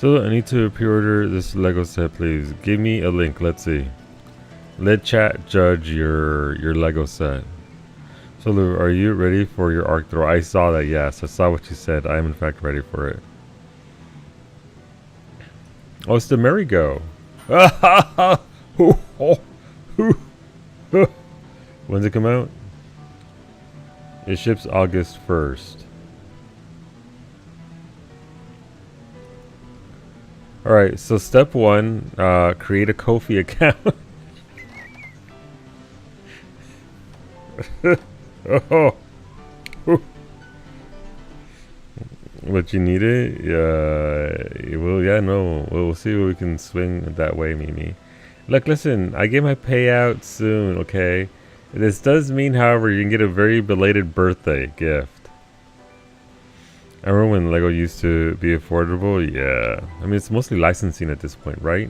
So I need to pre-order this Lego set, please. Give me a link. Let's see. Let chat judge your Lego set. So Lou, are you ready for your arc throw? I saw that. Yes, I saw what you said. I am in fact ready for it. Oh, it's the merry-go. When's it come out? It ships August 1st. Alright, so step 1, create a Ko-fi account. Oh. But you need it? We'll see what we can swing that way, Mimi. Look, listen, I get my payout soon, okay? This does mean, however, you can get a very belated birthday gift. I remember when Lego used to be affordable. Yeah, I mean it's mostly licensing at this point, right?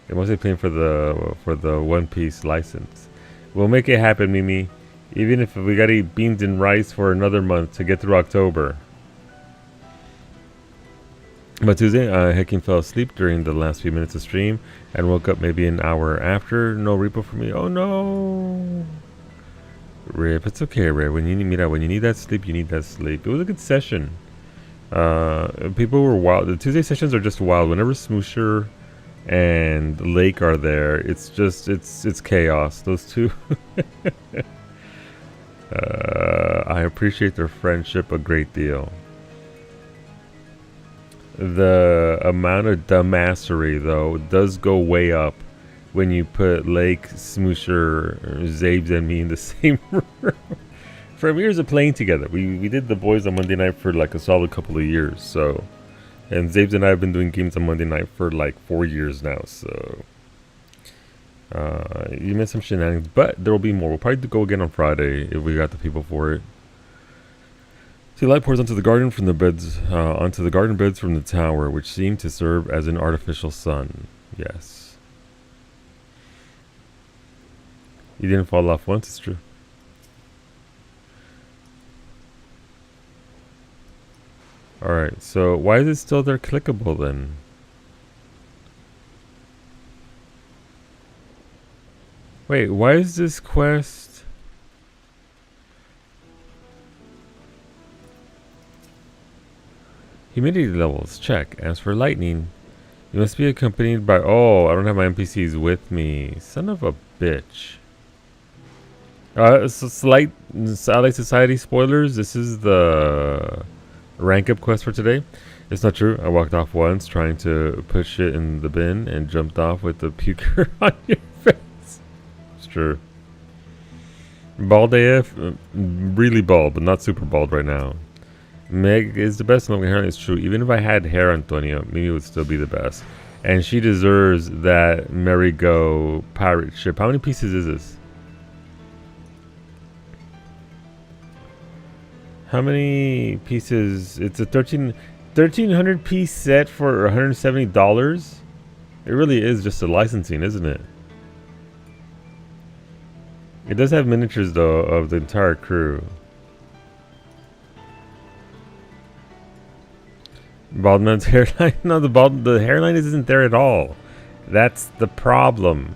You're mostly paying for the One Piece license. We'll make it happen, Mimi. Even if we gotta eat beans and rice for another month to get through October. But Tuesday, Hecking fell asleep during the last few minutes of stream and woke up maybe an hour after. No repo for me. Oh no. Rip, it's okay, Rip. When you need that sleep, you need that sleep. It was a good session. People were wild. The Tuesday sessions are just wild. Whenever Smoosher and Lake are there, it's chaos. Those two. I appreciate their friendship a great deal. The amount of dumbassery, though, does go way up when you put Lake, Smoosher, Zabes, and me in the same room. From years of playing together. We did The Boys on Monday night for like a solid couple of years. So, and Zabes and I have been doing games on Monday night for like 4 years now. So, you missed some shenanigans, but there will be more. We'll probably go again on Friday if we got the people for it. See, light pours onto the garden from the beds, onto the garden beds from the tower, which seem to serve as an artificial sun. Yes. You didn't fall off once, it's true. Alright, so why is it still there clickable then? Wait, why is this quest... Humidity levels, check. As for lightning, you must be accompanied by... Oh, I don't have my NPCs with me. Son of a bitch. Slight Allied Society spoilers. This is the rank up quest for today. It's not true. I walked off once trying to put shit in the bin and jumped off with the puker on your face. It's true. Bald AF? Really bald, but not super bald right now. Meg is the best looking hair. It's true. Even if I had hair, Antonio, Mimi would still be the best. And she deserves that merry-go pirate ship. How many pieces is this? How many pieces? It's a 1,300 piece set for $170. It really is just a licensing, isn't it? It does have miniatures though of the entire crew. Baldman's hairline? No, the hairline isn't there at all. That's the problem.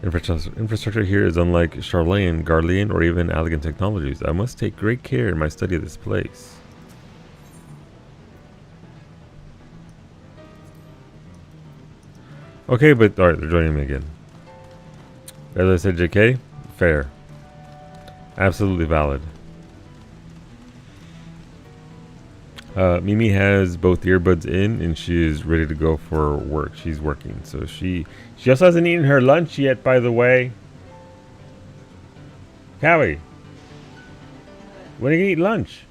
Infrastructure here is unlike Charlene, Garlean, or even Elegant Technologies. I must take great care in my study of this place. Okay, but alright, they're joining me again. As I said, JK, fair. Absolutely valid. Mimi has both earbuds in and she is ready to go for work. She's working, so she also hasn't eaten her lunch yet, by the way. Callie, when are you gonna eat lunch?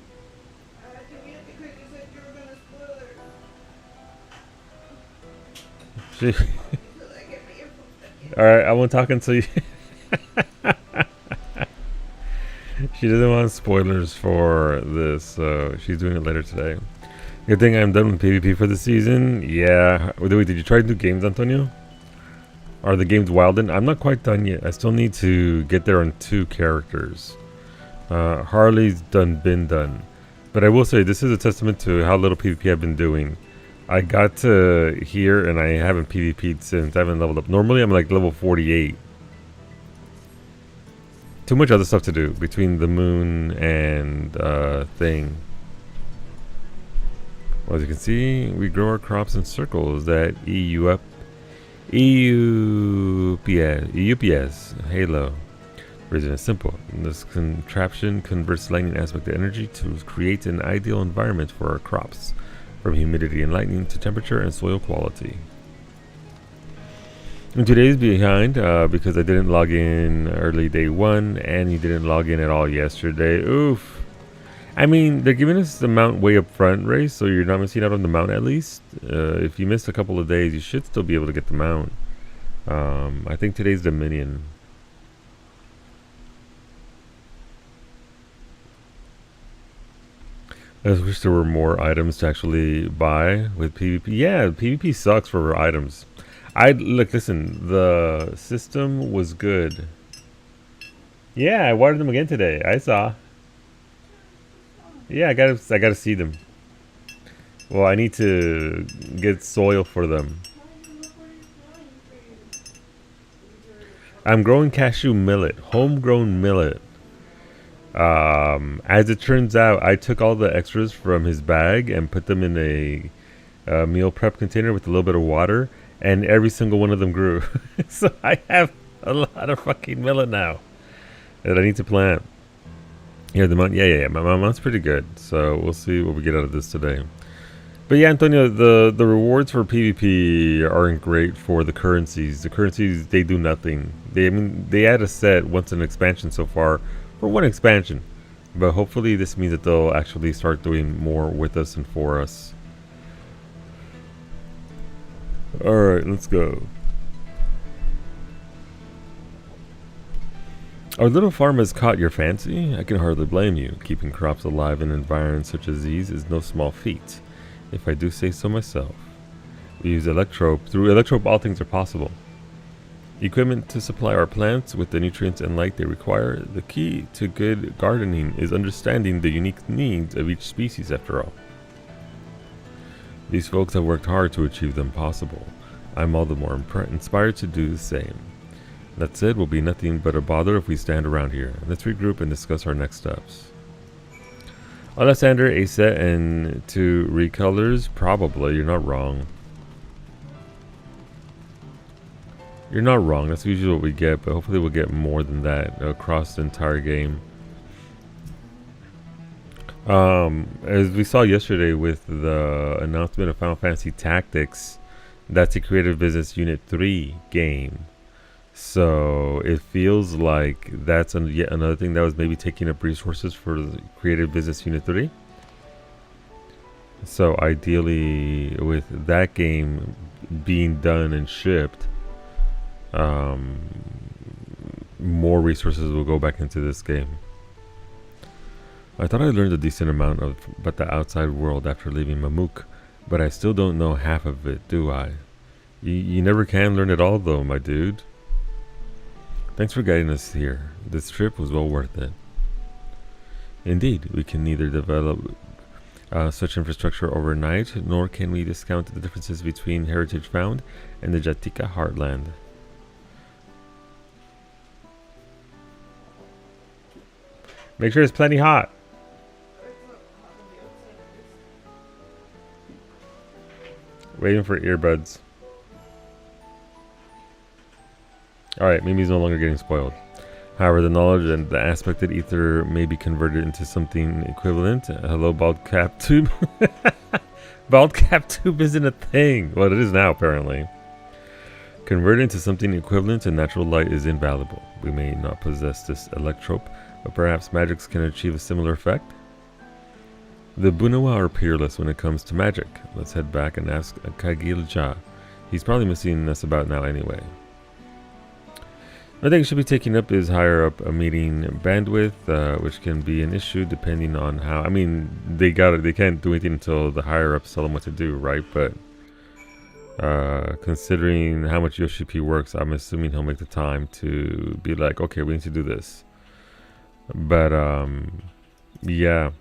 Alright, I won't talk until you... She doesn't want spoilers for this, so she's doing it later today. Good thing I'm done with PvP for the season. Yeah. Wait, did you try new games, Antonio? Are the games Wilden? I'm not quite done yet. I still need to get there on 2 characters. Harley's been done. But I will say, this is a testament to how little PvP I've been doing. I got to here and I haven't PvP'd since. I haven't leveled up. Normally I'm like level 48. Too much other stuff to do between the moon and thing. Well, as you can see, we grow our crops in circles that EUPS, Halo. Reason is simple. This contraption converts lightning aspect of energy to create an ideal environment for our crops, from humidity and lightning to temperature and soil quality. And today's behind because I didn't log in early day one, and you didn't log in at all yesterday. Oof. I mean, they're giving us the mount way up front, Ray, so you're not missing out on the mount at least. If you missed a couple of days, you should still be able to get the mount. I think today's Dominion. I just wish there were more items to actually buy with PvP. Yeah, PvP sucks for items. Listen, the system was good. Yeah, I watered them again today. I saw. Yeah, I gotta see them. Well, I need to get soil for them. I'm growing cashew millet, homegrown millet. As it turns out, I took all the extras from his bag and put them in a meal prep container with a little bit of water, and every single one of them grew. So I have a lot of fucking millet now that I need to plant. Yeah, the mount. Yeah. My mount's pretty good, so we'll see what we get out of this today. But yeah, Antonio, the rewards for PvP aren't great for the currencies. The currencies, they do nothing. They add a set once an expansion so far, for one expansion, but hopefully this means that they'll actually start doing more with us and for us. All right, let's go. Our little farm has caught your fancy. I can hardly blame you. Keeping crops alive in environments such as these is no small feat, if I do say so myself. We use Electrope. Through Electrope, all things are possible. Equipment to supply our plants with the nutrients and light they require. The key to good gardening is understanding the unique needs of each species, after all. These folks have worked hard to achieve them possible. I'm all the more inspired to do the same. That said, will be nothing but a bother if we stand around here. Let's regroup and discuss our next steps. Alessander, a set and 2 recolors? Probably, you're not wrong. You're not wrong, that's usually what we get, but hopefully we'll get more than that across the entire game. As we saw yesterday with the announcement of Final Fantasy Tactics, that's a Creative Business Unit 3 game. So it feels like that's yet another thing that was maybe taking up resources for the Creative Business Unit 3. So ideally, with that game being done and shipped, more resources will go back into this game. I thought I learned a decent amount about the outside world after leaving Mamuk, but I still don't know half of it, do I? You never can learn it all though, my dude. Thanks for guiding us here. This trip was well worth it. Indeed, we can neither develop such infrastructure overnight, nor can we discount the differences between heritage found and the Jatika heartland. Make sure it's plenty hot. Waiting for earbuds. Alright, Mimi's no longer getting spoiled. However, the knowledge and the aspected ether may be converted into something equivalent. Hello, bald cap tube. Bald cap tube isn't a thing. Well, it is now, apparently. Converted into something equivalent to natural light is invaluable. We may not possess this electrope, but perhaps magics can achieve a similar effect. The Bunawa are peerless when it comes to magic. Let's head back and ask Kagilja. He's probably missing us about now anyway. Another thing should be taking up is higher up a meeting bandwidth, which can be an issue depending on how. I mean, they can't do anything until the higher ups tell them what to do, right? But considering how much Yoshi P works, I'm assuming he'll make the time to be like, okay, we need to do this. But yeah,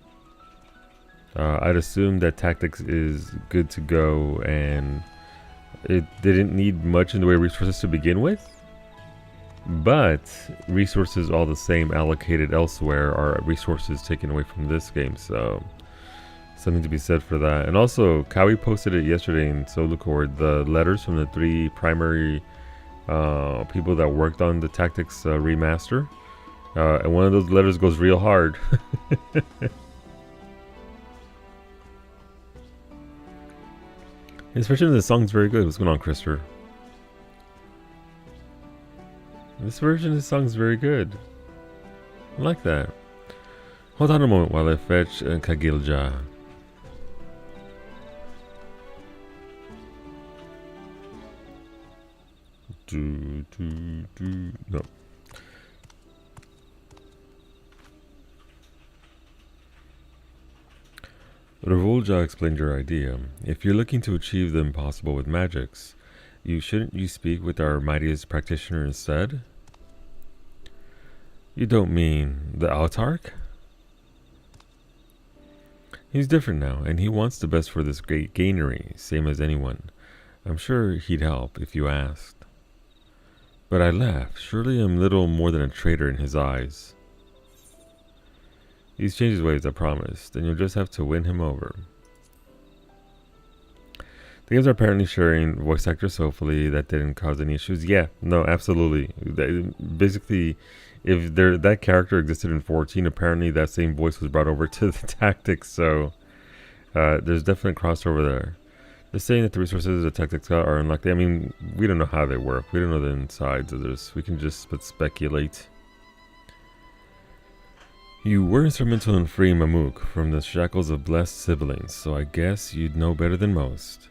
I'd assume that tactics is good to go, and it didn't need much in the way of resources to begin with. But resources all the same allocated elsewhere are resources taken away from this game, so something to be said for that. And also, Kawi posted it yesterday in Solucord, the letters from the 3 primary people that worked on the Tactics remaster. And one of those letters goes real hard. His version of the song's very good. What's going on, Krister? This version of the song's very good. I like that. Hold on a moment while I fetch Kagilja. No. Revolja explained your idea. If you're looking to achieve the impossible with magics, shouldn't you speak with our mightiest practitioner instead? You don't mean the Autarch? He's different now, and he wants the best for this great gainery, same as anyone. I'm sure he'd help if you asked. But I laugh. Surely I'm little more than a traitor in his eyes. He's changed his ways, I promised, and you'll just have to win him over. The games are apparently sharing voice actors, so hopefully that didn't cause any issues. Yeah, no, absolutely. Basically, if that character existed in 14, apparently that same voice was brought over to the Tactics, so there's definitely crossover there. They're saying that the resources the Tactics got are unlikely. I mean, we don't know how they work. We don't know the insides of this. We can just speculate. You were instrumental in freeing Mamouk from the shackles of blessed siblings, so I guess you'd know better than most.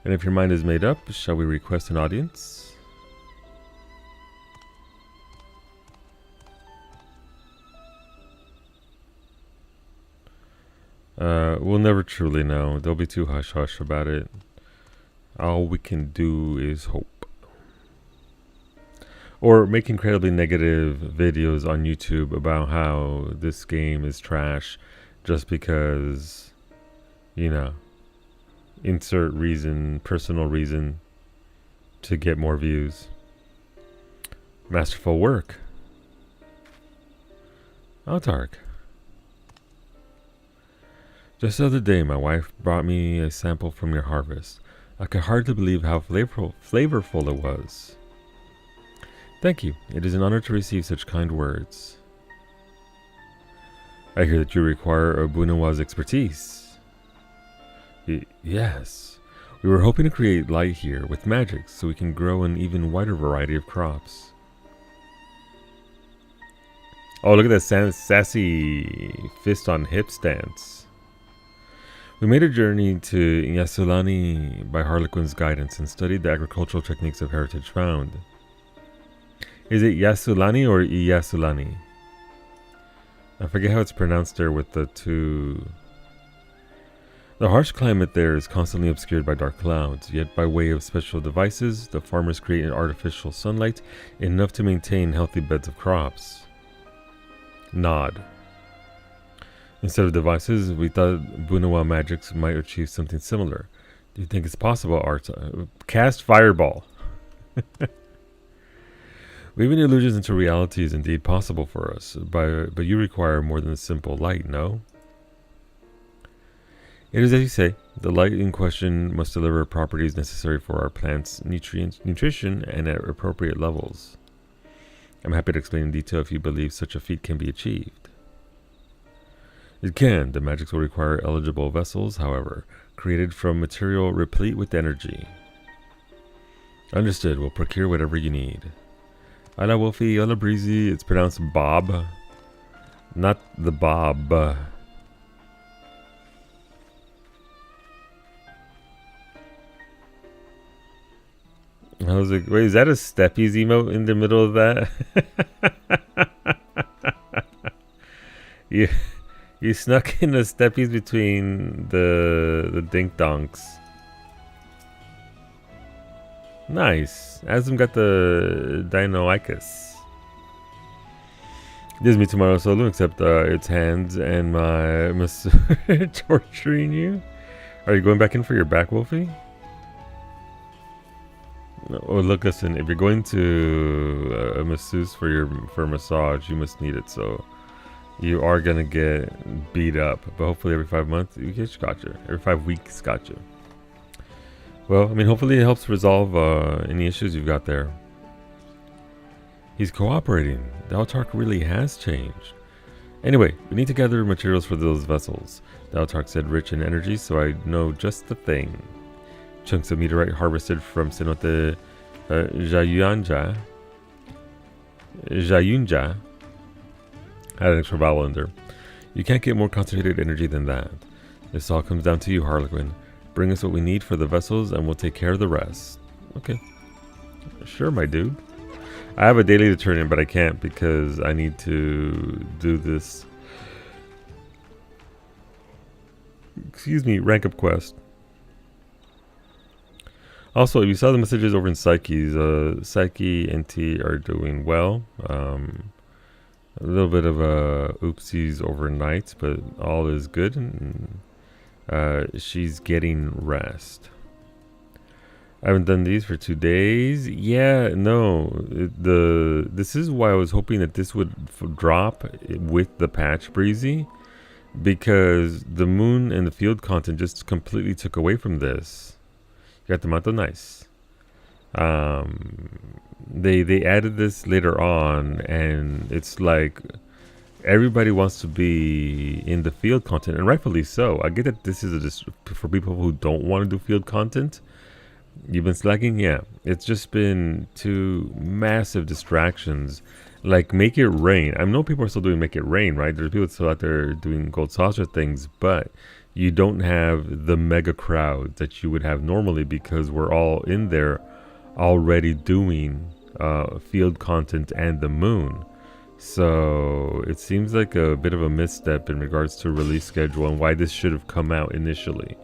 And if your mind is made up, shall we request an audience? We'll never truly know. They'll be too hush-hush about it. All we can do is hope. Or make incredibly negative videos on YouTube about how this game is trash just because, you know, insert reason, personal reason to get more views. Masterful work. Autarch. Just the other day, my wife brought me a sample from your harvest. I could hardly believe how flavorful it was. Thank you. It is an honor to receive such kind words. I hear that you require Obunawa's expertise. Yes. We were hoping to create light here with magic so we can grow an even wider variety of crops. Oh, look at that sassy fist on hip stance. We made a journey to Yasulani by Harlequin's guidance and studied the agricultural techniques of heritage found. Is it Yasulani or Yasulani? I forget how it's pronounced there with the two. The harsh climate there is constantly obscured by dark clouds, yet by way of special devices, the farmers create an artificial sunlight enough to maintain healthy beds of crops. Nod. Instead of devices, we thought Bunawa magics might achieve something similar. Do you think it's possible, Arta? Cast Fireball. Weaving illusions into reality is indeed possible for us, but you require more than a simple light, no? It is as you say, the light in question must deliver properties necessary for our plants' nutrition and at appropriate levels. I'm happy to explain in detail if you believe such a feat can be achieved. It can. The magics will require eligible vessels, however, created from material replete with energy. Understood. We'll procure whatever you need. Hola Wolfie, hola Breezy. It's pronounced Bob, not the Bob. I was like, wait, is that a Steppies emote in the middle of that? You snuck in the Steppies between the dink donks. Nice. Asm got the Dinoicus. This is me tomorrow solo, except its hands and my torturing you. Are you going back in for your back, Wolfie? Oh, look, listen. If you're going to a masseuse for a massage, you must need it. So you are gonna get beat up, but hopefully every 5 months, you just got you. Every 5 weeks, got you. Well, I mean, hopefully it helps resolve any issues you've got there. He's cooperating. The Autarch really has changed. Anyway, we need to gather materials for those vessels. The Autarch said rich in energy, so I know just the thing. Chunks of meteorite harvested from Cenote Jayunja. Add an extra vowel in there. You can't get more concentrated energy than that. This all comes down to you, Harlequin. Bring us what we need for the vessels and we'll take care of the rest. Okay. Sure, my dude. I have a daily to turn in, but I can't because I need to do this. Excuse me, rank up quest. Also, you saw the messages over in Psyche's. Psyche and T are doing well. A little bit of oopsies overnight, but all is good. And, she's getting rest. I haven't done these for 2 days. Yeah, no. This is why I was hoping that this would drop with the patch, Breezy, because the moon and the field content just completely took away from this. You got the manto, nice. They added this later on, and it's like everybody wants to be in the field content, and rightfully so. I get that this is just for people who don't want to do field content. You've been slacking? Yeah. It's just been 2 massive distractions. Like Make It Rain. I know people are still doing Make It Rain, right? There's people still out there doing Gold Saucer things, but you don't have the mega crowd that you would have normally because we're all in there already doing field content and the moon. So it seems like a bit of a misstep in regards to release schedule and why this should have come out initially.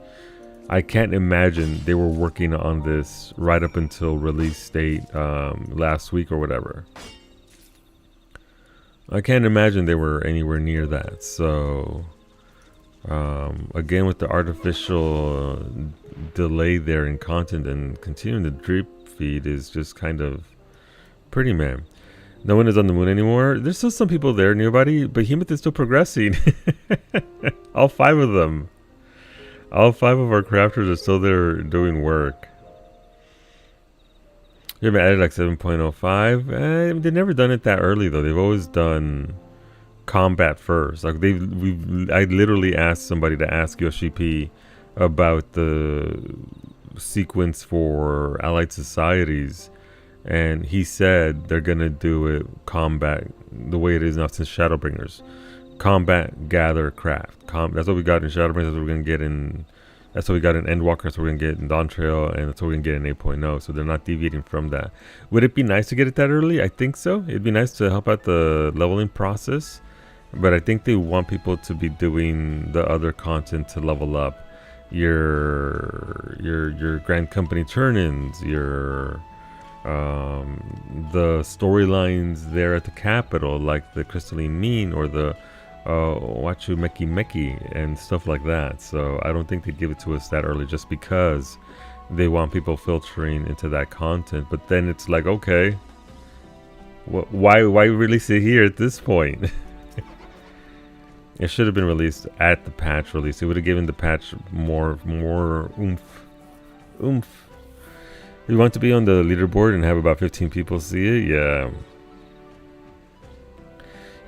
I can't imagine they were working on this right up until release date last week or whatever. I can't imagine they were anywhere near that. So again, with the artificial delay there in content and continuing the drip feed is just kind of pretty, man. No one is on the moon anymore. There's still some people there nearby. Behemoth is still progressing. All 5 of them. All 5 of our crafters are still there doing work. They've been added like 7.05. They've never done it that early though. They've always done combat first. Like I literally asked somebody to ask Yoshi P about the sequence for allied societies, and he said they're gonna do it combat the way it is now since Shadowbringers. Combat, gather, craft. That's what we got in Shadowbringers. That's what we're gonna get in. That's what we got in Endwalker. That's what we're gonna get in Dawntrail, and that's what we're gonna get in 8.0. So they're not deviating from that. Would it be nice to get it that early? I think so. It'd be nice to help out the leveling process, but I think they want people to be doing the other content to level up. Your Grand Company turn-ins, the storylines there at the capital, like the Crystalline Mean or the Wachu Meki Meki and stuff like that. So I don't think they'd give it to us that early just because they want people filtering into that content. But then it's like, okay, why release it here at this point? It should have been released at the patch release. It would have given the patch more oomph. You want to be on the leaderboard and have about 15 people see it? Yeah.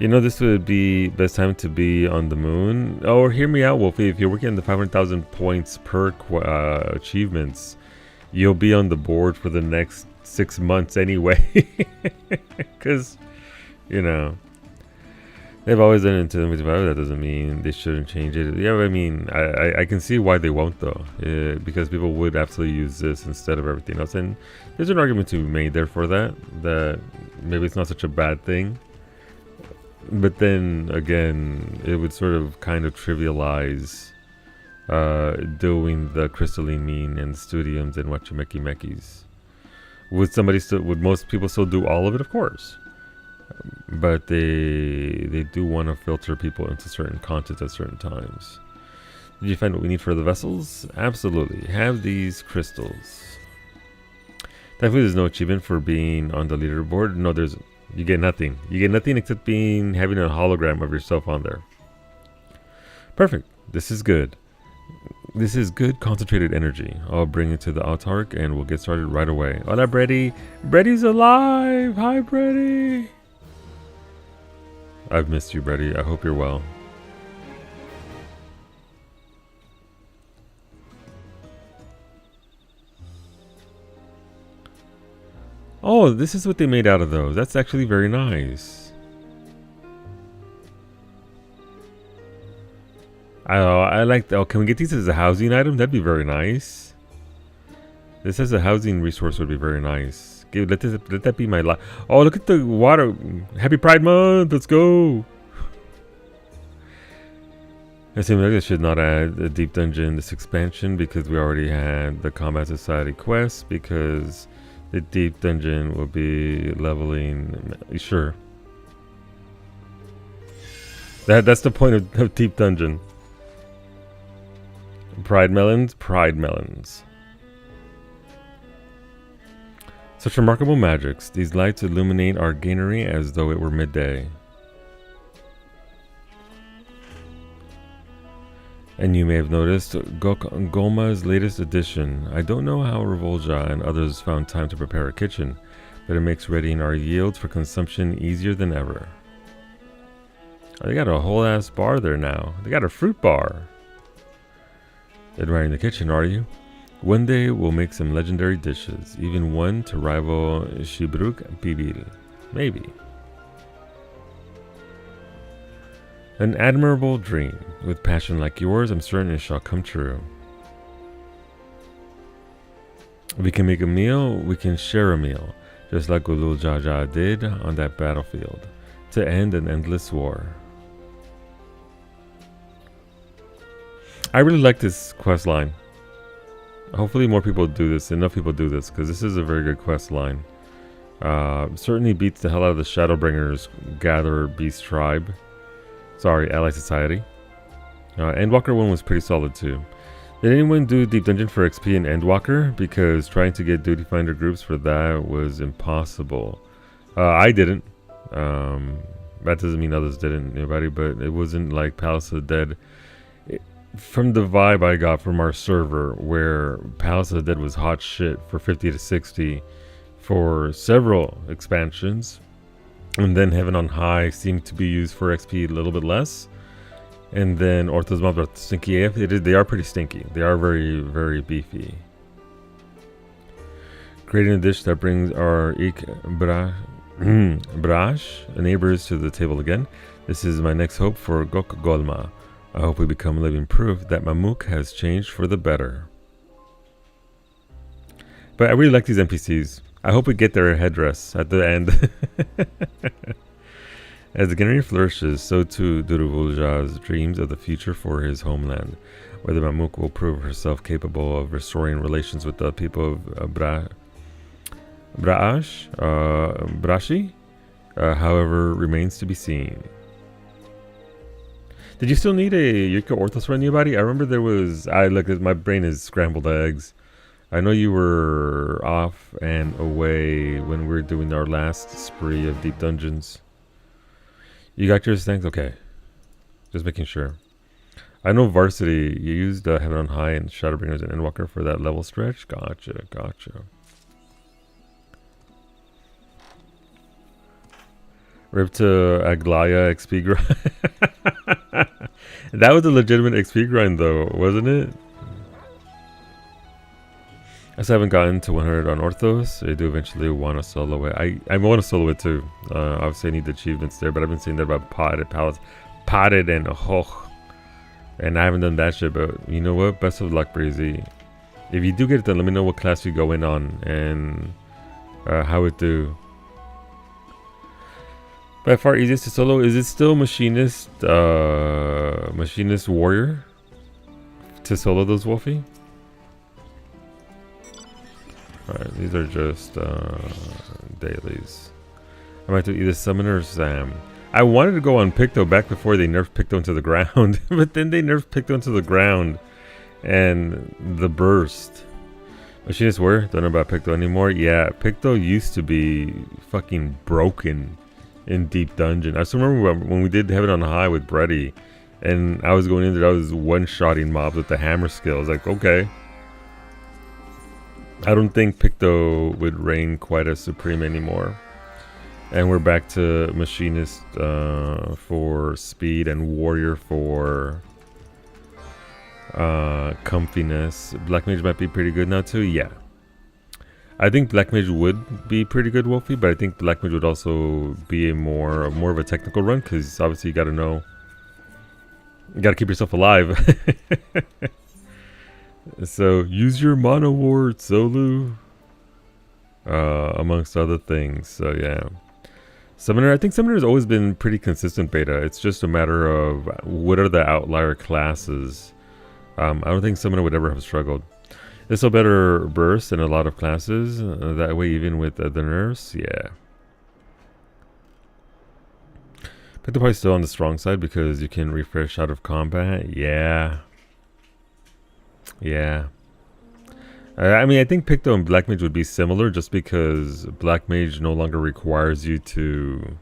You know, this would be best time to be on the moon. Oh, hear me out, Wolfie. If you're working on the 500,000 points per achievements, you'll be on the board for the next 6 months anyway. Because, you know, they've always done it until 75. That doesn't mean they shouldn't change it. Yeah, I mean, I can see why they won't, though. Because people would absolutely use this instead of everything else. And there's an argument to be made there for that maybe it's not such a bad thing. But then again, it would sort of kind of trivialize doing the Crystalline Mean and the Studiums and Wachimeki Mekis. Would most people still do all of it? Of course. but they do want to filter people into certain contents at certain times. Did you find what we need for the vessels? Absolutely. Have these crystals. Thankfully, there's no achievement for being on the leaderboard. No, you get nothing. You get nothing except having a hologram of yourself on there. Perfect. This is good. This is good concentrated energy. I'll bring it to the Autarch and we'll get started right away. Hola, Brady. Brady's alive. Hi, Brady. I've missed you, Brady. I hope you're well. Oh, this is what they made out of those. That's actually very nice. I like that. Oh, can we get these as a housing item? That'd be very nice. This as a housing resource would be very nice. Let that be my life. Oh, look at the water. Happy Pride Month. Let's go. It seems like I should not add a deep dungeon this expansion because we already had the Combat Society quest, because the deep dungeon will be leveling. Sure. That's the point of deep dungeon. Pride melons, pride melons. Such remarkable magics. These lights illuminate our granary as though it were midday. And you may have noticed Golma's latest addition. I don't know how Revolja and others found time to prepare a kitchen, but it makes readying our yields for consumption easier than ever. Oh, they got a whole ass bar there now. They got a fruit bar. Admiring the kitchen, are you? One day we'll make some legendary dishes, even one to rival Shibruk Bibil. Maybe. An admirable dream. With passion like yours, I'm certain it shall come true. We can make a meal, we can share a meal, just like Gulul Jaja did on that battlefield, to end an endless war. I really like this quest line. Hopefully more people do this, enough people do this, because this is a very good quest line. Certainly beats the hell out of the Shadowbringers Gatherer Beast Tribe. Sorry, Ally Society. Endwalker 1 was pretty solid too. Did anyone do Deep Dungeon for XP in Endwalker? Because trying to get Duty Finder groups for that was impossible. I didn't. That doesn't mean others didn't, anybody, but it wasn't like Palace of the Dead. From the vibe I got from our server, where Palace of the Dead was hot shit for 50 to 60 for several expansions, and then Heaven on High seemed to be used for XP a little bit less, and then Orthos Mob Stinky AF, they are pretty stinky. They are very, very beefy. Creating a dish that brings our Brash neighbors to the table again. This is my next hope for Gok Golma. I hope we become living proof that Mamuk has changed for the better. But I really like these NPCs. I hope we get their headdress at the end. As the Granary flourishes, so too do Revulja's dreams of the future for his homeland. Whether Mamuk will prove herself capable of restoring relations with the people of Brashi, however, remains to be seen. Did you still need a Yuka Orthos for anybody? I remember there was... my brain is scrambled eggs. I know you were off and away when we were doing our last spree of Deep Dungeons. You got yours, thanks? Okay. Just making sure. I know Varsity, you used Heaven on High and Shadowbringers and Endwalker for that level stretch. Gotcha. Rip to Aglaya XP grind. That was a legitimate XP grind though, wasn't it? I still haven't gotten to 100 on Orthos. I do eventually want to solo it. I want to solo it too. Obviously I need the achievements there, but I've been saying that about Potted Palace. Potted and Hoch. And I haven't done that shit, but you know what? Best of luck, Breezy. If you do get it done, let me know what class you go in on and how it do. By far easiest to solo. Is it still Machinist Warrior to solo those, Wolfie? Alright, these are just dailies. I might do either Summoner or Sam. I wanted to go on Picto back before they nerfed Picto into the ground. But then they nerfed Picto into the ground. And the burst. Machinists were? Don't know about Picto anymore. Yeah, Picto used to be fucking broken in Deep Dungeon. I still remember when we did Heaven on High with Brady. And I was going in there, I was one-shotting mobs with the hammer skill. I was like, okay. I don't think Picto would reign quite as supreme anymore. And we're back to Machinist for speed and Warrior for comfiness. Black Mage might be pretty good now too. Yeah, I think Black Mage would be pretty good, Wolfie. But I think Black Mage would also be a more of a technical run, because obviously you got to know, you got to keep yourself alive. So use your mono ward, Solu, amongst other things. So yeah. Summoner, I think Summoner has always been pretty consistent beta. It's just a matter of what are the outlier classes. I don't think Summoner would ever have struggled. It's a better burst in a lot of classes. That way, even with the nerfs, yeah. Picto probably still on the strong side because you can refresh out of combat. Yeah. Yeah. I mean, I think Picto and Black Mage would be similar just because Black Mage no longer requires you to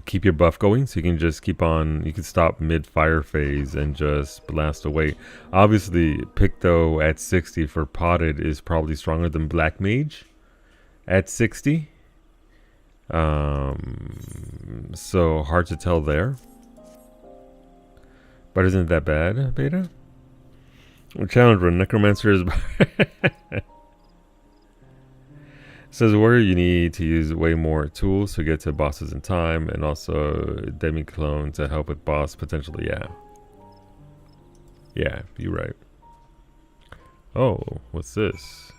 keep your buff going. So you can just keep on, you can stop mid-fire phase and just blast away. Obviously, Picto at 60 for potted is probably stronger than Black Mage at 60. So hard to tell there. But isn't that bad, Beta? Challenge run, Necromancer is says warrior, you need to use way more tools to get to bosses in time, and also demi-clone to help with boss potentially. Yeah, you're right. Oh, what's this?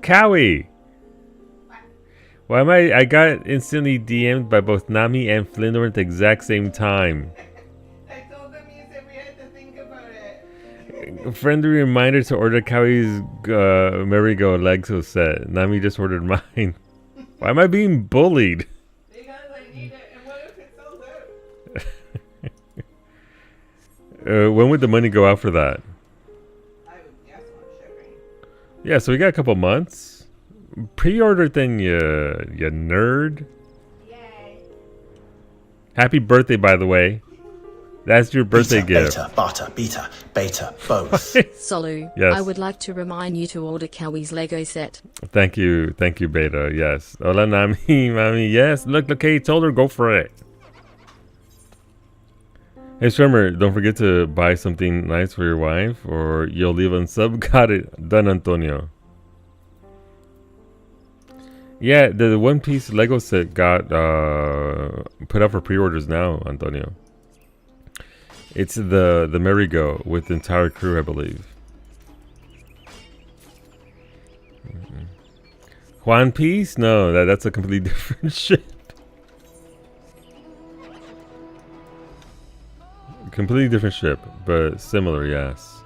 Cowie! Why am I got instantly DM'd by both Nami and Flindor at the exact same time. I told them you said we had to think about it. Friendly reminder to order Cowie's Merry-Go Lego set. Nami just ordered mine. Why am I being bullied? Because I need it, and what if it sells out? When would the money go out for that? I would guess on shipping. Yeah, so we got a couple months. Pre-order thing, you nerd. Yay. Happy birthday, by the way. That's your birthday gift. Beta, bata, beta, beta, both. Solu, Yes. I would like to remind you to order Cowie's Lego set. Thank you, Beta. Yes. Hola, Nami, Mami. Yes. Look, hey, told her go for it. Hey, Swimmer, don't forget to buy something nice for your wife, or you'll leave unsub. Got it done, Antonio. Yeah, the One Piece Lego set got put up for pre-orders now, Antonio. It's the Merry-Go with the entire crew, I believe. One Piece? No, that's a completely different ship. Completely different ship, but similar, yes.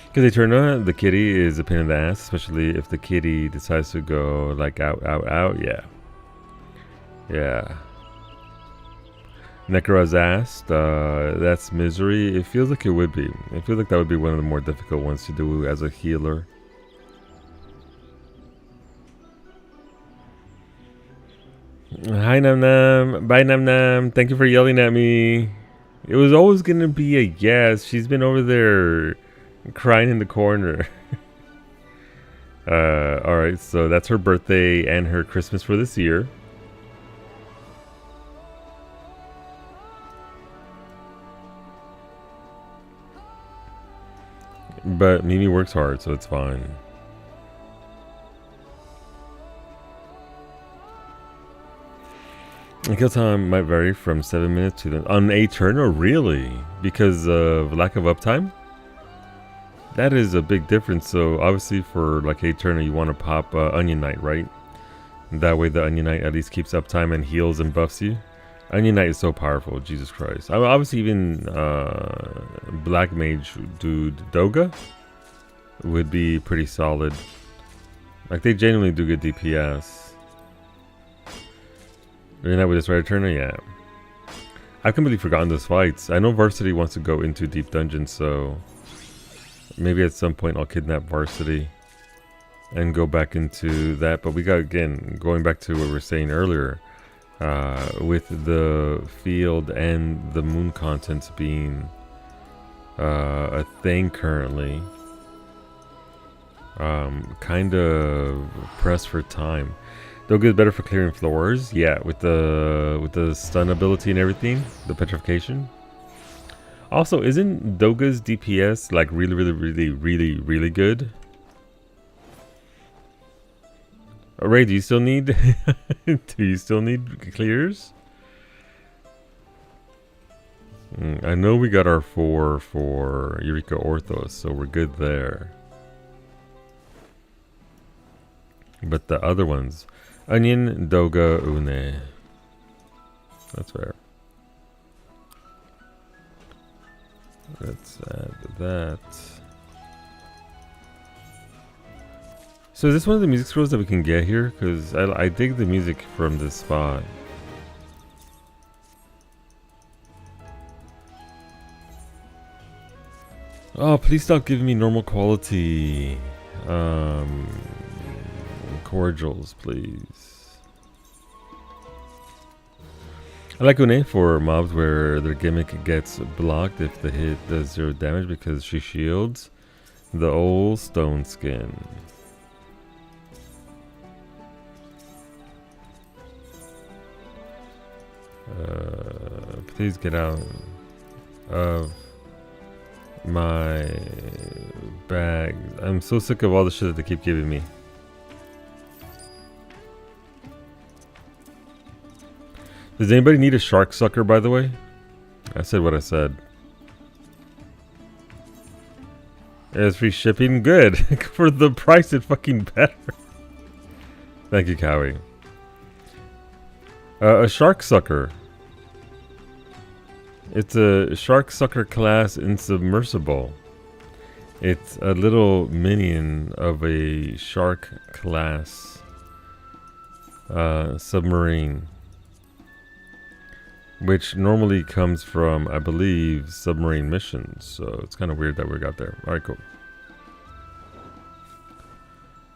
Because Eterna, the kitty, is a pain in the ass, especially if the kitty decides to go like out, yeah. Yeah. Necro's asked, that's Misery. It feels like it would be. It feels like that would be one of the more difficult ones to do as a healer. Hi Nam Nam. Bye Nam Nam. Thank you for yelling at me. It was always going to be a yes. She's been over there crying in the corner. Alright, so that's her birthday and her Christmas for this year. But Mimi works hard, so it's fine. The kill time might vary from 7 minutes to on Aeterna, really? Because of lack of uptime? That is a big difference. So obviously for like Aeterna, you want to pop Onion Knight, right? That way the Onion Knight at least keeps uptime and heals and buffs you. Onion Knight is so powerful, Jesus Christ. I mean, obviously even Black Mage dude Doga would be pretty solid. Like they genuinely do good DPS. Onion Knight with this right turner, yeah. I've completely forgotten those fights. I know Varsity wants to go into Deep Dungeon, so maybe at some point I'll kidnap Varsity and go back into that. But we got, again, going back to what we were saying earlier, with the field and the moon contents being a thing currently, kind of pressed for time. Doga is better for clearing floors, yeah, with the stun ability and everything, the petrification. Also, isn't Doga's DPS like really good? Ray, do you still need clears? I know we got our 4 for Eureka Orthos, so we're good there. But the other ones, Onion, Doga, Une. That's fair. Let's add that. So is this one of the music scrolls that we can get here? Because I dig the music from this spot. Oh, please stop giving me normal quality cordials, please. I like Une for mobs where their gimmick gets blocked if the hit does 0 damage because she shields the old stone skin. Please get out of my bag. I'm so sick of all the shit that they keep giving me. Does anybody need a shark sucker, by the way? I said what I said. It's free shipping. Good. For the price, it fucking better. Thank you, Cowie. A shark sucker. It's a shark sucker class insubmersible. It's a little minion of a shark class submarine, which normally comes from, I believe, submarine missions. So it's kind of weird that we got there. All right, cool.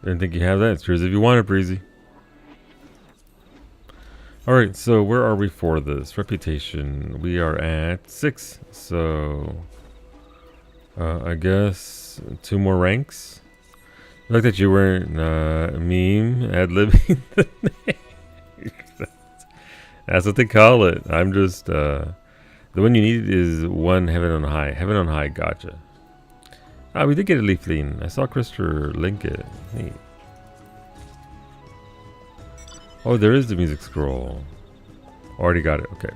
Didn't think you have that. It's yours if you want it, Breezy. Alright, so where are we for this? Reputation. We are at 6. So, I guess 2 more ranks. I like that you weren't meme ad-libbing the name. That's what they call it. I'm just, the one you need is 1 Heaven on High. Heaven on High, gotcha. Ah, we did get a Leafling. I saw Christopher link it. Neat. Oh, there is the music scroll. Already got it. Okay.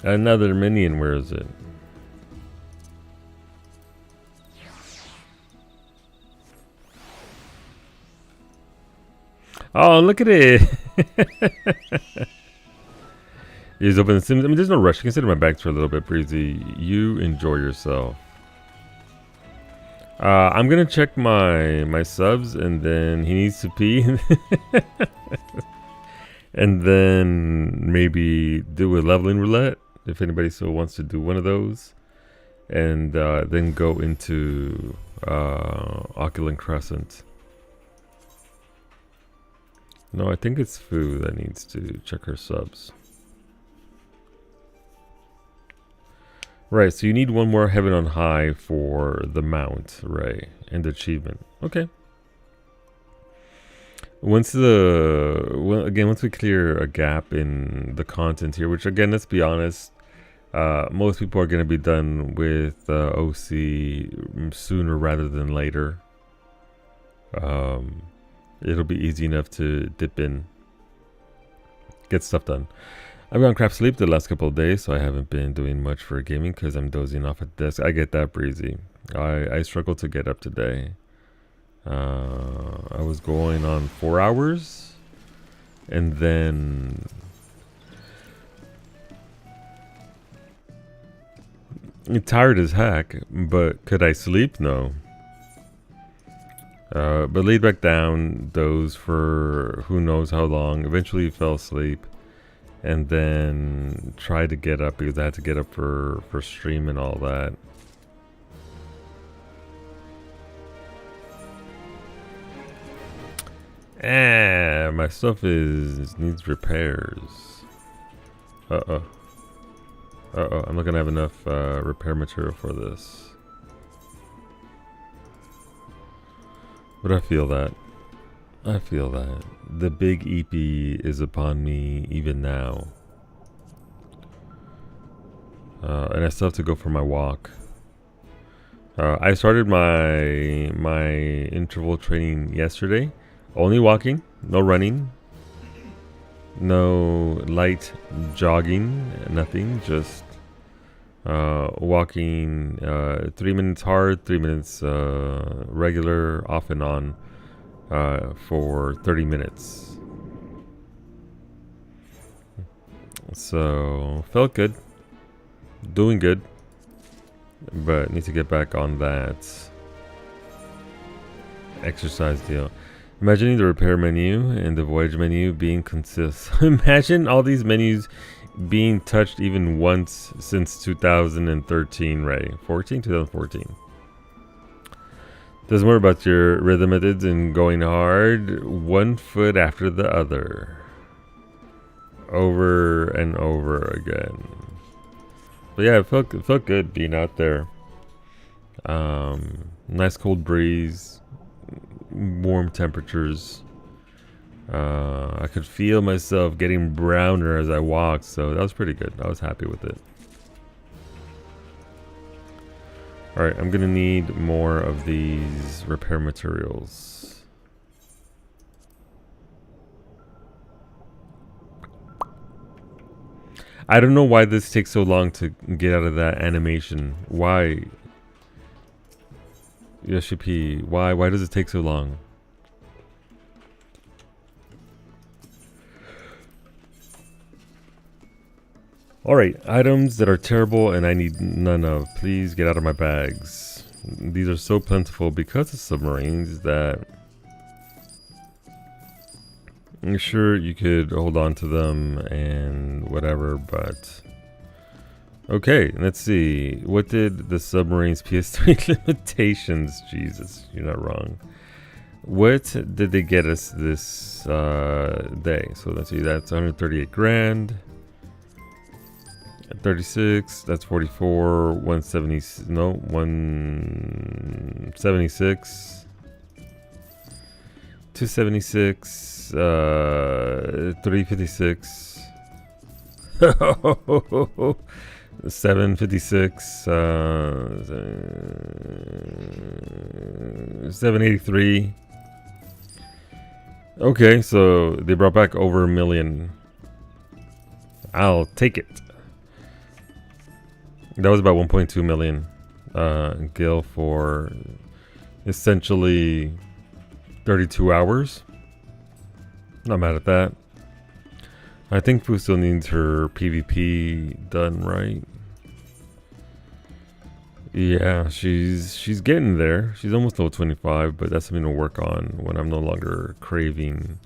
Another minion. Where is it? Oh, look at it. Is open the Sims. I mean, there's no rush. You can sit in my bags for a little bit, Breezy. You enjoy yourself. I'm gonna check my subs, and then he needs to pee, and then maybe do a leveling roulette if anybody still wants to do one of those, and then go into Oculent Crescent. No, I think it's Fu that needs to check her subs. Right, so you need 1 more Heaven on High for the mount, right, and the achievement. Okay. Once we clear a gap in the content here, which again, let's be honest, most people are going to be done with OC sooner rather than later. It'll be easy enough to dip in, get stuff done. I've gone crap sleep the last couple of days, so I haven't been doing much for gaming because I'm dozing off at the desk. I get that, Breezy. I struggle to get up today. I was going on 4 hours, and then tired as heck. But could I sleep? No. But laid back down, dozed for who knows how long. Eventually fell asleep, and then tried to get up because I had to get up for stream and all that. My stuff needs repairs. I'm not gonna have enough repair material for this. But I feel that. The big EP is upon me even now. And I still have to go for my walk. I started my interval training yesterday. Only walking, no running, no light jogging, nothing, just walking 3 minutes hard, 3 minutes regular, off and on for 30 minutes. So felt good, doing good, but need to get back on that exercise deal. Imagining the repair menu and the voyage menu being consistent. Imagine all these menus being touched even once since 2013, Ray. 2014. Doesn't worry about your rhythm methods and going hard, one foot after the other. Over and over again. But yeah, it felt good being out there. Nice cold breeze. Warm temperatures. I could feel myself getting browner as I walked, so that was pretty good. I was happy with it. Alright, I'm gonna need more of these repair materials. I don't know why this takes so long to get out of that animation. Why? Yoshi P, why does it take so long? Alright, items that are terrible and I need none of. Please get out of my bags. These are so plentiful because of submarines that I'm sure you could hold on to them and whatever, but okay, let's see. What did the submarine's PS3 limitations? Jesus, you're not wrong. What did they get us this day? So let's see, that's 138 grand. 36, that's 44, 170, no, 176. 276, 356. 756, 783. Okay, so they brought back over $1 million. I'll take it. That was about 1.2 million gil for essentially 32 hours. Not mad at that. I think Fu still needs her PvP done, right? Yeah, she's getting there. She's almost level 25, but that's something to work on when I'm no longer craving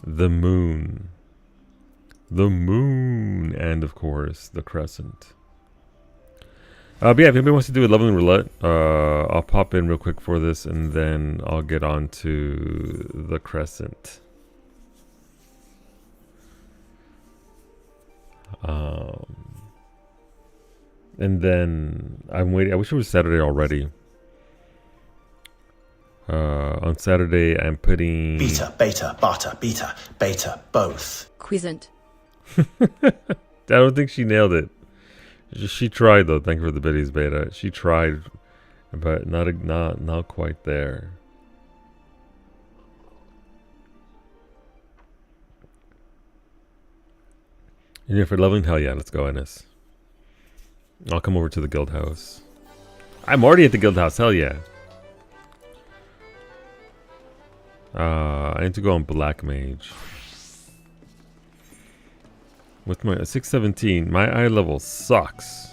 the moon. The moon, and of course, the crescent. But yeah, if anybody wants to do a leveling roulette, I'll pop in real quick for this, and then I'll get on to the crescent. And then I'm waiting. I wish it was Saturday already. On Saturday, I'm putting Beta, beta, bata, beta, beta, both. Quizzant. I don't think she nailed it. She tried though. Thank you for the biddies, beta. She tried, but not quite there. And if you're leveling, hell yeah, let's go, Ennis. I'll come over to the guild house. I'm already at the guild house, hell yeah. I need to go on Black Mage. With my 617, my eye level sucks.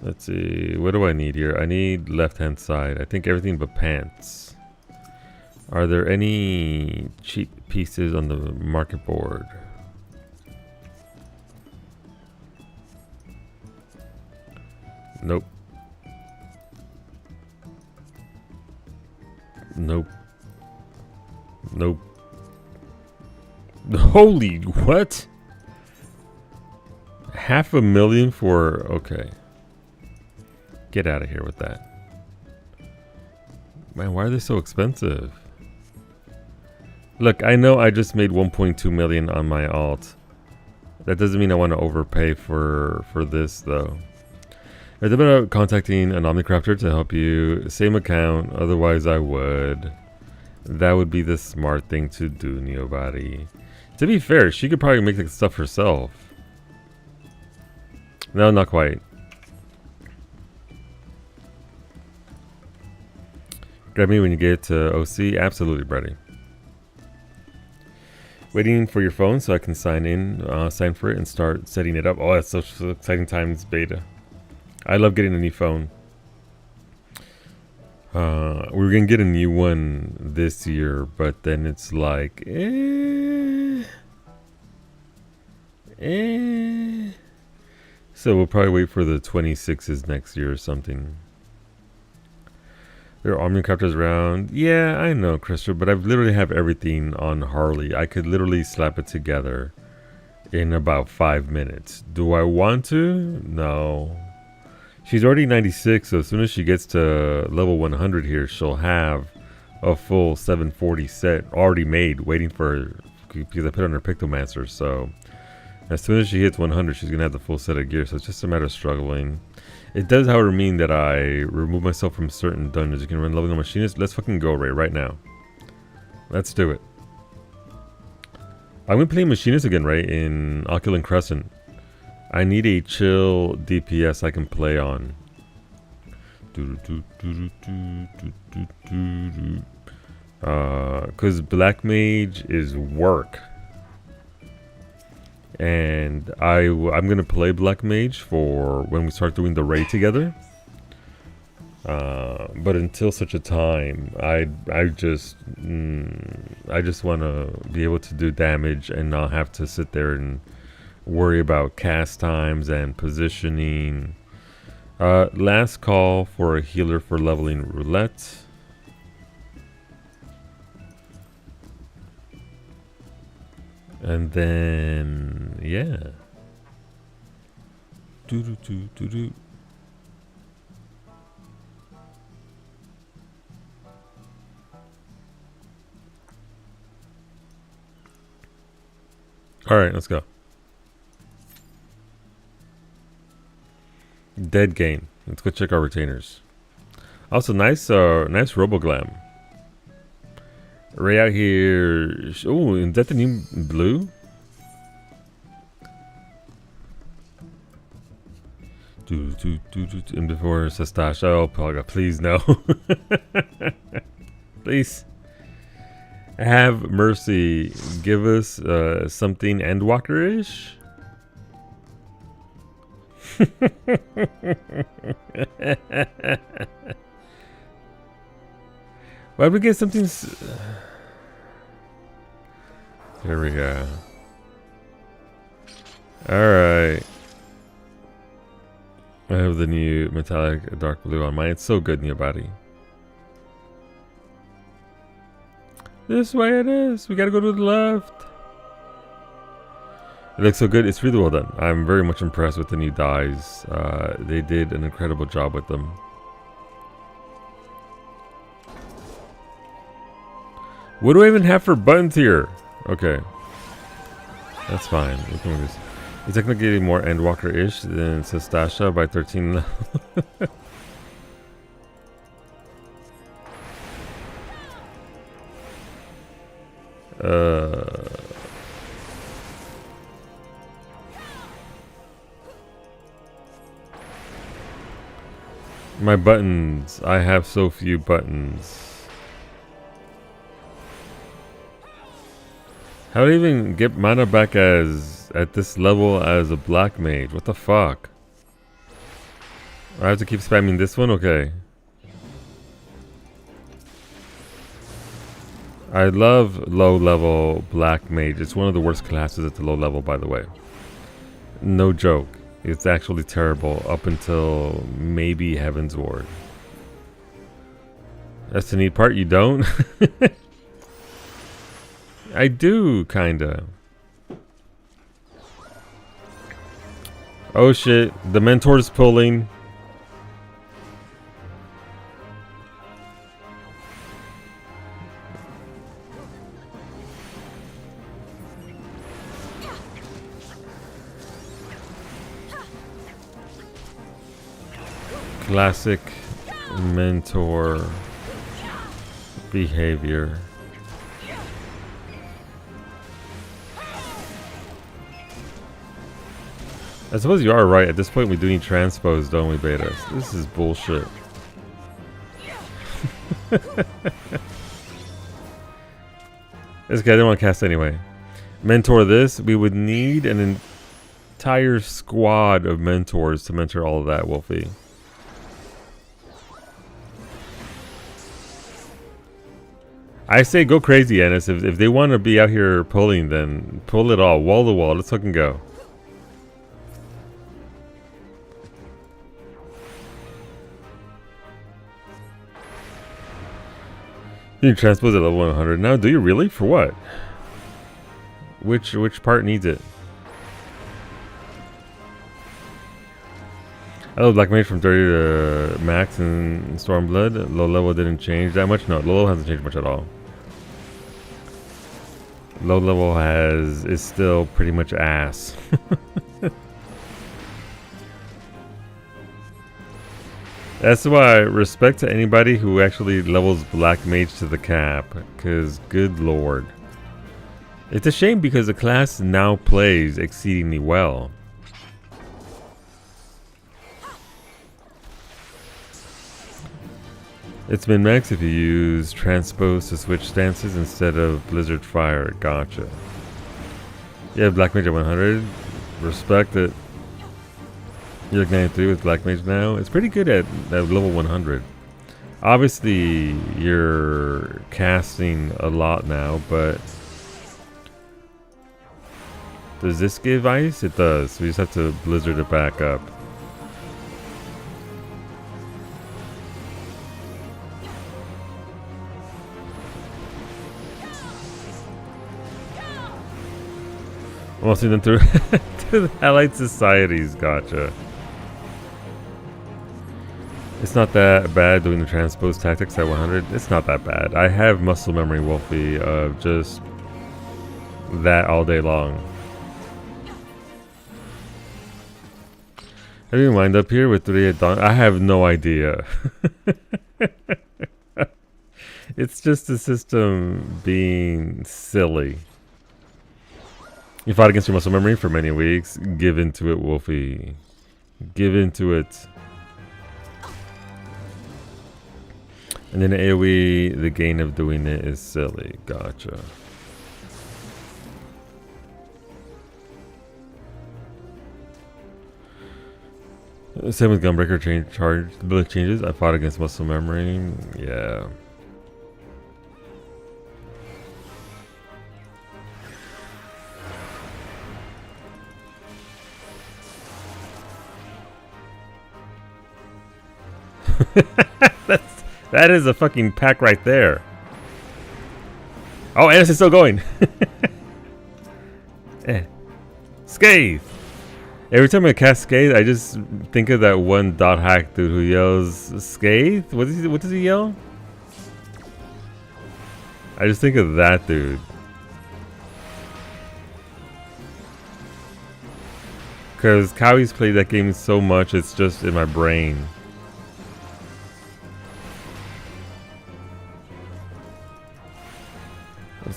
Let's see, what do I need here? I need left hand side. I think everything but pants. Are there any cheap pieces on the market board? Nope. Nope. Nope. Holy what? $500,000 for okay. Get out of here with that. Man, why are they so expensive? Look, I know I just made 1.2 million on my alt. That doesn't mean I want to overpay for this though. I thought about contacting an Omnicrafter to help you. Same account, otherwise I would. That would be the smart thing to do, Neobody. To be fair, she could probably make the stuff herself. No, not quite. Grab me when you get to OC. Absolutely, buddy. Waiting for your phone so I can sign in, sign for it, and start setting it up. Oh, that's such exciting times, beta. I love getting a new phone. We're gonna get a new one this year, but then it's like, So we'll probably wait for the 26s next year or something. There are Omnicopters around. Yeah, I know, Christopher, but I literally have everything on Harley. I could literally slap it together in about 5 minutes. Do I want to? No. She's already 96, so as soon as she gets to level 100 here, she'll have a full 740 set already made, waiting for her, because I put on her Pictomancer. So as soon as she hits 100, she's going to have the full set of gear, so it's just a matter of struggling. It does, however, mean that I remove myself from certain dungeons. You can run leveling on Machinist. Let's fucking go, Ray, right now. Let's do it. I'm going to play Machinist again, Ray, in Oculent Crescent. I need a chill DPS I can play on. Because Black Mage is work. And I'm going to play Black Mage for when we start doing the raid together. But until such a time, I just want to be able to do damage and not have to sit there and worry about cast times and positioning. Last call for a healer for leveling roulette. And then, yeah. All right, let's go. Dead game. Let's go check our retainers. Also, nice Roboglam. Ray out here. Oh, is that the new blue? And before Sastasha, oh, Pelga, please no. Please. Have mercy. Give us something Endwalker-ish. Why would we get something? Here we go. Alright. I have the new metallic dark blue on mine. It's so good, Neobody. This way it is. We gotta go to the left. It looks so good. It's really well done. I'm very much impressed with the new dyes. They did an incredible job with them. What do I even have for buttons here? Okay. That's fine. We can do this. It's technically more Endwalker-ish than Sastasha by 13 level. My buttons. I have so few buttons. How do I even get mana back as at this level as a black mage? What the fuck? I have to keep spamming this one? Okay. I love low level black mage. It's one of the worst classes at the low level, by the way. No joke. It's actually terrible up until maybe Heaven's Ward. That's the neat part. You don't? I do, kinda. Oh shit, the mentor's pulling. Classic mentor behavior. I suppose you are right. At this point, we do need transpose, don't we, Beta? This is bullshit. This guy didn't want to cast anyway. Mentor this. We would need an entire squad of mentors to mentor all of that, Wolfie. I say go crazy, Ennis. If they want to be out here pulling, then pull it all. Wall to wall. Let's fucking go. You transpose at level 100 now. Do you really? For what? Which part needs it? I love Black Mage from 30 to max in Stormblood. Low level didn't change that much. No, low level hasn't changed much at all. Low level is still pretty much ass. That's why respect to anybody who actually levels Black Mage to the cap, because good lord. It's a shame because the class now plays exceedingly well. It's min-max if you use transpose to switch stances instead of blizzard fire. Gotcha. Yeah, Black Mage at 100. Respect it. You're like 93 with Black Mage now. It's pretty good at level 100. Obviously, you're casting a lot now, but does this give ice? It does. We just have to blizzard it back up. Almost seen them through to the Allied Societies. Gotcha. It's not that bad doing the transpose tactics at 100. It's not that bad. I have muscle memory, Wolfie, of just that all day long. How do you wind up here with 3 at dawn? I have no idea. It's just the system being silly. You fought against your muscle memory for many weeks. Give into it, Wolfie. Give into it. And then AoE, the gain of doing it is silly. Gotcha. Same with Gunbreaker charge ability changes. I fought against muscle memory. Yeah. That is a fucking pack right there. Oh, Ennis is still going. Scathe. Every time I cast Scathe, I just think of that one dot hack dude who yells Scathe. What does he yell? I just think of that dude. Because Kowie's played that game so much, it's just in my brain.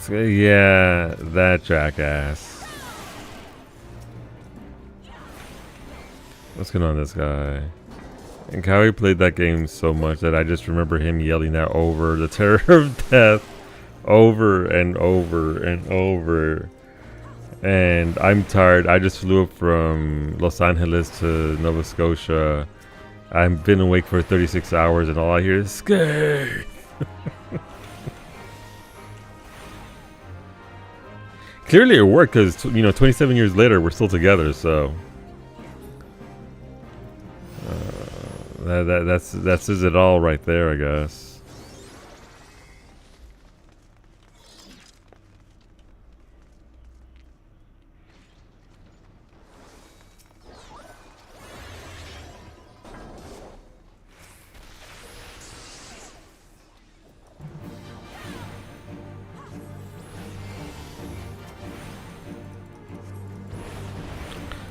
Yeah, that jackass. What's going on with this guy? And Cowie played that game so much that I just remember him yelling that over the terror of death over and over and over. And I'm tired. I just flew up from Los Angeles to Nova Scotia. I've been awake for 36 hours and all I hear is scare. Clearly it worked because, 27 years later we're still together, so that says it all right there, I guess.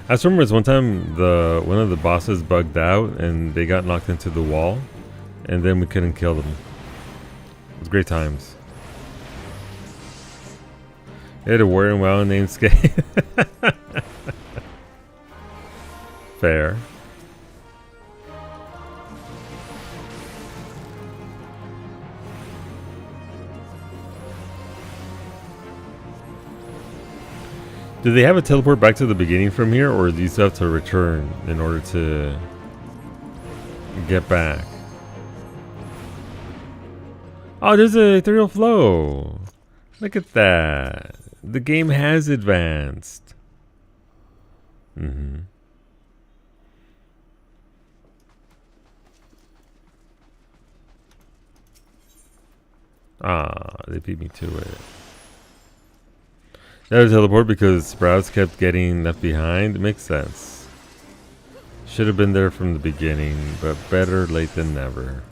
I just remember one time one of the bosses bugged out and they got knocked into the wall, and then we couldn't kill them. It was great times. They had a wearing well named Skate. Fair. Do they have a teleport back to the beginning from here, or do you still have to return in order to get back? Oh, there's a ethereal flow. Look at that. The game has advanced. Ah, they beat me to it. That was teleport because Sprouts kept getting left behind. It makes sense. Should have been there from the beginning, but better late than never.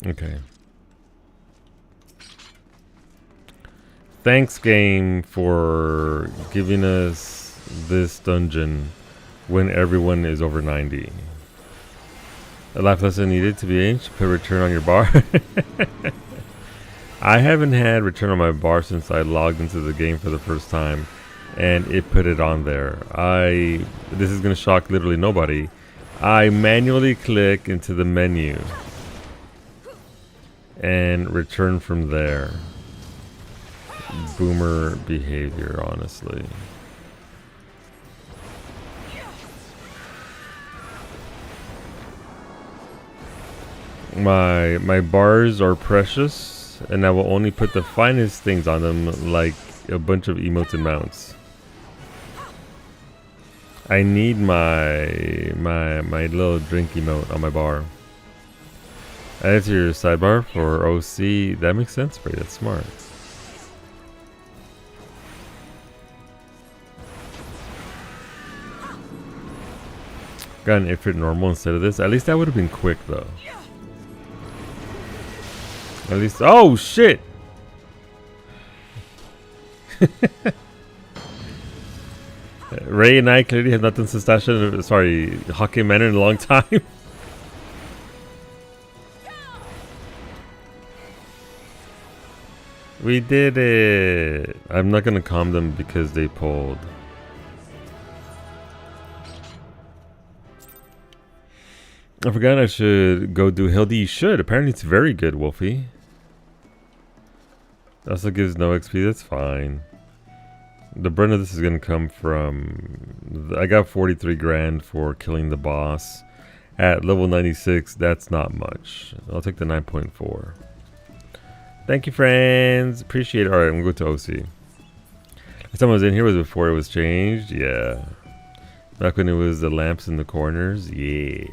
Okay. Thanks, game, for giving us this dungeon when everyone is over 90. A life lesson needed to be aged. Put return on your bar. I haven't had return on my bar since I logged into the game for the first time, and it put it on there. This is going to shock literally nobody. I manually click into the menu and return from there. Boomer behavior, honestly. My bars are precious, and I will only put the finest things on them, like a bunch of emotes and mounts. I need my little drink emote on my bar. Add it to your sidebar for OC. That makes sense, Brady. That's smart. Got an Ifrit normal instead of this. At least that would have been quick, though. At least. Oh shit! Ray and I clearly have not done Sestasha. Sorry, Hockey Manor in a long time. We did it. I'm not gonna calm them because they pulled. I forgot I should go do Hildy. You should. Apparently it's very good, Wolfie. Also gives no XP. That's fine. The brunt of this is going to come from... I got 43 grand for killing the boss. At level 96, that's not much. I'll take the 9.4. Thank you, friends. Appreciate it. Alright, I'm going to go to OC. Last time I was in here was before it was changed. Yeah. Back when it was the lamps in the corners. Yeah.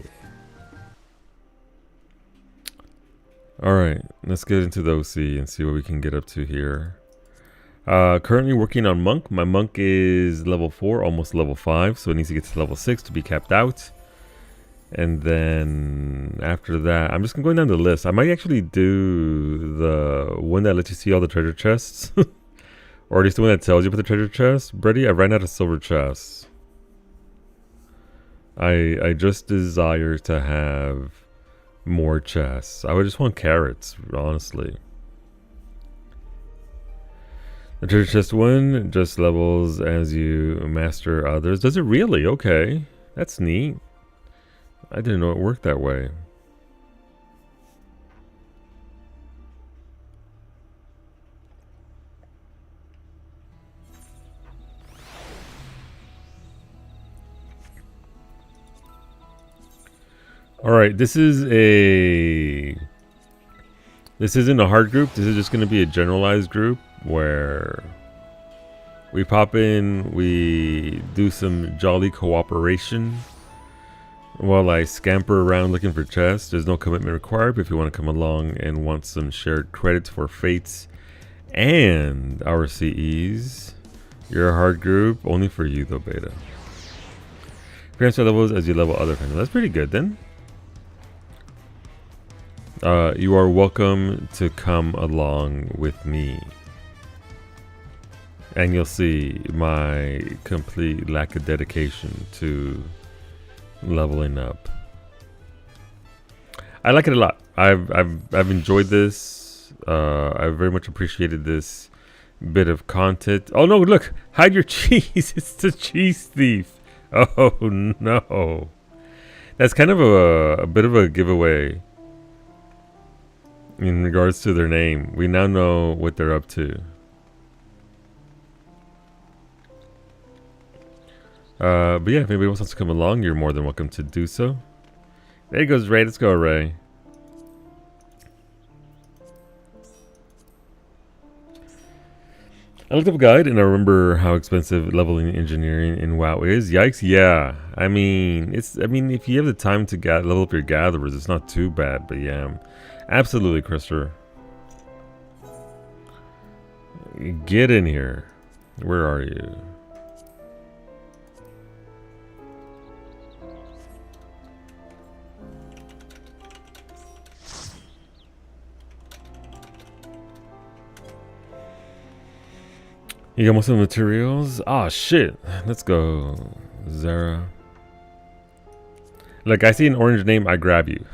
Alright, let's get into the OC and see what we can get up to here. Currently working on Monk. My Monk is level 4, almost level 5, so it needs to get to level 6 to be capped out. And then after that, I'm just going down the list. I might actually do the one that lets you see all the treasure chests. Or at least the one that tells you about the treasure chests. Brady, I ran out of silver chests. I just desire to have more chests. I would just want carrots, honestly. The treasure chest 1 just levels as you master others. Does it really? Okay. That's neat. I didn't know it worked that way. Alright, this isn't a hard group. This is just going to be a generalized group where we pop in, we do some jolly cooperation while I scamper around looking for chests. There's no commitment required, but if you want to come along and want some shared credits for Fates and our CEs, you're a hard group. Only for you though, Beta. Transfer levels as you level other friends. That's pretty good then. You are welcome to come along with me. And you'll see my complete lack of dedication to leveling up. I like it a lot. I've enjoyed this. I've very much appreciated this bit of content. Oh no, look! Hide your cheese! It's the cheese thief! Oh no. That's kind of a bit of a giveaway in regards to their name. We now know what they're up to. But yeah, if anybody else wants to come along, you're more than welcome to do so. There goes Ray. Let's go, Ray. I looked up a guide and I remember how expensive leveling engineering in WoW is. Yikes! Yeah, I mean, if you have the time to level up your gatherers, it's not too bad. But yeah, absolutely, Krister. Get in here. Where are you? You got most of the materials? Ah, shit. Let's go, Zara. Look, I see an orange name, I grab you.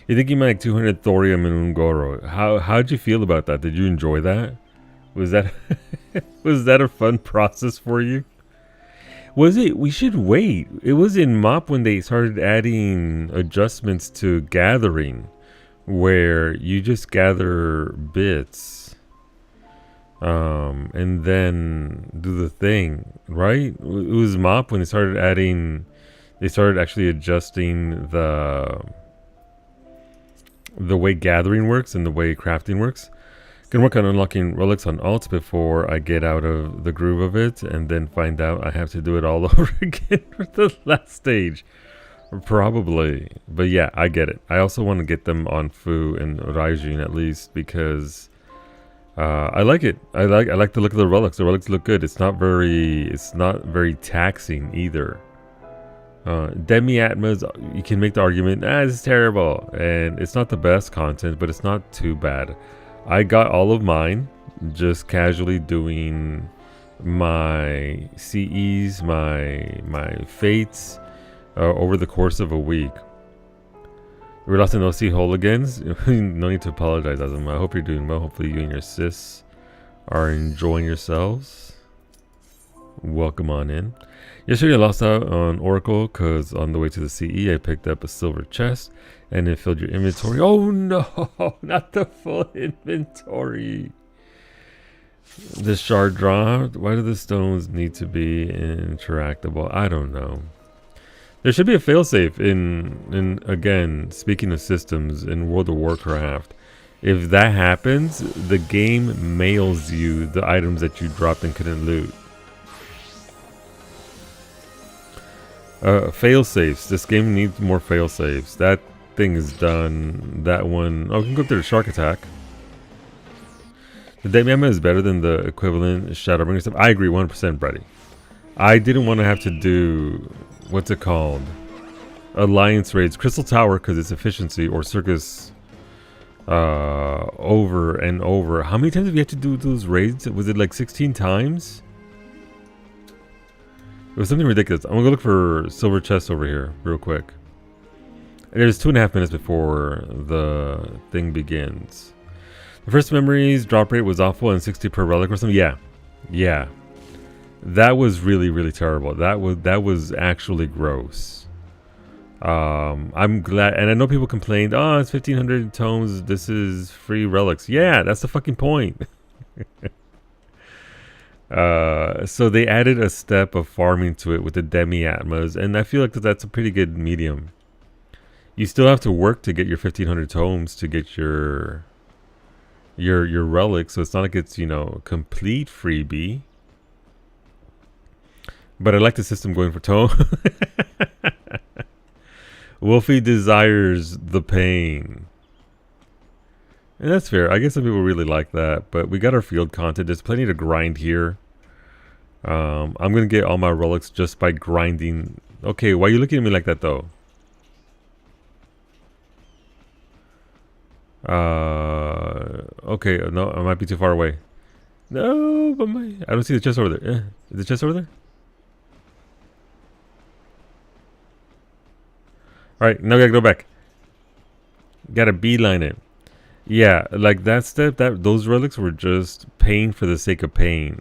You think you might like 200 thorium in Ungoro. How'd you feel about that? Did you enjoy that? Was that was that a fun process for you? Was it? We should wait. It was in MOP when they started adding adjustments to gathering, where you just gather bits. And then do the thing, right? It was MOP when they started actually adjusting the way gathering works and the way crafting works. Gonna work on unlocking relics on alt before I get out of the groove of it, and then find out I have to do it all over again for the last stage. Probably. But yeah, I get it. I also want to get them on Fu and Raijin at least, because I like it. I like the look of the relics. The relics look good. It's not very taxing either. Demi-Atmas, you can make the argument, this is terrible, and it's not the best content, but it's not too bad. I got all of mine just casually doing my CEs, my fates over the course of a week. We lost an OC Hooligans. No need to apologize, Azam. I hope you're doing well. Hopefully you and your sis are enjoying yourselves. Welcome on in. Yesterday I lost out on Oracle because on the way to the CE I picked up a silver chest and it filled your inventory. Oh no, not the full inventory. The shard dropped. Why do the stones need to be interactable? I don't know. There should be a failsafe in again, speaking of systems, in World of Warcraft. If that happens, the game mails you the items that you dropped and couldn't loot. Failsafes. This game needs more failsafes. That thing is done. That one. Oh, we can go through the shark attack. The Demi-Atma is better than the equivalent Shadowbringer stuff. I agree 100%, Brady. I didn't want to have to do, what's it called? Alliance raids. Crystal Tower because it's efficiency, or Circus over and over. How many times have you had to do those raids? Was it like 16 times? It was something ridiculous. I'm gonna go look for silver chest over here real quick. There's 2.5 minutes before the thing begins. The first memories drop rate was awful and 60 per relic or something. Yeah. That was really terrible. That was actually gross. I'm glad, and I know people complained, oh, it's 1500 tomes, this is free relics. Yeah, that's the fucking point. So they added a step of farming to it with the demi-atmas, and I feel like that's a pretty good medium. You still have to work to get your 1500 tomes to get your relics, so it's not like it's, you know, complete freebie. But I like the system going for tome. Wolfie desires the pain. And that's fair. I guess some people really like that. But we got our field content. There's plenty to grind here. I'm going to get all my relics just by grinding. Okay, why are you looking at me like that, though? Okay, no, I might be too far away. No, but I don't see the chest over there. Is the chest over there? Alright, now we gotta go back. Gotta beeline it. Yeah, like that step, those relics were just pain for the sake of pain.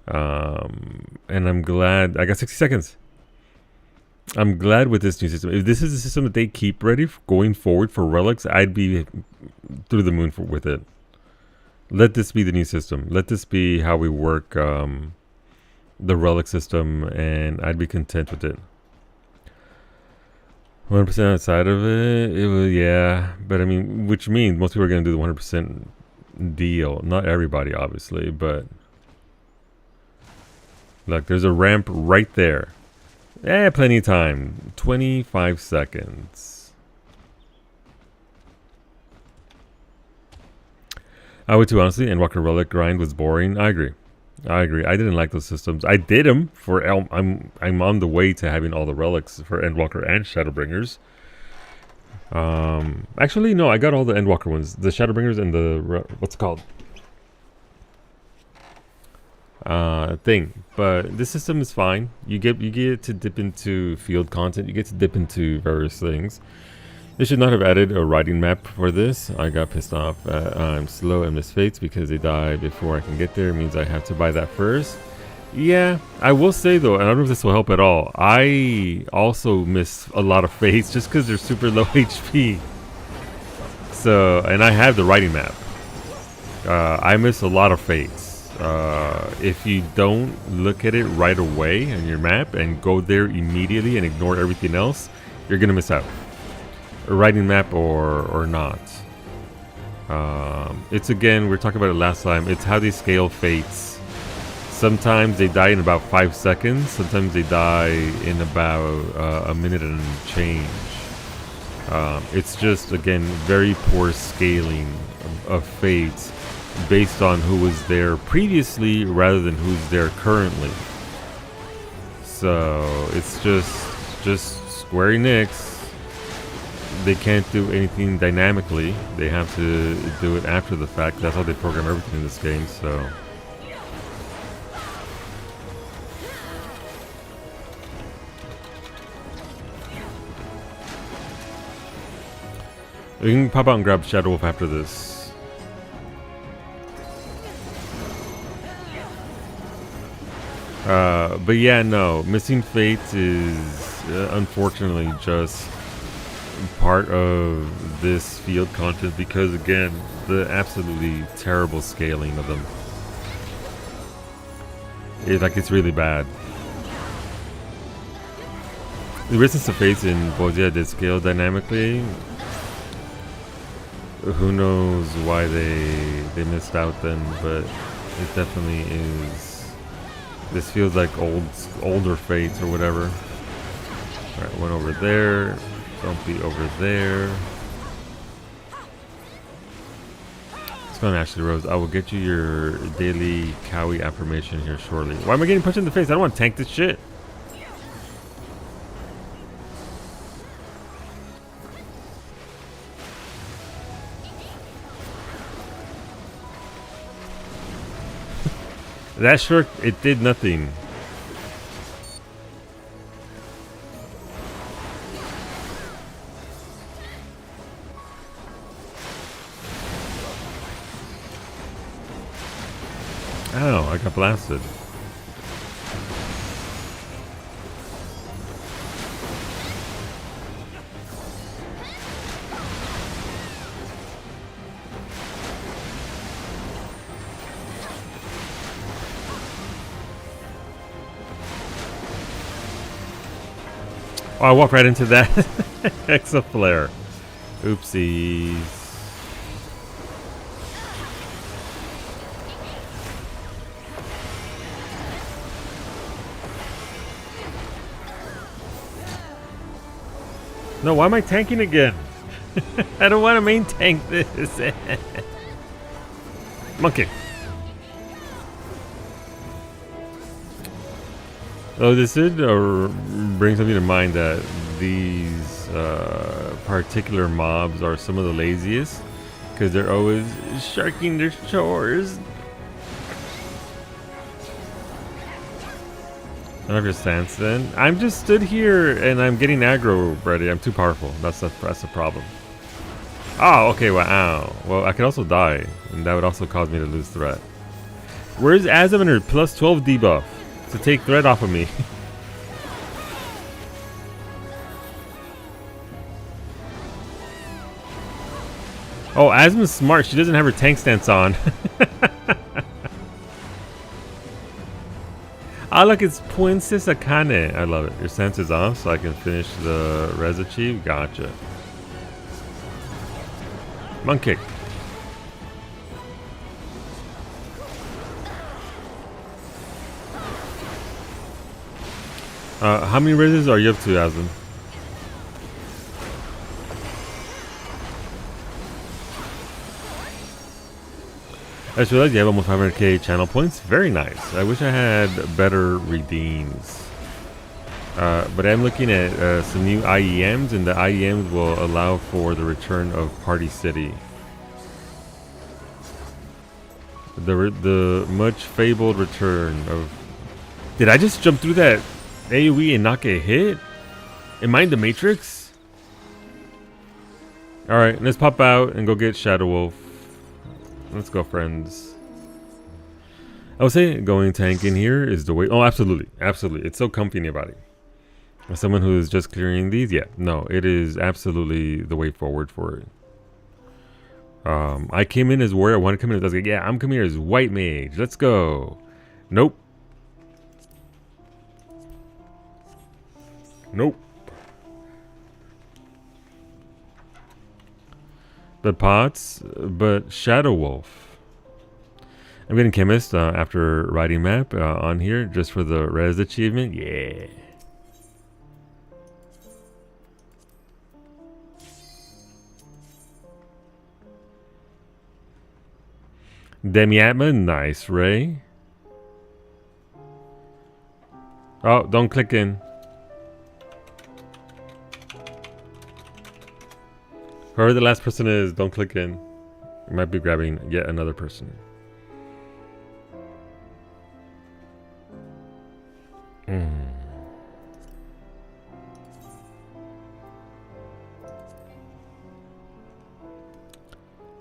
And I'm glad. I got 60 seconds. I'm glad with this new system. If this is the system that they keep ready going forward for relics, I'd be through the moon with it. Let this be the new system. Let this be how we work the relic system, and I'd be content with it. 100% outside of it, it was, yeah, but I mean, which means most people are going to do the 100% deal. Not everybody, obviously, but look, there's a ramp right there. Plenty of time. 25 seconds. I would too, honestly. Endwalker relic grind was boring. I agree. I didn't like those systems. I did them for I'm on the way to having all the relics for Endwalker and Shadowbringers. Actually, no, I got all the Endwalker ones, the Shadowbringers and the what's it called? Thing. But this system is fine. You get to dip into field content. You get to dip into various things. They should not have added a riding map for this. I got pissed off. I'm slow and miss fates because they die before I can get there. It means I have to buy that first. Yeah, I will say though, and I don't know if this will help at all, I also miss a lot of fates just because they're super low HP. So, and I have the riding map. I miss a lot of fates. If you don't look at it right away on your map and go there immediately and ignore everything else, you're gonna miss out. A riding map or not. It's again, we were talking about it last time, it's how they scale fates. Sometimes they die in about 5 seconds, sometimes they die in about a minute and change. It's just, again, very poor scaling of fates based on who was there previously rather than who's there currently. So it's just Square Enix. They can't do anything dynamically. They have to do it after the fact. That's how they program everything in this game, so. We can pop out and grab Shadow Wolf after this. But yeah, no. Missing Fates is unfortunately just part of this field content because, again, the absolutely terrible scaling of them. It's really bad. The Resistance of Fates in Bozia did scale dynamically. Who knows why they missed out then, but it definitely is. This feels like older Fates or whatever. Alright, one over there. Don't be over there. Let's go on Ashley Rose. I will get you your daily Cowie affirmation here shortly. Why am I getting punched in the face? I don't want to tank this shit. That sure, it did nothing. Ow, I got blasted. Oh, I walked right into that Exaflare. Oopsies. No, why am I tanking again? I don't want to main tank this. Monkey. Oh, this did bring something to mind that these particular mobs are some of the laziest because they're always sharking their chores. I don't know if you're stance then. I'm just stood here and I'm getting aggro ready. I'm too powerful. That's the problem. Oh, okay. Wow. Well, I could also die, and that would also cause me to lose threat. Where's Azam and her plus 12 debuff to take threat off of me? Oh, Asma's smart. She doesn't have her tank stance on. Ah, look, it's Princess Akane. I love it. Your stance is off, so I can finish the res achieve. Gotcha. Monk kick. How many reses are you up to, Aslan? I just realized you have almost 500k channel points. Very nice. I wish I had better redeems. But I'm looking at some new IEMs, and the IEMs will allow for the return of Party City. The much fabled return of... Did I just jump through that AoE and not get hit? Am I in the Matrix? Alright, let's pop out and go get Shadow Wolf. Let's go, friends. I would say going tank in here is the way. Oh, absolutely. Absolutely. It's so comfy in your body. As someone who is just clearing these, yeah. No, it is absolutely the way forward for it. I came in as warrior. I want to come in as, like, yeah, I'm coming here as white mage. Let's go. Nope. Nope. But Pots, but Shadow Wolf. I'm getting Chemist after writing map on here just for the res achievement. Yeah. Demi-Atma, nice, Ray. Oh, don't click in. Whoever the last person is, don't click in. You might be grabbing yet another person.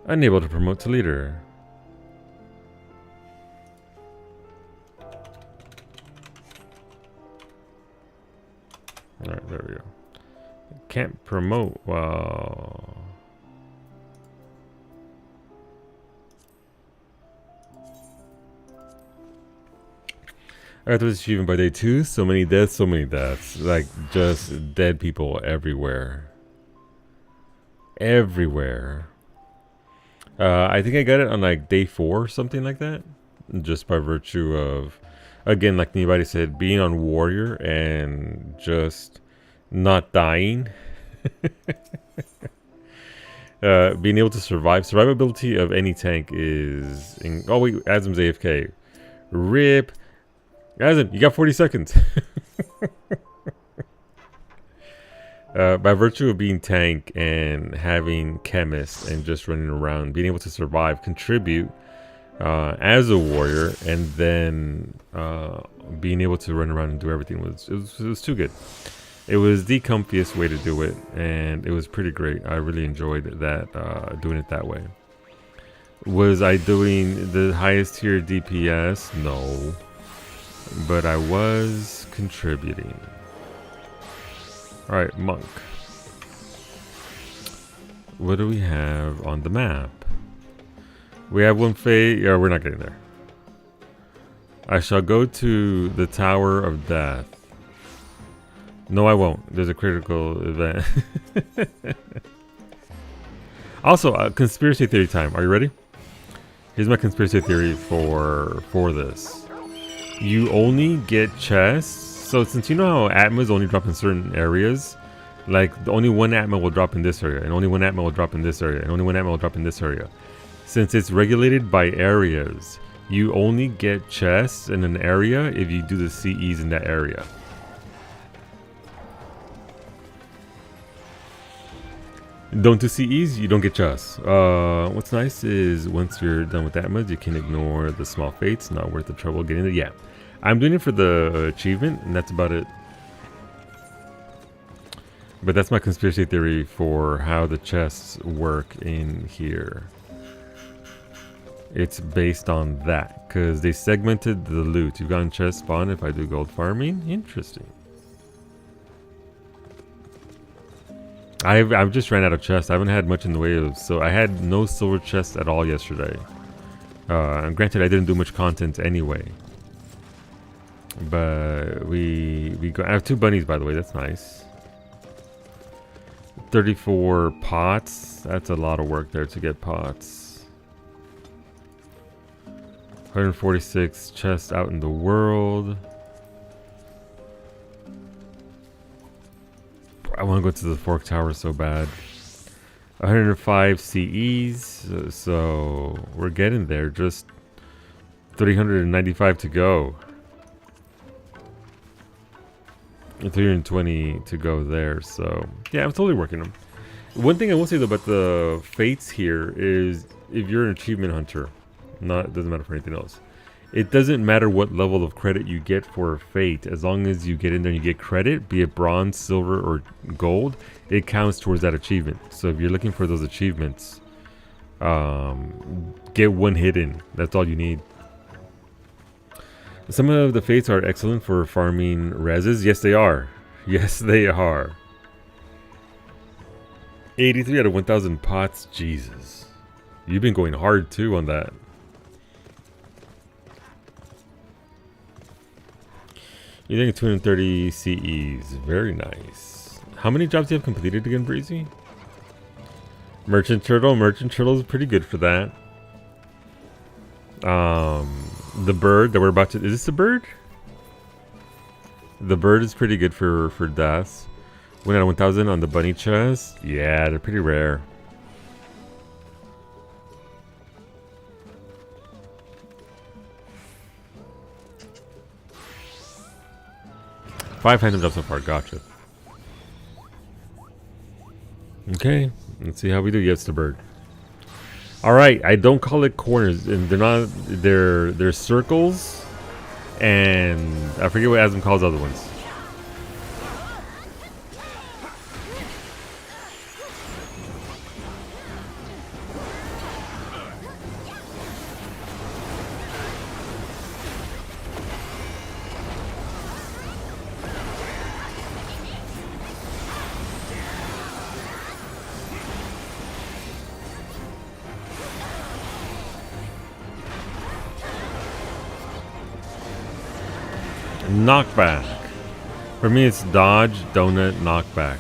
Unable to promote to leader. Alright, there we go. Can't promote while... I got this achievement by day 2. So many deaths, so many deaths. Like, just dead people everywhere. Everywhere. I think I got it on like day 4 or something like that. Just by virtue of, again, like anybody said, being on warrior and just not dying. Being able to survive. Survivability of any tank is... oh wait, Azam's AFK. RIP. Azam, you got 40 seconds. By virtue of being tank and having chemist and just running around, being able to survive, contribute as a warrior, and then being able to run around and do everything it was too good. It was the comfiest way to do it, and it was pretty great. I really enjoyed that, doing it that way. Was I doing the highest tier DPS? No. But I was contributing. Alright, Monk. What do we have on the map? We have one fate. Yeah, we're not getting there. I shall go to the Tower of Death. No, I won't. There's a critical event. Also, conspiracy theory time. Are you ready? Here's my conspiracy theory for this. You only get chests. So since you know how Atmas only drop in certain areas, like only one Atma will drop in this area, and only one Atma will drop in this area, and only one Atma will drop in this area. Since it's regulated by areas, you only get chests in an area if you do the CEs in that area. Don't do CEs, you don't get chests. What's nice is once you're done with Atmas, you can ignore the small fates. Not worth the trouble getting it. Yeah, I'm doing it for the achievement, and that's about it. But that's my conspiracy theory for how the chests work in here. It's based on that, because they segmented the loot. You've gotten chest spawn if I do gold farming. Interesting. I've just ran out of chests. I haven't had much in the way of, so I had no silver chests at all yesterday. And granted, I didn't do much content anyway. But we go. I have 2 bunnies, by the way. That's nice. 34 pots. That's a lot of work there to get pots. 146 chests out in the world. I want to go to the Fork Tower so bad. 105 CEs. So we're getting there. Just 395 to go. And 320 to go there. So yeah, I'm totally working them. One thing I will say though about the fates here is if you're an achievement hunter, it doesn't matter for anything else. It doesn't matter what level of credit you get for a fate, as long as you get in there and you get credit, be it bronze, silver, or gold, it counts towards that achievement. So if you're looking for those achievements, get one hidden. That's all you need. Some of the fates are excellent for farming reses. Yes, they are. Yes, they are. 83 out of 1,000 pots. Jesus. You've been going hard too on that. You're getting 230 CEs. Very nice. How many jobs do you have completed again, Breezy? Merchant Turtle. Merchant Turtle is pretty good for that. The bird that we're about to... Is this a bird? The bird is pretty good for deaths. 1 out of 1,000 on the bunny chest. Yeah, they're pretty rare. Five phantom jobs so far. Gotcha. Okay, let's see how we do. Yes, the bird. All right, I don't call it corners, and they're not. They're circles, and I forget what Asm calls the other ones. Knockback. For me, it's dodge, donut, knockback.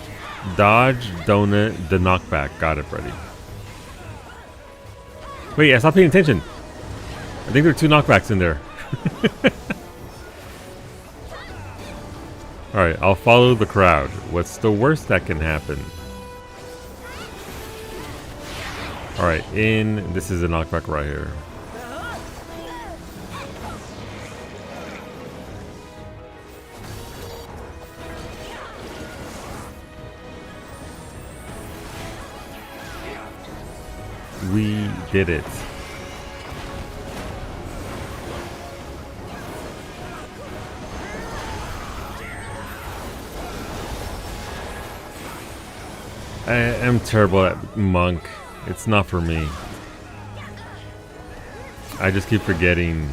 Dodge, donut, the knockback. Got it, Freddy. Wait, I stopped paying attention. I think there are 2 knockbacks in there. Alright, I'll follow the crowd. What's the worst that can happen? Alright, this is a knockback right here. We did it. I am terrible at Monk. It's not for me. I just keep forgetting.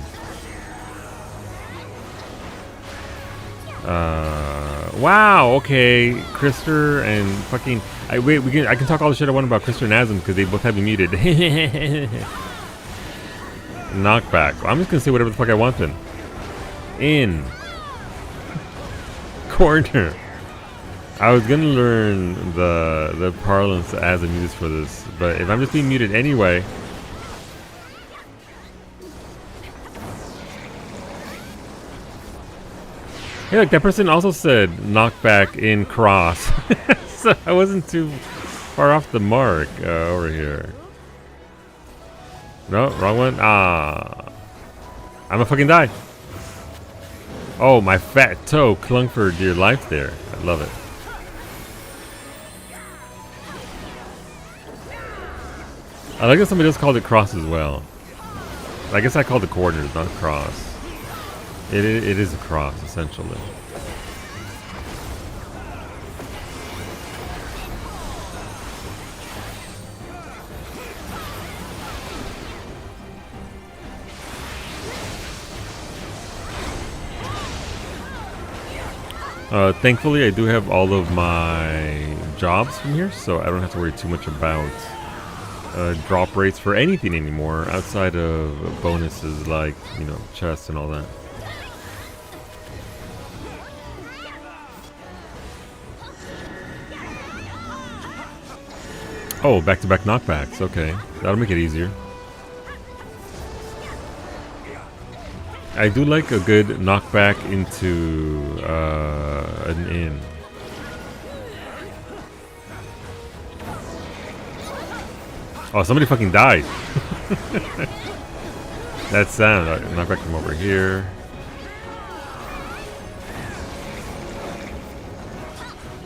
Wow. Okay, Krister and fucking. I can talk all the shit I want about Krister and Asm because they both have me muted. Knockback. Well, I'm just gonna say whatever the fuck I want then. In corner. I was gonna learn the parlance that Asm uses for this, but if I'm just being muted anyway. Hey, look, that person also said knockback in cross. So I wasn't too far off the mark over here. No, wrong one. Ah. I'm gonna fucking die. Oh, my fat toe clung for dear life there. I love it. I like that somebody else called it cross as well. I guess I called it corners, not cross. It is a cross, essentially. Thankfully, I do have all of my jobs from here, so I don't have to worry too much about drop rates for anything anymore outside of bonuses like, you know, chests and all that. Oh, back-to-back knockbacks. Okay, that'll make it easier. I do like a good knockback into an inn. Oh, somebody fucking died. That sound. Knockback from over here.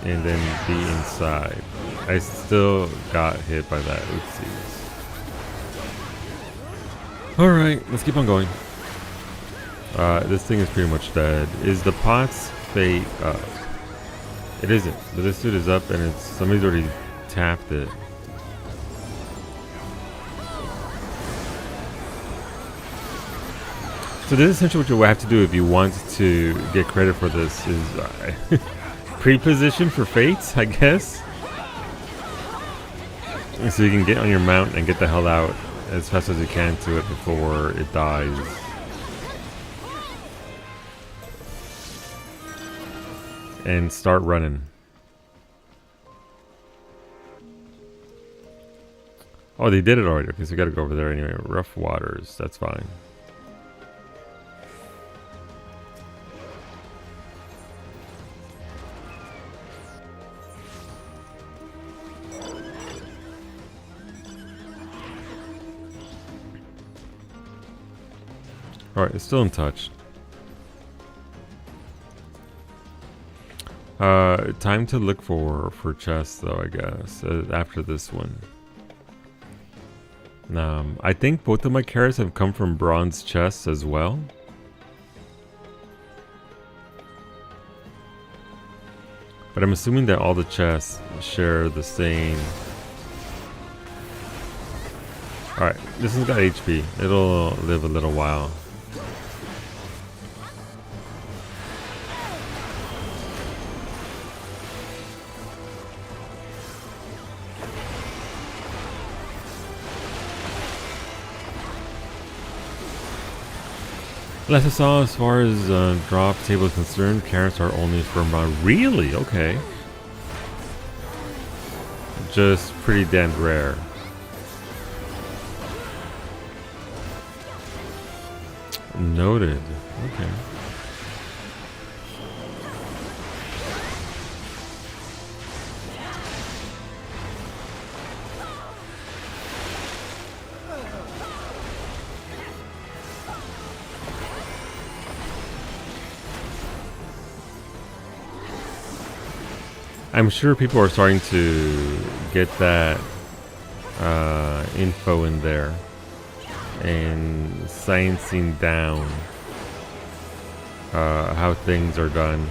And then be inside. I still got hit by that. Oopsies. Alright, let's keep on going. This thing is pretty much dead. Is the pot's fate up? It isn't. But this dude is up and it's somebody's already tapped it. So this is essentially what you have to do if you want to get credit for this is pre-position for fates, I guess. So you can get on your mount and get the hell out as fast as you can to it before it dies. And start running. Oh, they did it already. Okay, so we gotta go over there anyway. Rough waters, that's fine. Alright, it's still untouched. Time to look for chests though, I guess, after this one. I think both of my carrots have come from bronze chests as well. But I'm assuming that all the chests share the same. Alright, this has got HP. It'll live a little while. Last I saw, as far as drop table is concerned, carrots are only from really? Okay. Just pretty damn rare. Noted. Okay. I'm sure people are starting to get that info in there and sciencing down how things are done.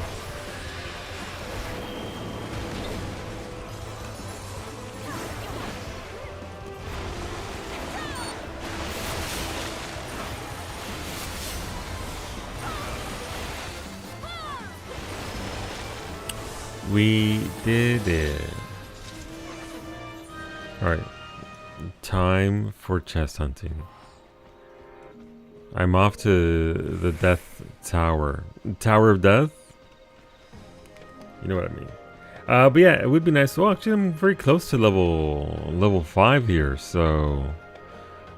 We did it. Alright. Time for chest hunting. I'm off to the Death Tower. Tower of Death? You know what I mean. But yeah, it would be nice. Well, actually, I'm very close to level 5 here, so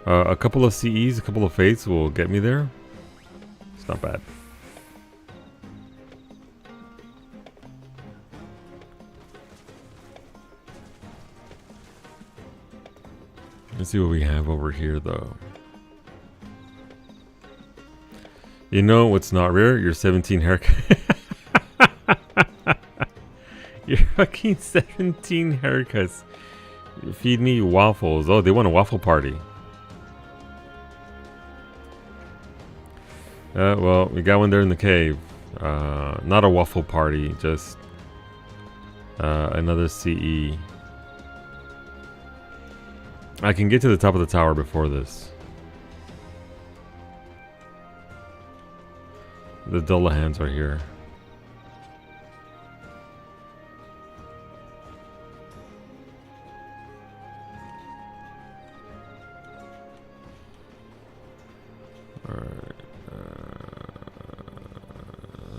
a couple of CEs, a couple of fates will get me there. It's not bad. Let's see what we have over here, though. You know what's not rare? Your 17 haircut. Your fucking 17 haircuts. Feed me waffles. Oh, they want a waffle party. Well, we got one there in the cave. Not a waffle party, just another CE. I can get to the top of the tower before this. The Dullahans are here. Alright.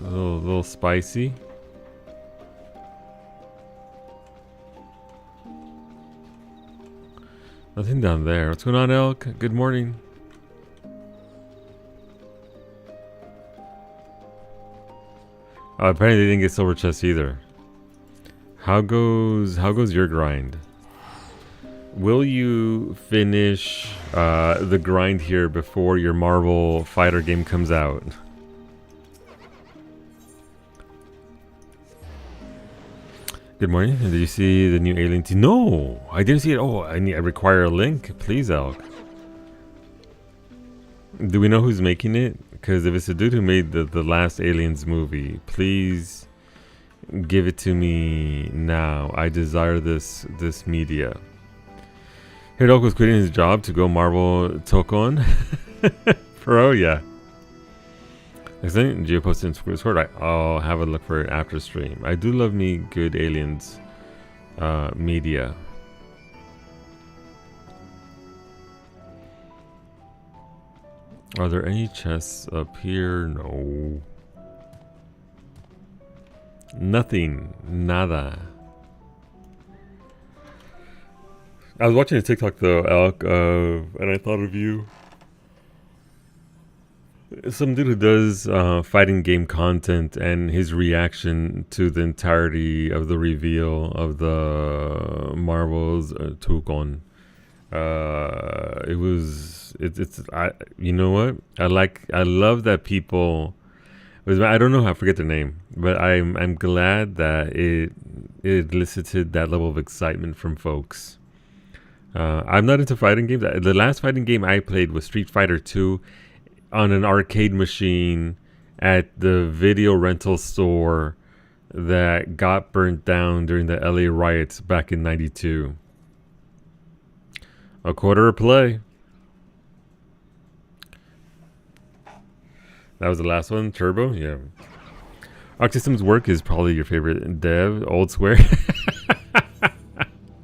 A little spicy. Nothing down there. What's going on, Elk? Good morning. Apparently they didn't get silver chest either. How goes your grind? Will you finish the grind here before your Marvel fighter game comes out? Good morning. Did you see the new Alien team? No, I didn't see it. Oh, I require a link, please, Elk. Do we know who's making it? Because if it's the dude who made the last Aliens movie, please give it to me now. I desire this media. Elk was quitting his job to go Marvel Tokon. Pro, yeah. Next thing, Geo posted in Discord. I'll have a look for it after stream. I do love me good Aliens media. Are there any chests up here? No. Nothing. Nada. I was watching a TikTok though, Alec, and I thought of you. Some dude who does fighting game content and his reaction to the entirety of the reveal of the Marvel's Tukon. You know what? I love that people. I don't know how I forget the name, but I'm glad that it elicited that level of excitement from folks. I'm not into fighting games. The last fighting game I played was Street Fighter 2 on an arcade machine at the video rental store that got burnt down during the LA riots back in '92. A quarter a play. That was the last one. Turbo, yeah. Arc Systems Work is probably your favorite dev. Old Square.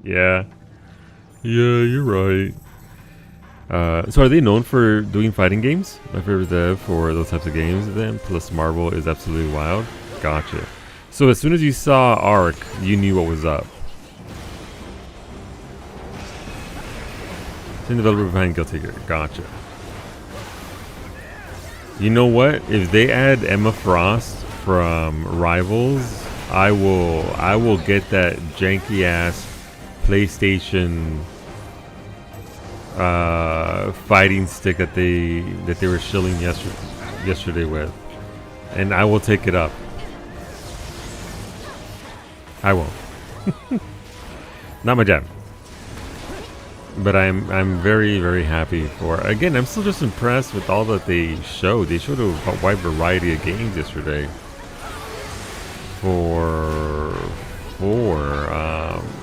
Yeah. Yeah, you're right. So are they known for doing fighting games? My favorite dev for those types of games then, plus Marvel is absolutely wild. Gotcha. So as soon as you saw Arc, you knew what was up. Same developer behind Guilty Gear. Gotcha. You know what? If they add Emma Frost from Rivals, I will get that janky ass PlayStation fighting stick that they were shilling yesterday with, and I will take it up. I won't. Not my jam. But I'm very, very happy for. Again, I'm still just impressed with all that they showed. They showed a wide variety of games yesterday for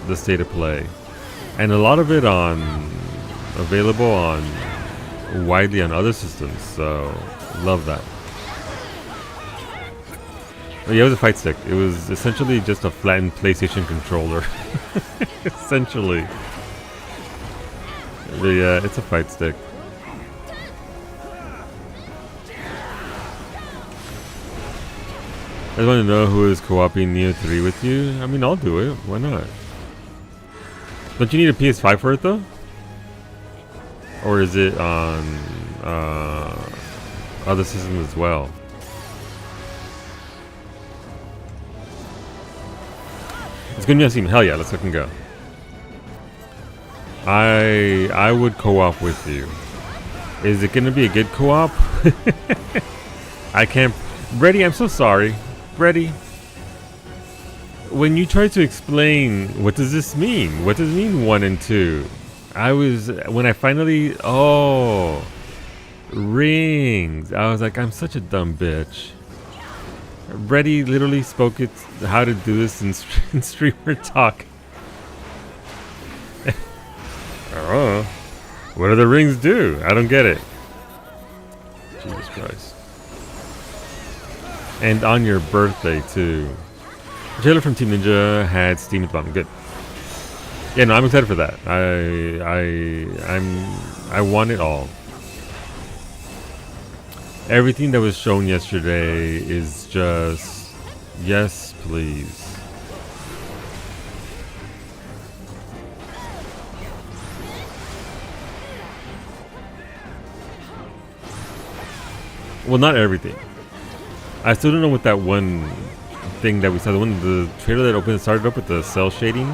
the state of play, and a lot of it available widely on other systems. So love that. Yeah, it was a fight stick. It was essentially just a flattened PlayStation controller. Essentially. But yeah, it's a fight stick. I just want to know who is co-oping Neo 3 with you. I mean, I'll do it. Why not? Don't you need a PS5 for it though? Or is it on other systems as well? It's gonna be on Steam. Hell yeah, let's fucking go. I would co-op with you. Is it gonna be a good co-op? I can't. Brady, I'm so sorry. Brady, when you try to explain what does this mean? What does it mean 1 and 2? When I finally rings. I was like, I'm such a dumb bitch. Brady literally spoke it how to do this in streamer talk. Oh, what do the rings do? I don't get it. Jesus Christ. And on your birthday too. The trailer from Team Ninja had Steam at the bottom. Good. Yeah, no, I'm excited for that. I want it all. Everything that was shown yesterday is just yes, please. Well, not everything. I still don't know what that one thing that we saw, the trailer that started up with the cell shading.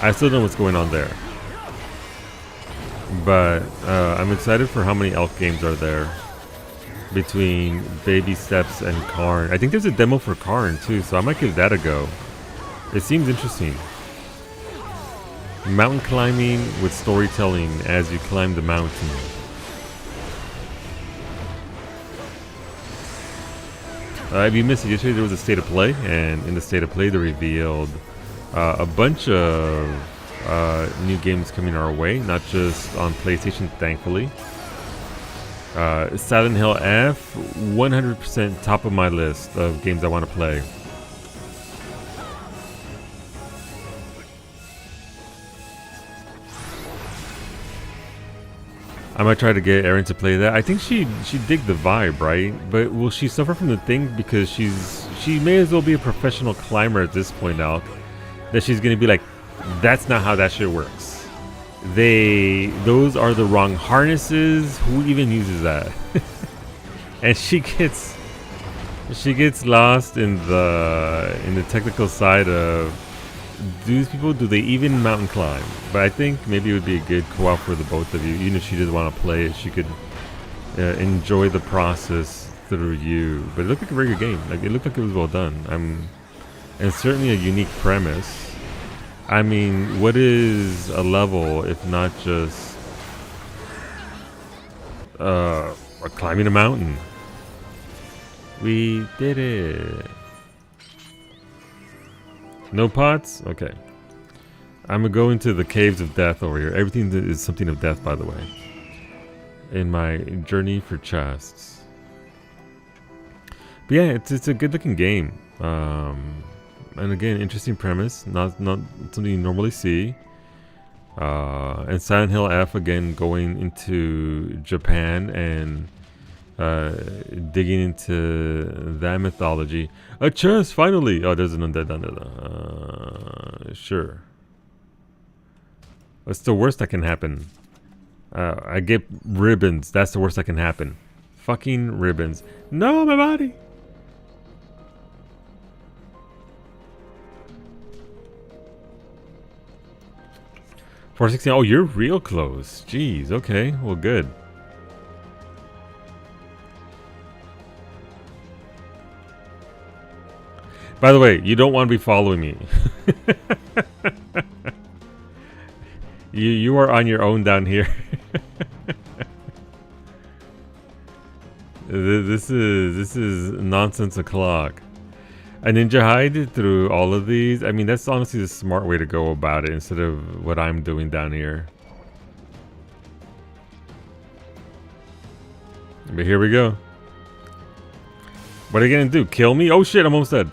I still don't know what's going on there. But I'm excited for how many Elk games are there between Baby Steps and Karn. I think there's a demo for Karn too, so I might give that a go. It seems interesting. Mountain climbing with storytelling as you climb the mountain. If you missed it yesterday, there was a state of play, and in the state of play, they revealed a bunch of new games coming our way, not just on PlayStation, thankfully. Silent Hill F, 100% top of my list of games I want to play. I might try to get Erin to play that. I think she dig the vibe, right? But will she suffer from the thing because she may as well be a professional climber at this point now, that she's gonna be like, that's not how that shit works. Those are the wrong harnesses. Who even uses that? And she gets lost in the technical side of, do they even mountain climb? But I think maybe it would be a good co-op for the both of you. Even if she doesn't want to play it, she could enjoy the process through you. But it looked like a very good game. Like, it looked like it was well done. And certainly a unique premise. I mean, what is a level if not just climbing a mountain? We did it. No pots? Okay. I'm gonna go into the caves of death over here. Everything is something of death, by the way. In my journey for chests. But yeah, it's a good looking game. And again, interesting premise. Not something you normally see. And Silent Hill F again going into Japan and digging into that mythology. A chest, finally! Oh, there's an undead under there. Sure. What's the worst that can happen? I get ribbons. That's the worst that can happen. Fucking ribbons. No, my body! $4.16. Oh, you're real close. Jeez, okay. Well, good. By the way, you don't want to be following me. You are on your own down here. This is nonsense o'clock. A ninja hide through all of these. I mean, that's honestly the smart way to go about it instead of what I'm doing down here. But here we go. What are you gonna do? Kill me? Oh shit, I'm almost dead.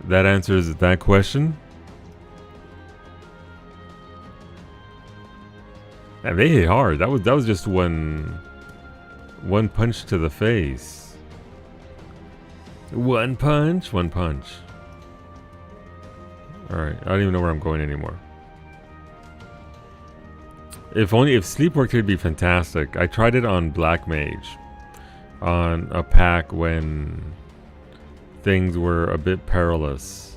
That answers that question. And they hit hard. That was just one punch to the face. One punch. Alright, I don't even know where I'm going anymore. If sleep worked, it'd be fantastic. I tried it on Black Mage. On a pack when things were a bit perilous.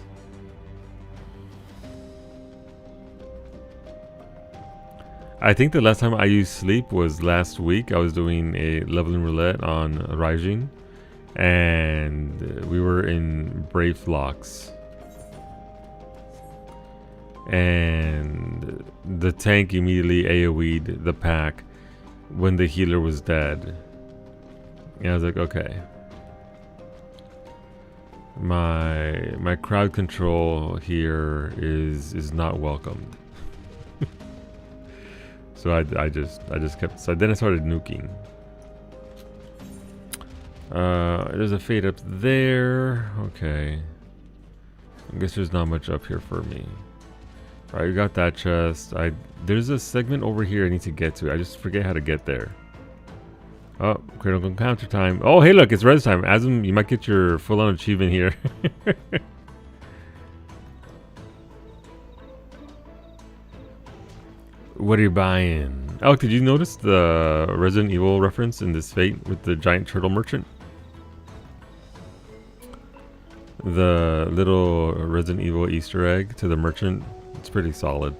I think the last time I used sleep was last week. I was doing a leveling roulette on Raijin, and we were in Brave Flocks. And the tank immediately AoE'd the pack when the healer was dead. And I was like, okay. My crowd control here is not welcomed. So I just kept. So then I started nuking. There's a fade up there. Okay. I guess there's not much up here for me. Alright, we got that chest. There's a segment over here I need to get to. I just forget how to get there. Oh, critical encounter time. Oh, hey, look, it's res time. Azum, you might get your full-on achievement here. What are you buying? Oh, did you notice the Resident Evil reference in this Fate with the giant turtle merchant? The little Resident Evil Easter egg to the merchant. It's pretty solid.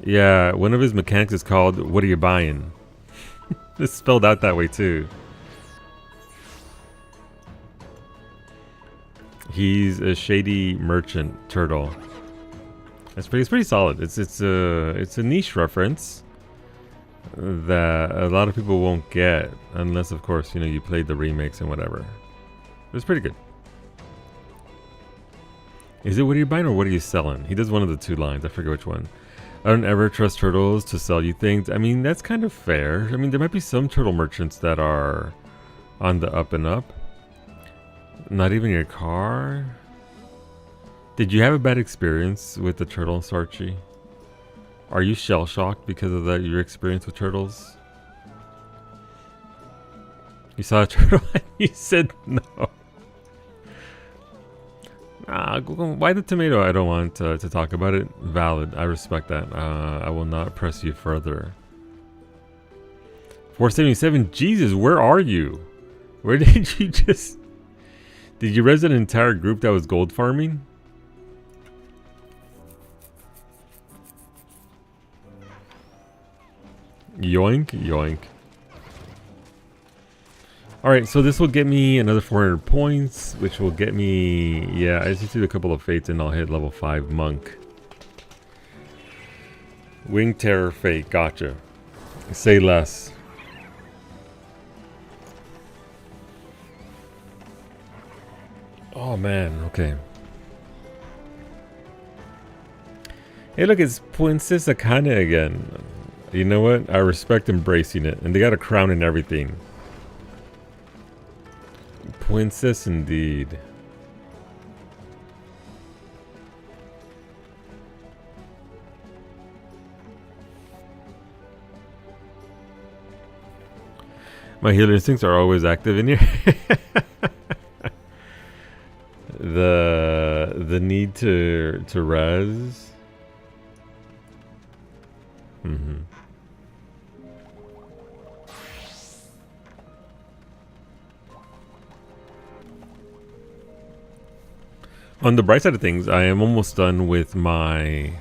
Yeah, one of his mechanics is called "What are you buying?" It's spelled out that way too. He's a shady merchant turtle. It's pretty solid. It's a niche reference that a lot of people won't get unless, of course, you know, you played the remakes and whatever. It's pretty good. Is it what are you buying or what are you selling? He does one of the two lines. I forget which one. I don't ever trust turtles to sell you things. I mean, that's kind of fair. I mean, there might be some turtle merchants that are on the up and up. Not even your car. Did you have a bad experience with the turtle, Sarchi? Are you shell-shocked because of that, your experience with turtles? You saw a turtle and you said no. Why the tomato? I don't want to talk about it. Valid. I respect that. I will not press you further. 477. Jesus, where are you? Where did you just... Did you res an entire group that was gold farming? Yoink, yoink. Alright, so this will get me another 400 points, which will get me... Yeah, I just do a couple of fates and I'll hit level 5 monk. Wing Terror Fate, gotcha. Say less. Oh man, okay. Hey look, it's Princess Akane again. You know what? I respect embracing it. And they got a crown and everything. Princess indeed. My healer instincts are always active in here. The need to res. Mm-hmm. On the bright side of things, I am almost done with my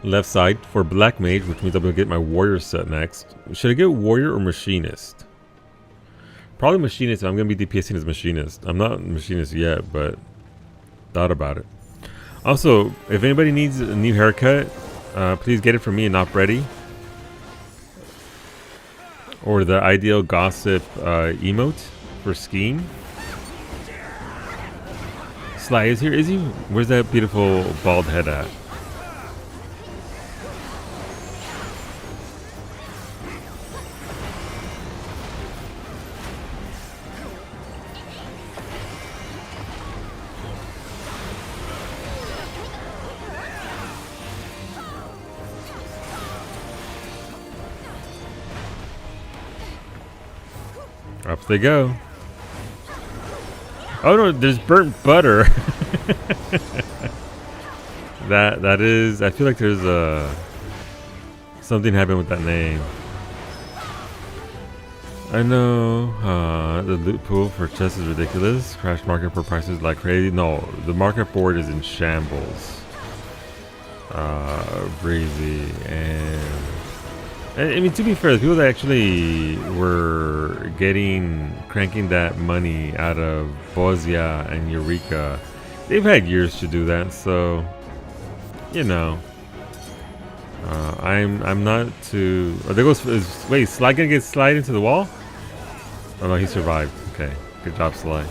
left side for Black Mage, which means I'm going to get my Warrior set next. Should I get Warrior or Machinist? Probably Machinist. I'm going to be DPSing as Machinist. I'm not Machinist yet, but thought about it. Also, if anybody needs a new haircut, please get it from me and Not Ready. Or the Ideal Gossip emote for skiing. Sly is here, is he? Where's that beautiful bald head at? Up they go. Oh no, there's burnt butter. that is. I feel like there's something happened with that name. I know the loot pool for chests is ridiculous. Crash market for prices like crazy. No, the market board is in shambles. Breezy and I mean, to be fair, the people that actually were cranking that money out of Bozia and Eureka, they've had years to do that. So, you know, I'm not too. Oh, there goes. Wait, Sly gonna get slide into the wall? Oh no, he survived. Okay, good job, Sly.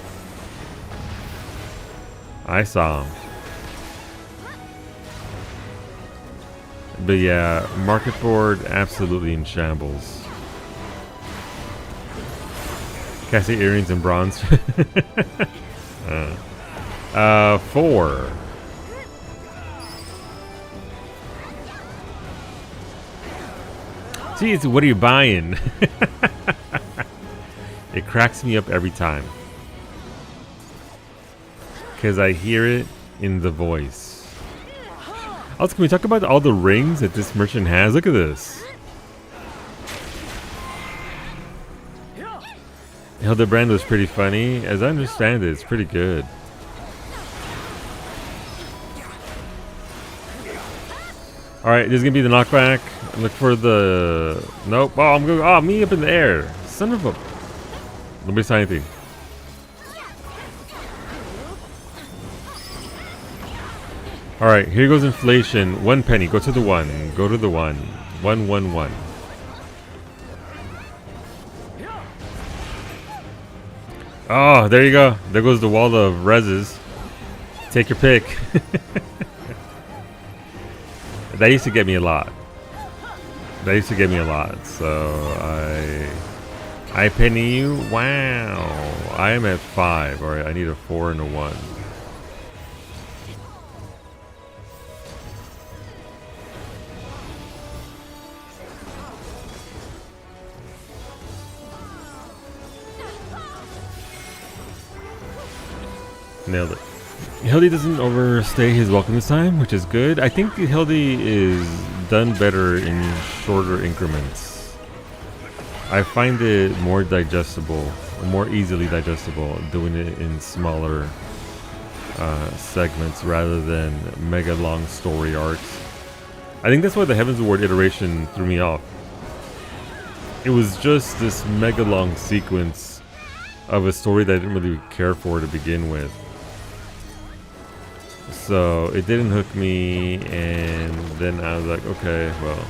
I saw him. But yeah, market board absolutely in shambles. Cassie earrings in bronze. 4. See, it's what are you buying? It cracks me up every time. Because I hear it in the voice. Also, can we talk about all the rings that this merchant has? Look at this. Hildebrand was pretty funny. As I understand it, it's pretty good. Alright, this is going to be the knockback. Look for the... Nope. Oh, I'm going... Oh, me up in the air. Son of a... Nobody saw anything. Alright, here goes inflation. 1 penny. Go to the 1. Go to the 1. 1, 1, 1. Oh, there you go. There goes the wall of reses. Take your pick. That used to get me a lot. So I penny you. Wow. I am at 5. Alright, I need a 4 and a 1. Nailed it. Hildy doesn't overstay his welcome this time, which is good. I think Hildy is done better in shorter increments. I find it more digestible, more easily digestible, doing it in smaller segments rather than mega long story arcs. I think that's why the Heaven's Ward iteration threw me off. It was just this mega long sequence of a story that I didn't really care for to begin with. So it didn't hook me, and then I was like, okay, well.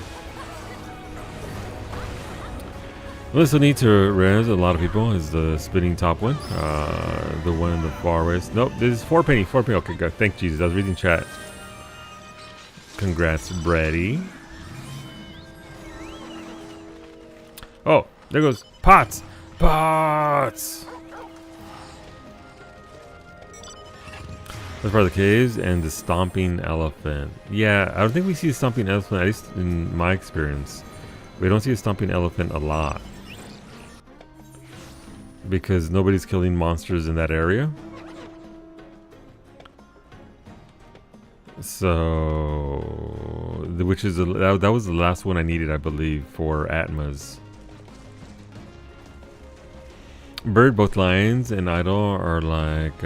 We also need to res a lot of people is the spinning top one. The one in the far west. Nope, this is 4 penny. 4 penny. Okay, good. Thank Jesus. I was reading chat. Congrats, Brady. Oh, there goes pots. Pots. That's part of the caves and the stomping elephant. Yeah, I don't think we see a stomping elephant, at least in my experience. We don't see a stomping elephant a lot. Because nobody's killing monsters in that area. So, which is that was the last one I needed, I believe, for Atmas. Bird, both lions and idol are like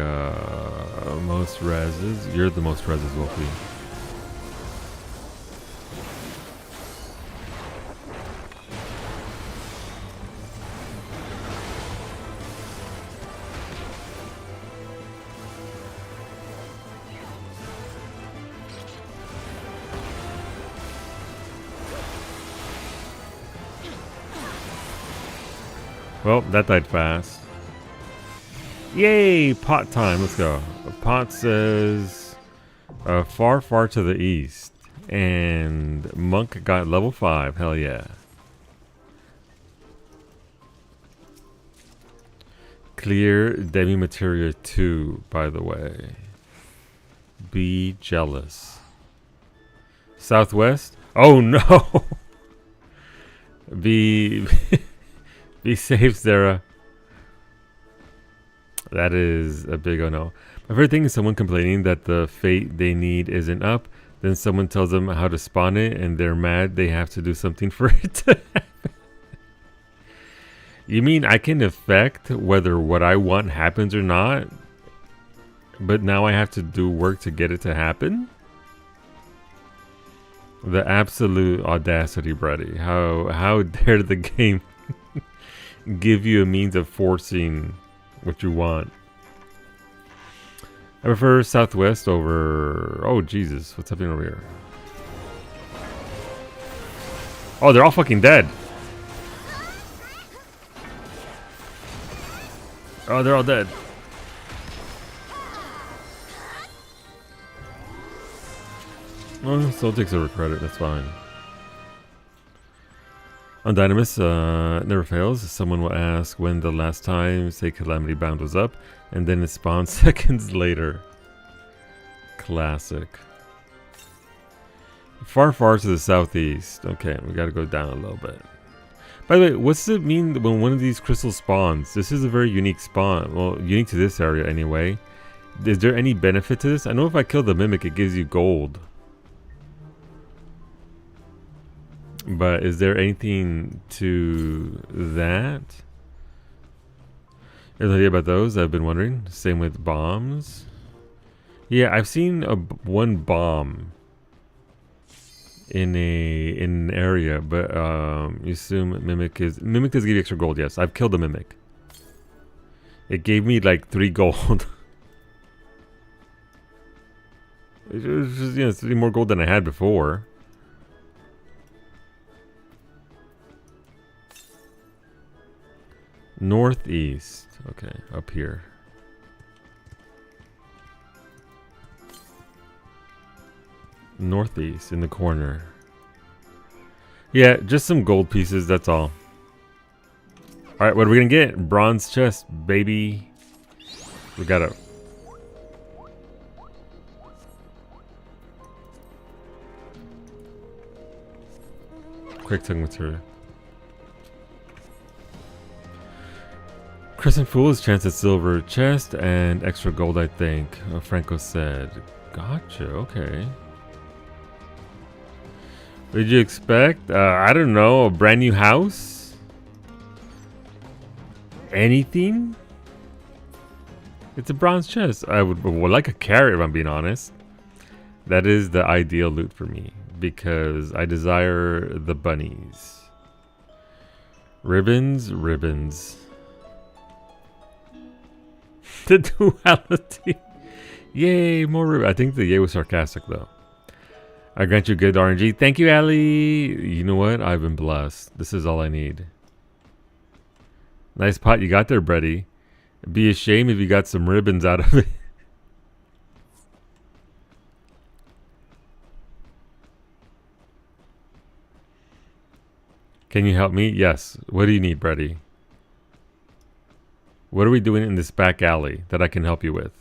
most reses. You're the most reses, Wolfie. Well, that died fast. Yay! Pot time. Let's go. Pot says far, far to the east. And Monk got level 5. Hell yeah. Clear Demi Materia 2, by the way. Be jealous. Southwest? Oh no! Be safe, Sarah. That is a big oh no. My favorite thing is someone complaining that the fate they need isn't up. Then someone tells them how to spawn it and they're mad they have to do something for it to happen. You mean I can affect whether what I want happens or not? But now I have to do work to get it to happen? The absolute audacity, Brady. How dare the game give you a means of forcing what you want? I prefer Southwest over... Oh, Jesus. What's happening over here? Oh, they're all fucking dead. Oh, they're all dead. Oh, Soul takes over credit. That's fine. On Dynamis, never fails. Someone will ask when the last time, say, Calamity Bound was up, and then it spawns seconds later. Classic. Far, far to the southeast. Okay, we gotta go down a little bit. By the way, what's it mean when one of these crystals spawns? This is a very unique spawn. Well, unique to this area anyway. Is there any benefit to this? I know if I kill the Mimic, it gives you gold. But is there anything to that? There's an idea about those. I've been wondering. Same with bombs. Yeah, I've seen one bomb in an area, but you assume Mimic does give you extra gold. Yes, I've killed a Mimic. It gave me like 3 gold. It was just, 3 more gold than I had before. Northeast. Okay, up here. Northeast in the corner. Yeah, just some gold pieces, that's all. Alright, what are we gonna get? Bronze chest, baby. We got a... Quick tongue material. Crescent Fool's chance at silver chest and extra gold, I think. Franco said. Gotcha, okay. What did you expect? I don't know, a brand new house? Anything? It's a bronze chest. I would like a carrot if I'm being honest. That is the ideal loot for me because I desire the bunnies. Ribbons, ribbons. The duality. Yay, more ribbons. I think the yay was sarcastic though. I grant you good RNG. Thank you, Ali. You know what? I've been blessed. This is all I need. Nice pot you got there, Brady. It'd be a shame if you got some ribbons out of it. Can you help me? Yes. What do you need, Brady? What are we doing in this back alley that I can help you with?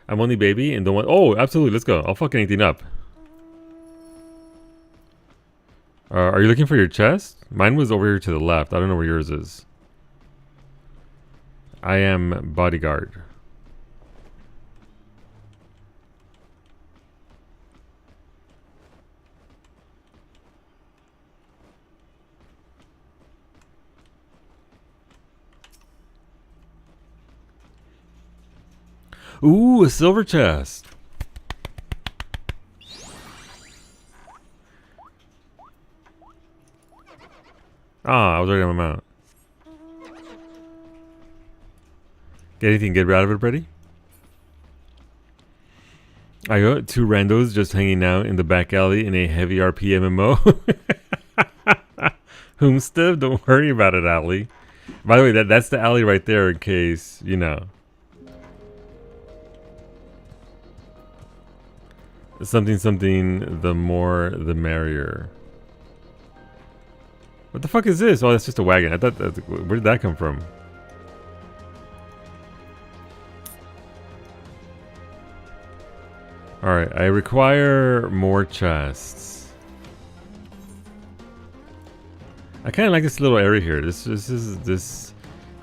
I'm only baby and don't want... Oh, absolutely. Let's go. I'll fuck anything up. Are you looking for your chest? Mine was over here to the left. I don't know where yours is. I am bodyguard. Ooh, a silver chest. Ah, I was already on my mount. Get anything good out of it, Brady? I got 2 randos just hanging out in the back alley in a heavy RP MMO. Homestead, don't worry about it, alley. By the way, that's the alley right there in case, you know. Something, the more the merrier. What the fuck is this? Oh, that's just a wagon. I thought where did that come from? Alright, I require more chests. I kinda like this little area here. This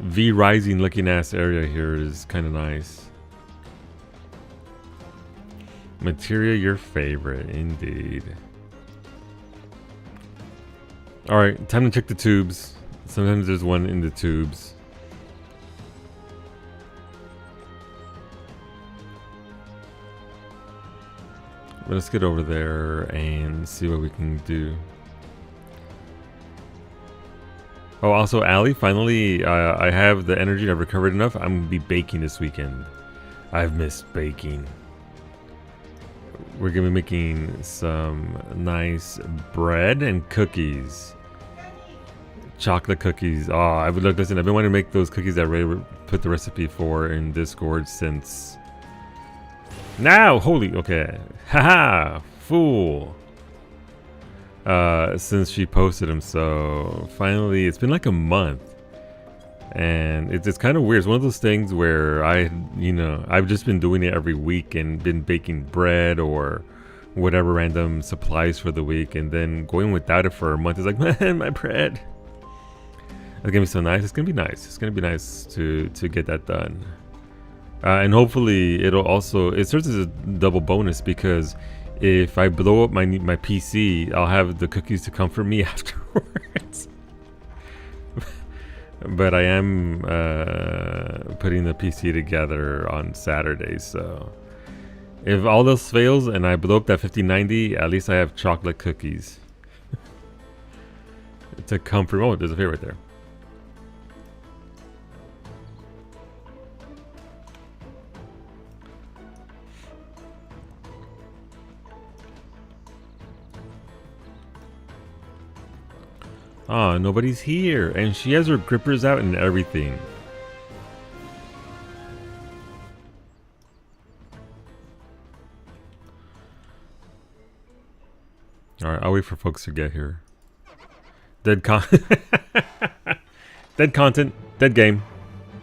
V Rising looking ass area here is kind of nice. Materia, your favorite, indeed. Alright, time to check the tubes. Sometimes there's one in the tubes. But let's get over there and see what we can do. Oh, also, Allie, finally, I have the energy. I've recovered enough. I'm going to be baking this weekend. I've missed baking. We're going to be making some nice bread and cookies. Chocolate cookies. Oh, I would look. Listen, I've been wanting to make those cookies that Ray put the recipe for in Discord since. Now, holy, okay. Haha, fool. Since she posted them, so finally, it's been like a month. And it's kind of weird. It's one of those things where I've just been doing it every week and been baking bread or whatever random supplies for the week, and then going without it for a month is like, man, my bread. It's gonna be so nice. It's gonna be nice. It's gonna be nice to get that done. And hopefully it'll also, it serves as a double bonus because if I blow up my PC, I'll have the cookies to comfort me afterwards. But I am putting the PC together on Saturday, so if all else fails and I blow up that 5090, at least I have chocolate cookies to comfort. Oh, there's a favorite there. Ah, nobody's here, and she has her grippers out and everything. Alright, I'll wait for folks to get here. Dead content, dead game.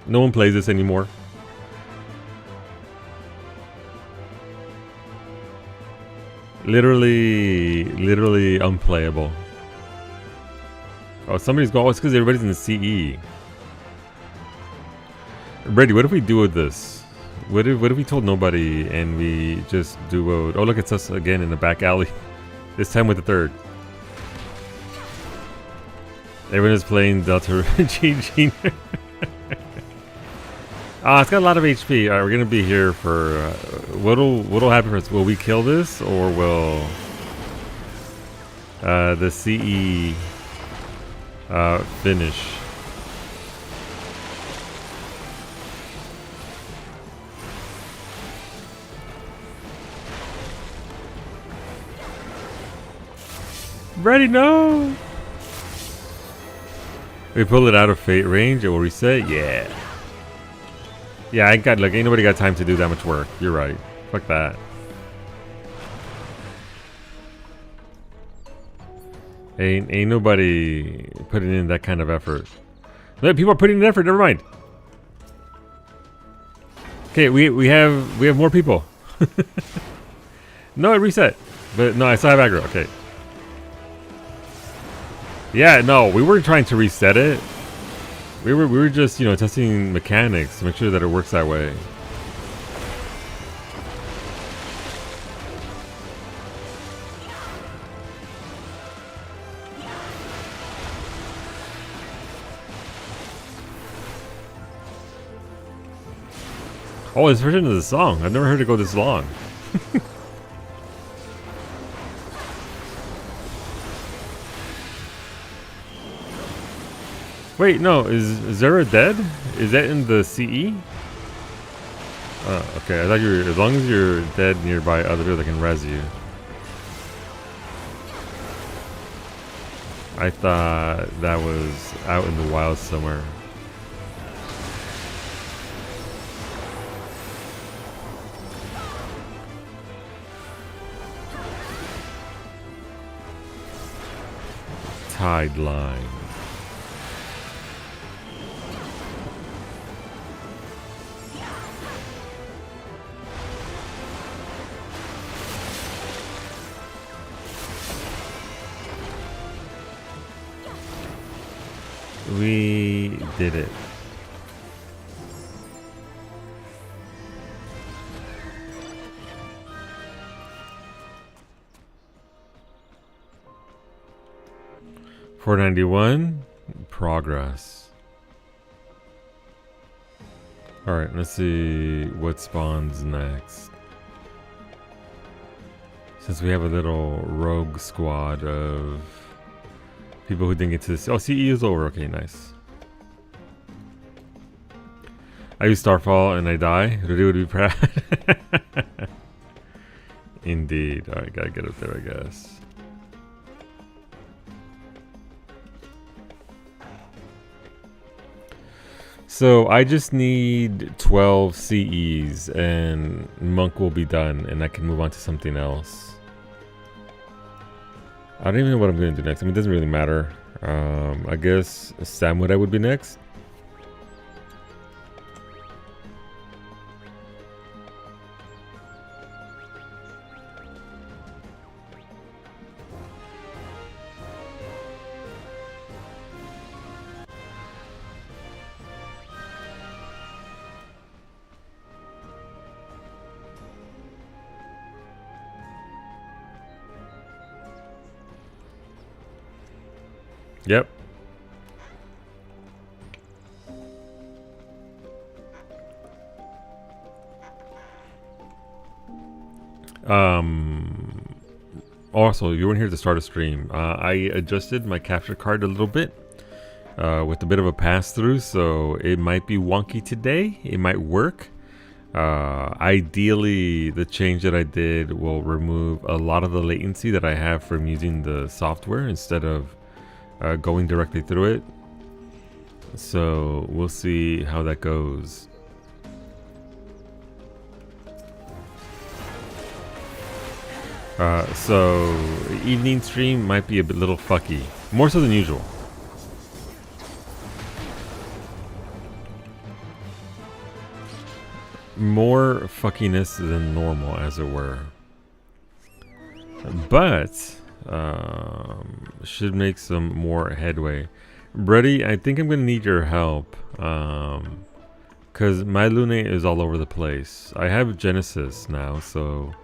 No one plays this anymore. Literally unplayable. Oh, somebody's going. Oh, it's because everybody's in the CE. Brady, what if we do with this? What if we told nobody and we just duoed? Oh, look, it's us again in the back alley. This time with the third. Everyone is playing Delta GG. It's got a lot of HP. Alright, we're gonna be here for. What'll happen for us? Will we kill this or will the CE? Finish. Ready? No. We pull it out of fate range. It will reset. Yeah. Yeah, ain't nobody got time to do that much work. You're right. Fuck that. Ain't nobody putting in that kind of effort. No, people are putting in effort. Never mind. Okay, we have more people. No, it reset, but no, I still have aggro. Okay. Yeah, no, we weren't trying to reset it. We were just testing mechanics to make sure that it works that way. Oh, this version of the song. I've never heard it go this long. Wait, no. Is Zera dead? Is that in the CE? Oh, okay. I thought you were. As long as you're dead nearby others that can res you. I thought that was out in the wild somewhere. Tide line. We did it. 491. Progress. Alright, let's see what spawns next. Since we have a little rogue squad of people who didn't get to this. Oh, CE is over. Okay, nice. I use Starfall and I die. Rudy would be proud. Indeed. Alright, gotta get up there, I guess. So I just need 12 CEs and Monk will be done and I can move on to something else. I don't even know what I'm going to do next. I mean, it doesn't really matter. I guess Samurai would be next. Yep. Also, you weren't here to start a stream. I adjusted my capture card a little bit with a bit of a pass-through, so it might be wonky today. It might work. Ideally, the change that I did will remove a lot of the latency that I have from using the software instead of going directly through it. So we'll see how that goes. So evening stream might be a bit little fucky, more so than usual. More fuckiness than normal, as it were. But should make some more headway. Brady, I think I'm gonna need your help, because my Lune is all over the place. I have Genesis now, so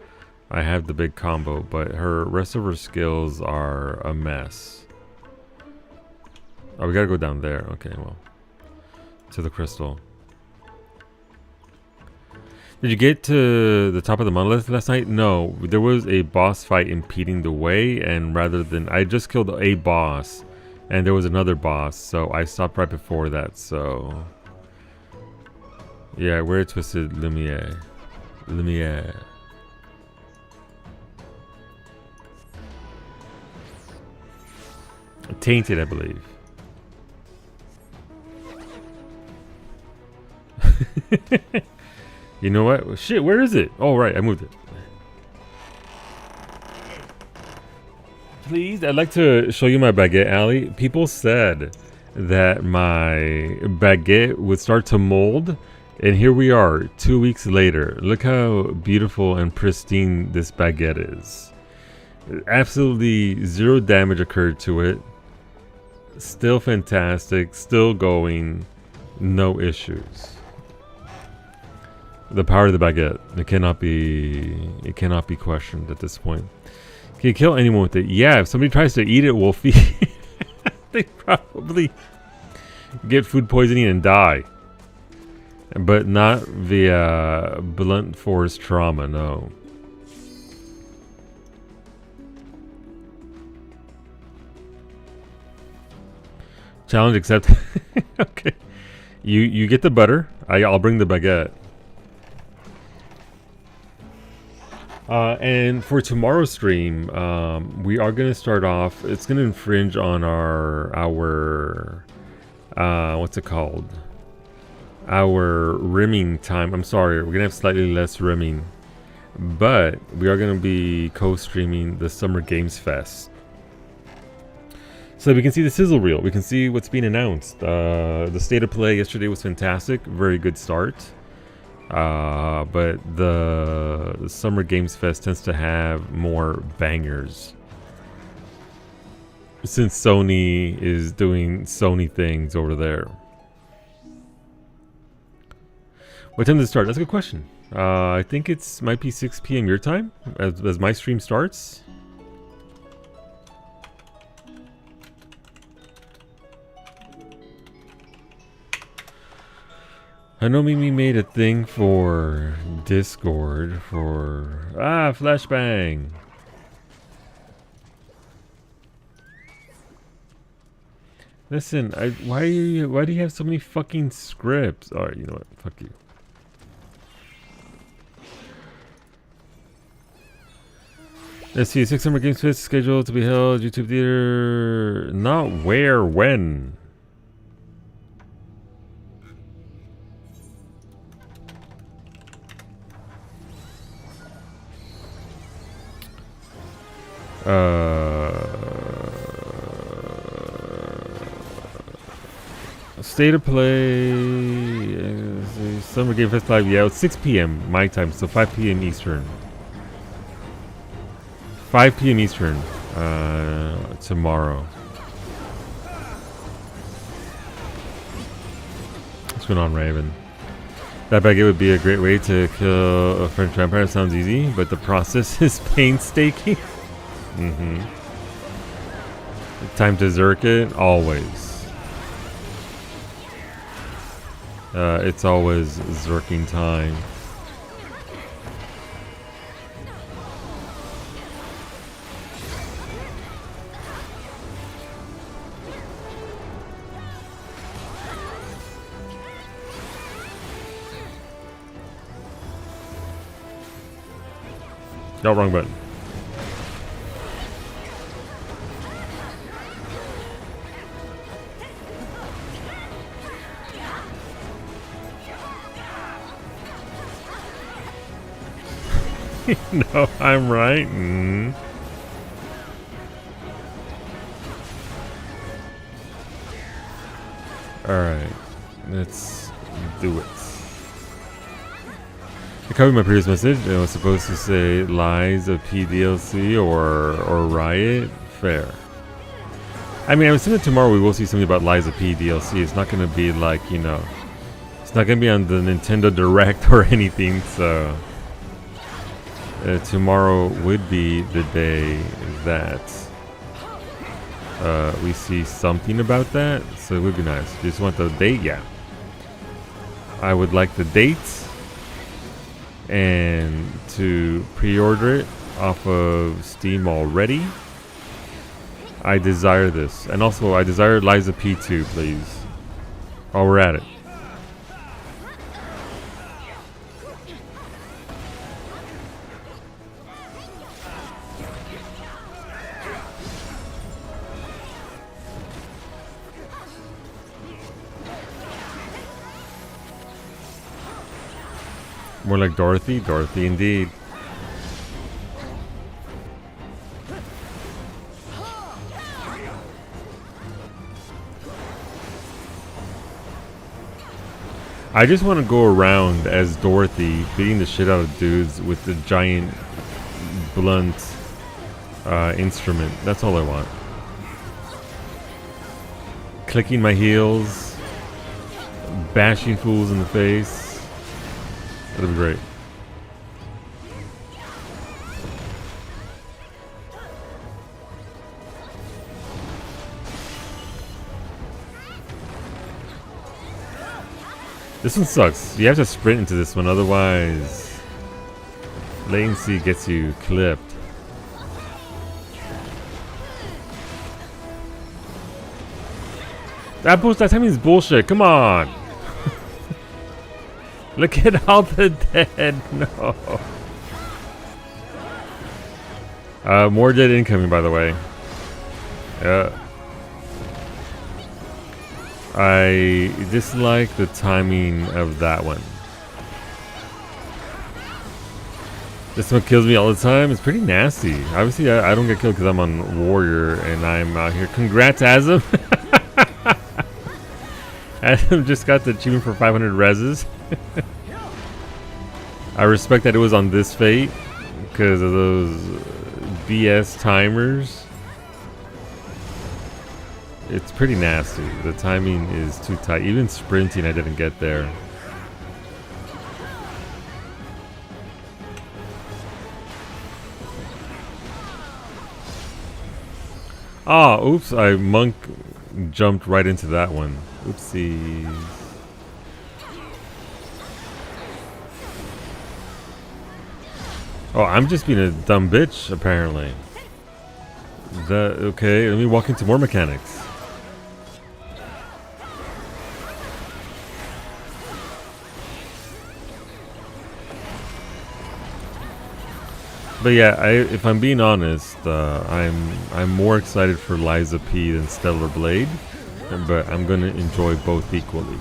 I have the big combo, but her rest of her skills are a mess. Oh, we gotta go down there. Okay, well, to the crystal. Did you get to the top of the monolith last night? No, there was a boss fight impeding the way, and rather than I just killed a boss and there was another boss, so I stopped right before that. So yeah, we're Twisted Lumiere. Tainted, I believe. You know what? Shit, where is it? Oh, right, I moved it. Please, I'd like to show you my baguette, Ali. People said that my baguette would start to mold, and here we are, 2 weeks later. Look how beautiful and pristine this baguette is. Absolutely zero damage occurred to it. Still fantastic, still going, no issues. The power of the baguette. It cannot be questioned at this point. Can you kill anyone with it? Yeah, if somebody tries to eat it, Wolfie, they probably get food poisoning and die. But not via blunt force trauma, no. Challenge accepted. Okay. You get the butter. I'll bring the baguette. And for tomorrow's stream, we are going to start off. It's going to infringe on our what's it called? Our rimming time. I'm sorry, we're going to have slightly less rimming, but we are going to be co-streaming the Summer Games Fest. So we can see the sizzle reel. We can see what's being announced. The state of play yesterday was fantastic. Very good start. But the Summer Games Fest tends to have more bangers. Since Sony is doing Sony things over there. What time does it start? That's a good question. I think it's might be 6 p.m. your time as my stream starts. I know Mimi made a thing for Discord for flashbang. Listen, why do you have so many fucking scripts? Alright, you know what? Fuck you. Let's see, 6 Summer Games Fest scheduled to be held YouTube Theater. Not where, when. State of Play. Summer Game Fest Live. Yeah, it's 6 p.m. my time, so 5 p.m. Eastern. 5 p.m. Eastern tomorrow. What's going on, Raven? That baguette would be a great way to kill a French vampire. Sounds easy, but the process is painstaking. Time to zerk it? Always. It's always zerking time. No, wrong button. No, I'm right. Alright, let's do it. I covered my previous message. It was supposed to say Lies of PDLC or Riot. Fair. I mean, I'm assuming tomorrow we will see something about Lies of PDLC. It's not going to be like, you know, it's not going to be on the Nintendo Direct or anything, so tomorrow would be the day that we see something about that, so it would be nice. You just want the date? Yeah. I would like the dates and to pre-order it off of Steam already. I desire this. And also, I desire Lies of P2, please. While we're at it. More like Dorothy? Dorothy indeed. I just want to go around as Dorothy beating the shit out of dudes with the giant blunt instrument. That's all I want. Clicking my heels, bashing fools in the face. That'd be great. This one sucks. You have to sprint into this one, otherwise latency gets you clipped. That timing is bullshit. Come on. Look at all the dead. No. More dead incoming, by the way. I dislike the timing of that one. This one kills me all the time. It's pretty nasty. Obviously, I don't get killed because I'm on Warrior and I'm out here. Congrats, Azam. Azam just got the achievement for 500 reses. I respect that it was on this fate because of those BS timers. It's pretty nasty. The timing is too tight. Even sprinting, I didn't get there. Ah, oops, I monk jumped right into that one. Oopsies. Oh, I'm just being a dumb bitch, apparently. Okay, let me walk into more mechanics. But yeah, if I'm being honest, I'm more excited for Liza P than Stellar Blade, but I'm gonna enjoy both equally.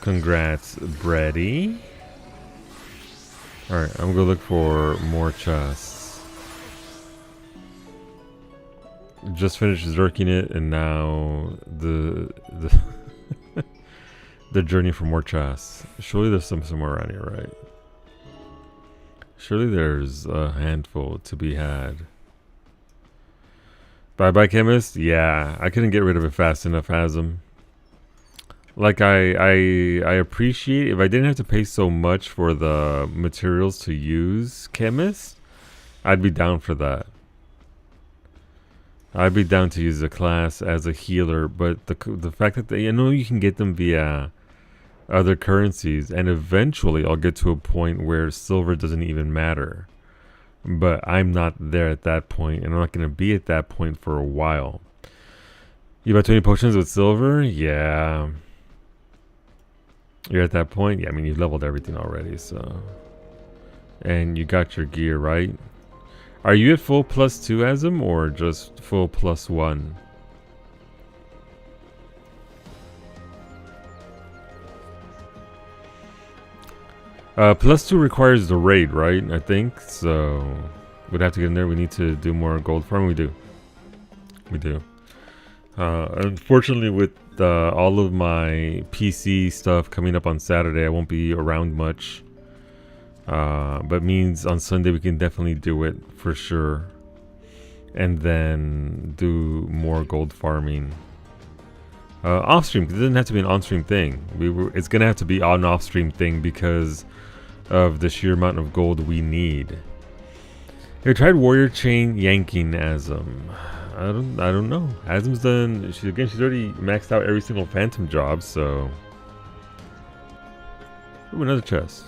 Congrats, Brady. Alright, I'm gonna look for more chests. Just finished zerking it, and now the the journey for more chests. Surely there's some somewhere around here, right? Surely there's a handful to be had. Bye bye, chemist. Yeah, I couldn't get rid of it fast enough, Hasm. Like I appreciate if I didn't have to pay so much for the materials to use chemist, I'd be down for that. I'd be down to use the class as a healer, but the fact that you know you can get them via other currencies, and eventually I'll get to a point where silver doesn't even matter. But I'm not there at that point, and I'm not going to be at that point for a while. You bought 20 potions with silver? Yeah. You're at that point? Yeah, I mean, you've leveled everything already, so. And you got your gear, right? Are you at full +2 Asm, or just full +1? +2 requires the raid, right? I think, so we'd have to get in there. We need to do more gold farming. We do. Unfortunately, with all of my PC stuff coming up on Saturday, I won't be around much. But means on Sunday we can definitely do it for sure, and then do more gold farming off stream. It doesn't have to be an on stream thing. It's gonna have to be an off stream thing because of the sheer amount of gold we need. Have you tried Warrior Chain yanking Asm? I don't know. Asm's done. She's already maxed out every single Phantom job. So, ooh, another chest.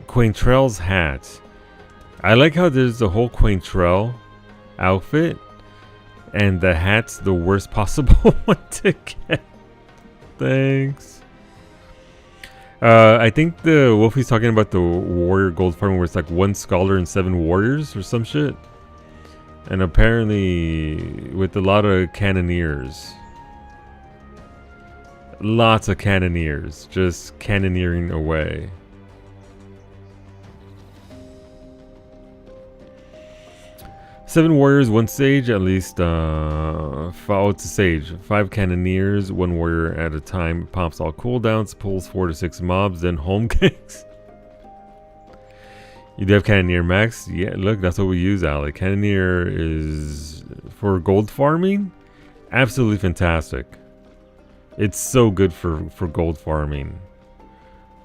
Quaintrell's hat. I like how there's the whole Quaintrell outfit, and the hat's the worst possible one to get. Thanks. I think the Wolfie's talking about the warrior gold farm where it's like 1 scholar and 7 warriors or some shit. And apparently with a lot of cannoneers. Lots of cannoneers just cannoneering away. Seven warriors, 1 sage, at least. It's a sage. 5 cannoneers, 1 warrior at a time. Pops all cooldowns, pulls 4 to 6 mobs, then home kicks. You do have cannoneer max? Yeah, look, that's what we use, Alec. Cannoneer is for gold farming. Absolutely fantastic. It's so good for gold farming,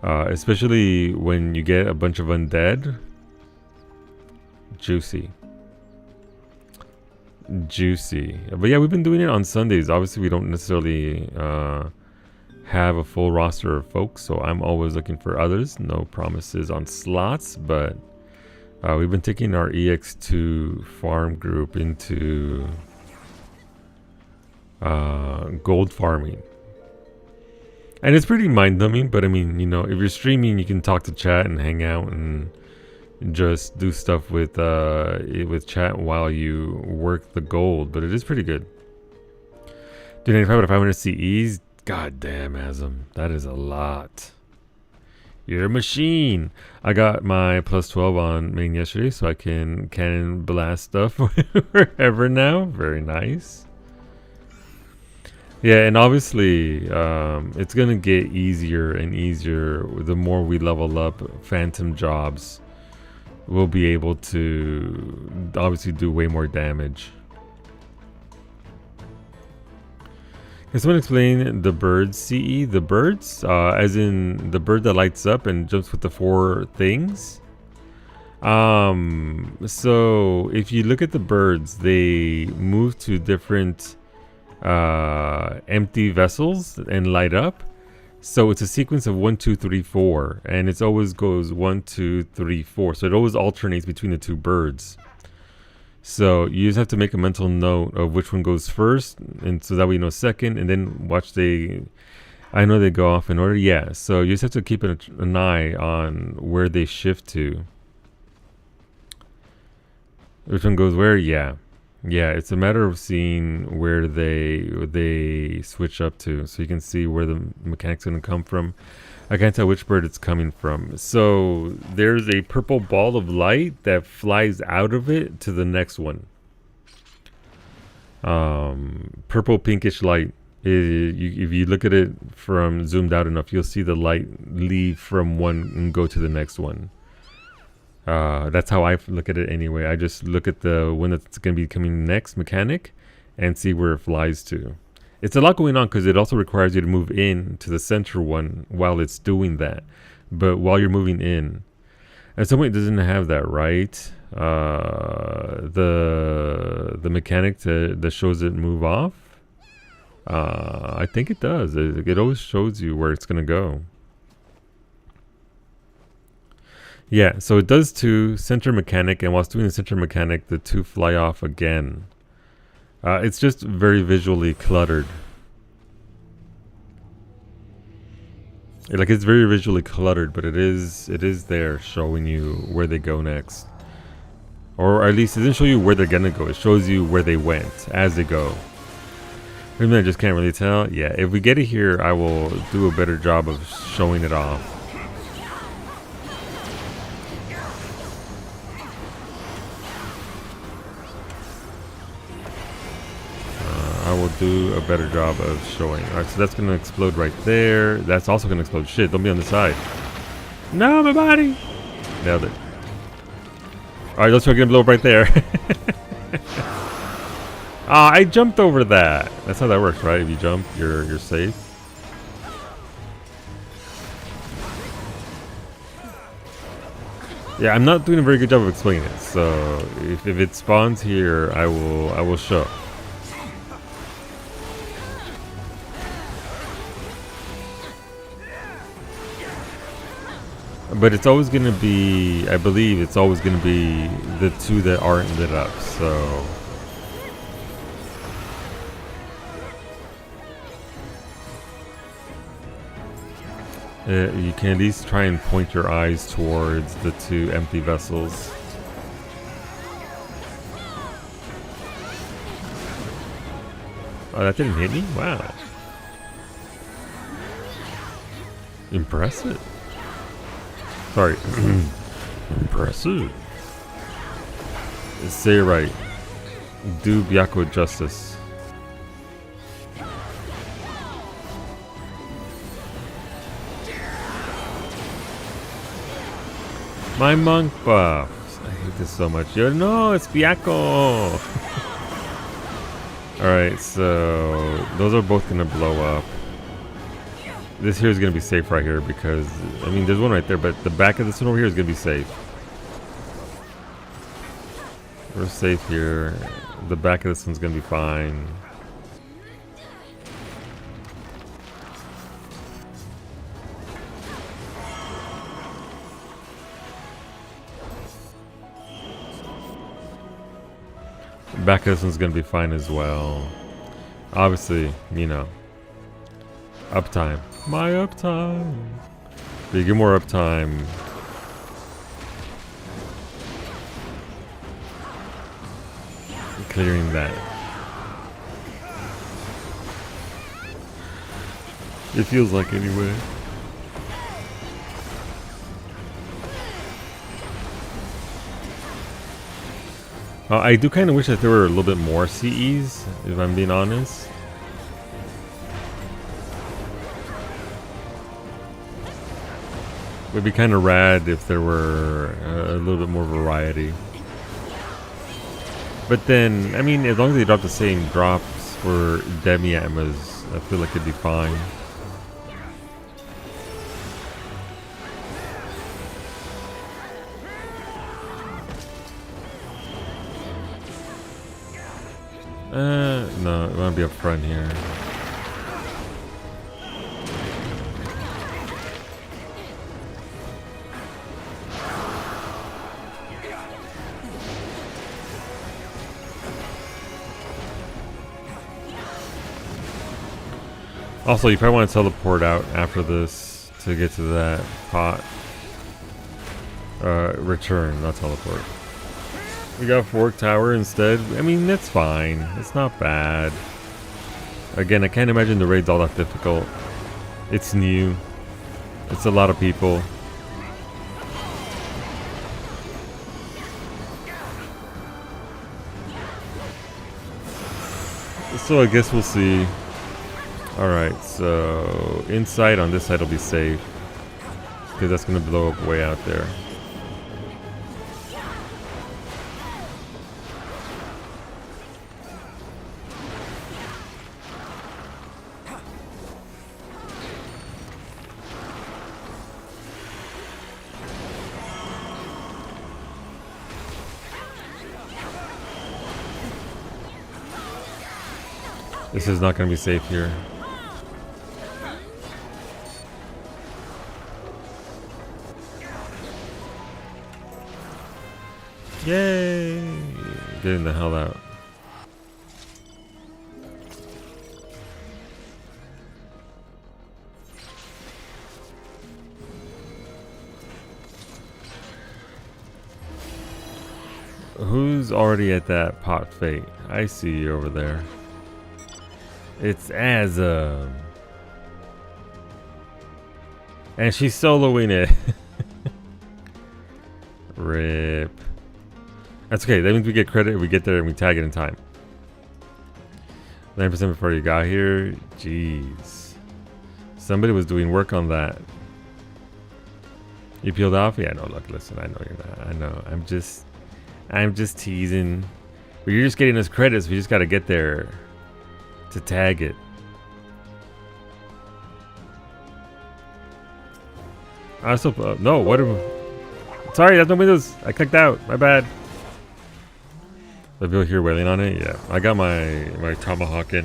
especially when you get a bunch of undead. Juicy. But yeah, we've been doing it on Sundays. Obviously we don't necessarily have a full roster of folks, so I'm always looking for others. No promises on slots, but we've been taking our EX2 farm group into gold farming, and it's pretty mind-numbing. But I mean, you know, if you're streaming, you can talk to chat and hang out and just do stuff with chat while you work the gold, but it is pretty good. Do 95 out of 500 CEs? God damn, Asm, that is a lot. You're a machine. I got my +12 on main yesterday, so I can cannon blast stuff wherever now. Very nice. Yeah, and obviously it's gonna get easier and easier the more we level up Phantom jobs. We'll be able to obviously do way more damage. Can someone explain the birds CE? The birds? As in the bird that lights up and jumps with the 4 things? So if you look at the birds, they move to different empty vessels and light up. So it's a sequence of 1, 2, 3, 4, and it always goes 1, 2, 3, 4. So it always alternates between the two birds. So you just have to make a mental note of which one goes first, and so that we know second, and then watch they. I know they go off in order. Yeah. So you just have to keep an eye on where they shift to. Which one goes where? Yeah. Yeah, it's a matter of seeing where they switch up to, so you can see where the mechanic's going to come from. I can't tell which bird it's coming from. So there's a purple ball of light that flies out of it to the next one. Purple pinkish light. If you look at it from zoomed out enough, you'll see the light leave from one and go to the next one. That's how I look at it anyway. I just look at the one that's going to be coming next, mechanic, and see where it flies to. It's a lot going on because it also requires you to move in to the center one while it's doing that. But while you're moving in, and someone it doesn't have that, right? The mechanic that shows it move off. I think it does. It always shows you where it's going to go. Yeah, so it does to center mechanic, and whilst doing the center mechanic, the two fly off again. It's just very visually cluttered. Like, it's very visually cluttered, but it is there showing you where they go next. Or at least it doesn't show you where they're gonna go, it shows you where they went as they go. I mean, I just can't really tell. Yeah, if we get it here, I will do a better job of showing it off. I will do a better job of showing. Alright, so that's going to explode right there. That's also going to explode. Shit, don't be on the side. No, my body! Nailed it. Alright, let's try getting blow up right there. I jumped over that. That's how that works, right? If you jump, you're safe. Yeah, I'm not doing a very good job of explaining it. So if it spawns here, I will show. But it's always going to be, I believe it's always going to be the two that aren't lit up, so. You can at least try and point your eyes towards the two empty vessels. Oh, that didn't hit me? Wow. Impressive. Sorry. Impressive. Say it right. Do Byakko justice. My monk buffs. I hate this so much. Yo, no, it's Byakko. Alright, so those are both gonna blow up. This here is going to be safe right here because, I mean, there's one right there, but the back of this one over here is going to be safe. We're safe here. The back of this one's going to be fine. The back of this one's going to be fine as well. Obviously, you know, uptime. My uptime. But you get more uptime. Clearing that. It feels like anyway. I do kind of wish that there were a little bit more CEs, if I'm being honest. It would be kind of rad if there were a little bit more variety. But then, I mean, as long as they drop the same drops for Demi-Atmas, I feel like it'd be fine. No, I want to be up front here. Also, you probably want to teleport out after this to get to that pot. Return, not teleport. We got Fork Tower instead. I mean, that's fine. It's not bad. Again, I can't imagine the raid's all that difficult. It's new. It's a lot of people. So I guess we'll see. Alright, so inside on this side will be safe. Because that's going to blow up way out there. This is not going to be safe here. Yay! Getting the hell out. Who's already at that pot fate? I see you over there. It's Azam. And she's soloing it. Rip. That's okay. That means we get credit. We get there and we tag it in time. 9% before you got here. Jeez. Somebody was doing work on that. You peeled off? Yeah, no, look, listen. I know you're not. I know. I'm just teasing. But you're just getting us credits. We just got to get there to tag it. I also no. What? Sorry, that's no windows. I clicked out. My bad. The bill here wailing on it. Yeah, I got my tomahawk in.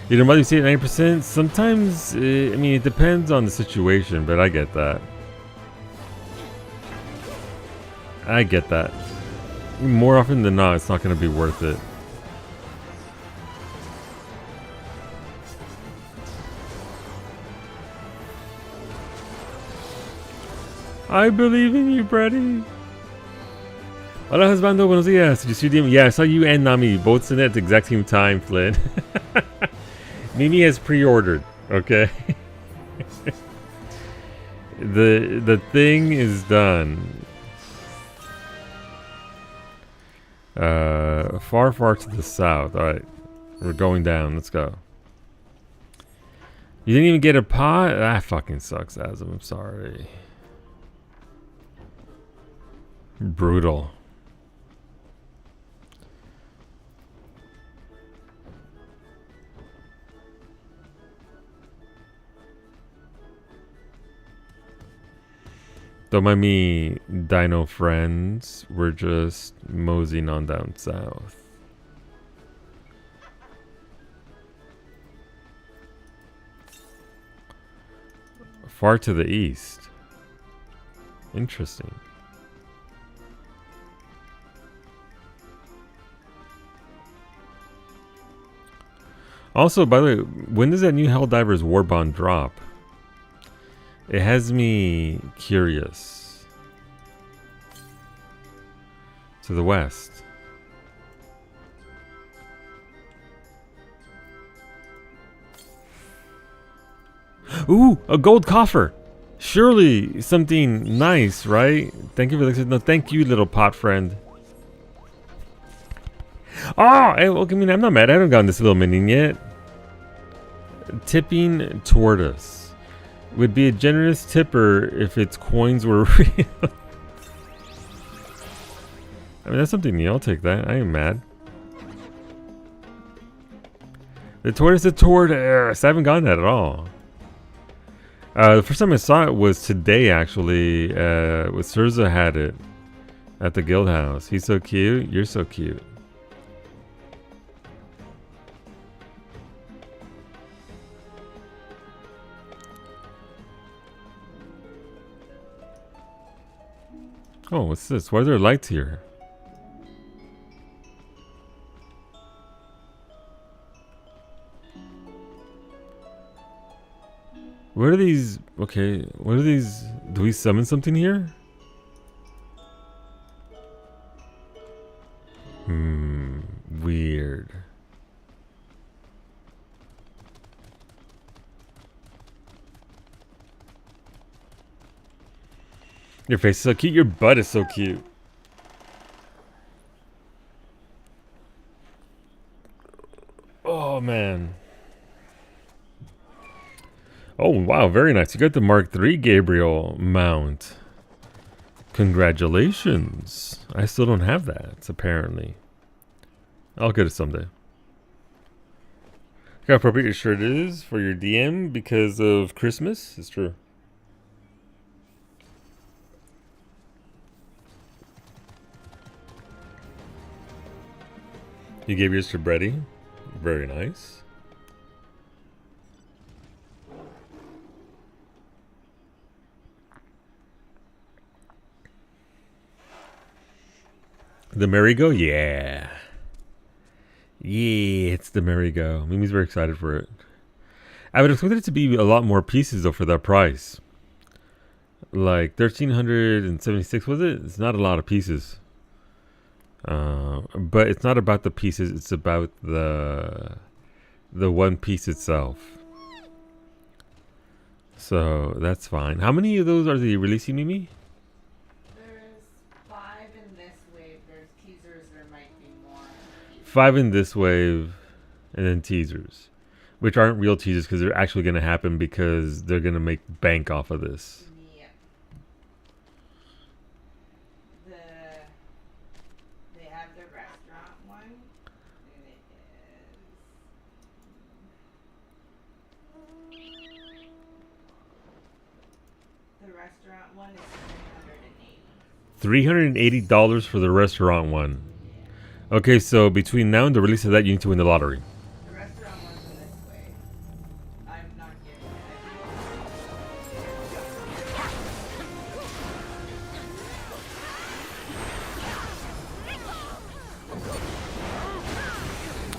You know, you see it 90%. Sometimes, I mean, it depends on the situation, but I get that. I get that. More often than not, it's not going to be worth it. I believe in you, Brady. Hola, husbando. Buenos dias. Did you see them? Yeah, I saw you and Nami both in at the exact same time, Flynn. Mimi has pre-ordered. Okay. The thing is done. Far to the south. Alright. We're going down. Let's go. You didn't even get a pot? That fucking sucks, Azam. I'm sorry. Brutal. Don't mind me, dino friends. We're just moseying on down south. Far to the east. Interesting. Also, by the way, when does that new Helldivers Warbond drop? It has me curious. To the west. Ooh, a gold coffer. Surely something nice, right? Thank you for the... No, thank you, little pot friend. Oh, hey, well, I mean, I'm not mad. I haven't gotten this little minion yet. Tipping tortoise. Would be a generous tipper if its coins were real. I mean, that's something new. I'll take that. I ain't mad. The tortoise, I haven't gotten that at all. The first time I saw it was today, actually. With Surza had it at the guild house. He's so cute. You're so cute. Oh, what's this? Why are there lights here? What are these? Okay, what are these? Do we summon something here? Weird. Your face is so cute. Your butt is so cute. Oh, man. Oh, wow. Very nice. You got the Mark III Gabriel mount. Congratulations. I still don't have that, apparently. I'll get it someday. Look how appropriate your shirt is for your DM because of Christmas. It's true. You gave yours to Brady. Very nice. The merry-go? Yeah. Yeah, it's the merry-go. Mimi's very excited for it. I would expect it to be a lot more pieces, though, for that price. Like, 1,376, was it? It's not a lot of pieces. But it's not about the pieces. It's about the one piece itself. So, that's fine. How many of those are they releasing, Mimi? There's 5 in this wave. There's teasers. There might be more. 5 in this wave, and then teasers, which aren't real teasers because they're actually going to happen because they're going to make bank off of this. Yeah. They have the restaurant one, and it is. The restaurant one is $380. $380 for the restaurant one. Okay, so between now and the release of that, you need to win the lottery. The restaurant one's in this way. I'm not getting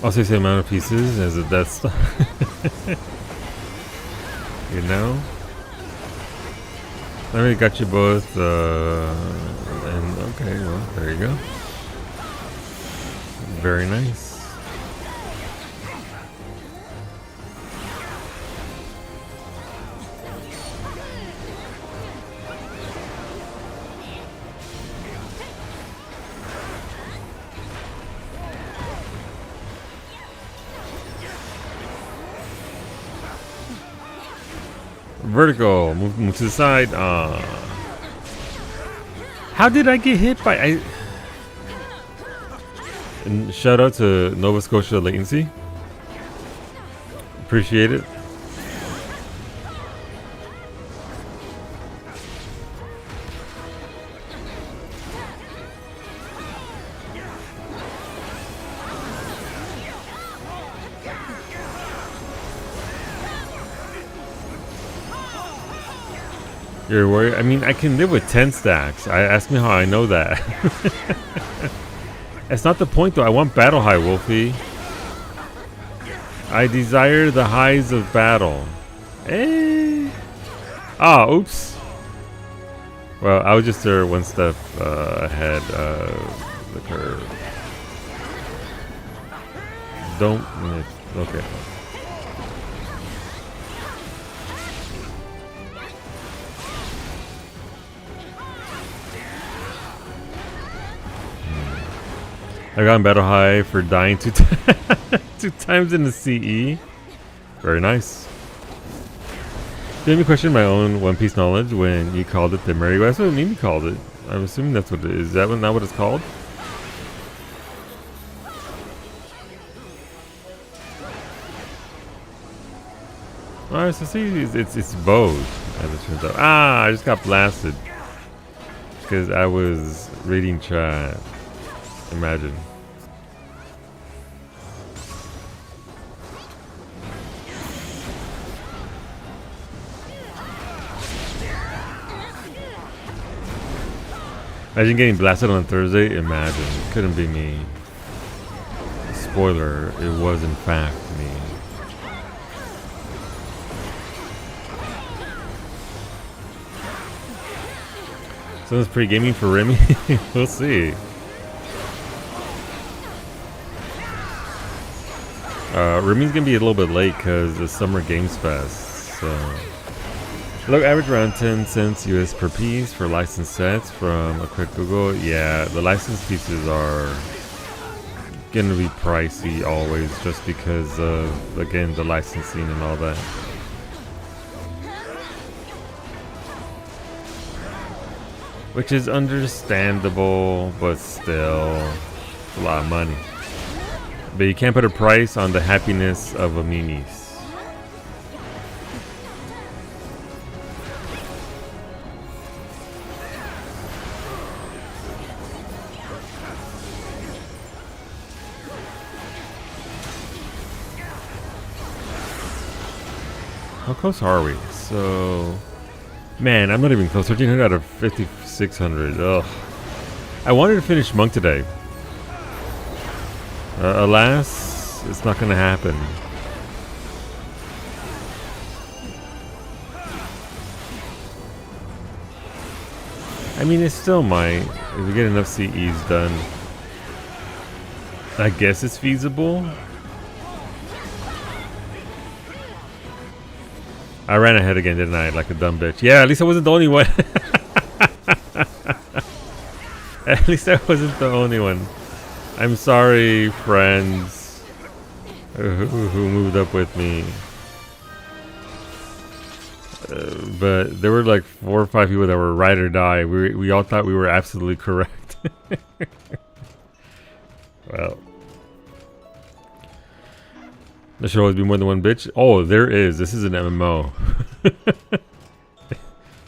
it. I'll say the amount of pieces as if that's you know. I already got you both, and okay, well, there you go. Very nice. Vertical, move to the side. How did I get hit by? And shout out to Nova Scotia Latency. Appreciate it. You're worried? I mean, I can live with 10 stacks. Ask me how I know that. That's not the point, though. I want battle high, Wolfie. I desire the highs of battle. Eh. Ah, oops. Well, I was just there one step ahead of the curve. Don't. Okay. I got battle high for dying two times in the CE. Very nice. You made me question my own One Piece knowledge when you called it the merry-go. That's what Mimi called it. I'm assuming that's what it is. Is that not what it's called? Alright, so see, it's both, as it turns out. Ah, I just got blasted because I was reading chat. Imagine. Imagine getting blasted on Thursday. Imagine. Couldn't be me. Spoiler, it was in fact me. Someone's pre-gaming for Remy. We'll see. Remy's gonna be a little bit late because the Summer Games Fest. So, look, average around 10 cents US per piece for licensed sets. From a quick Google, yeah, the licensed pieces are gonna be pricey always, just because of, again, the licensing and all that. Which is understandable, but still a lot of money. But you can't put a price on the happiness of a minis. How close are we? So, man, I'm not even close. 1300 out of 5600. Ugh. I wanted to finish Monk today. Alas, it's not going to happen. I mean, it still might. If we get enough CEs done, I guess it's feasible. I ran ahead again, didn't I? Like a dumb bitch. Yeah, at least I wasn't the only one. At least I wasn't the only one. I'm sorry, friends who moved up with me. But there were like 4 or 5 people that were ride or die. We all thought we were absolutely correct. Well, there should always be more than one bitch. Oh, there is. This is an MMO.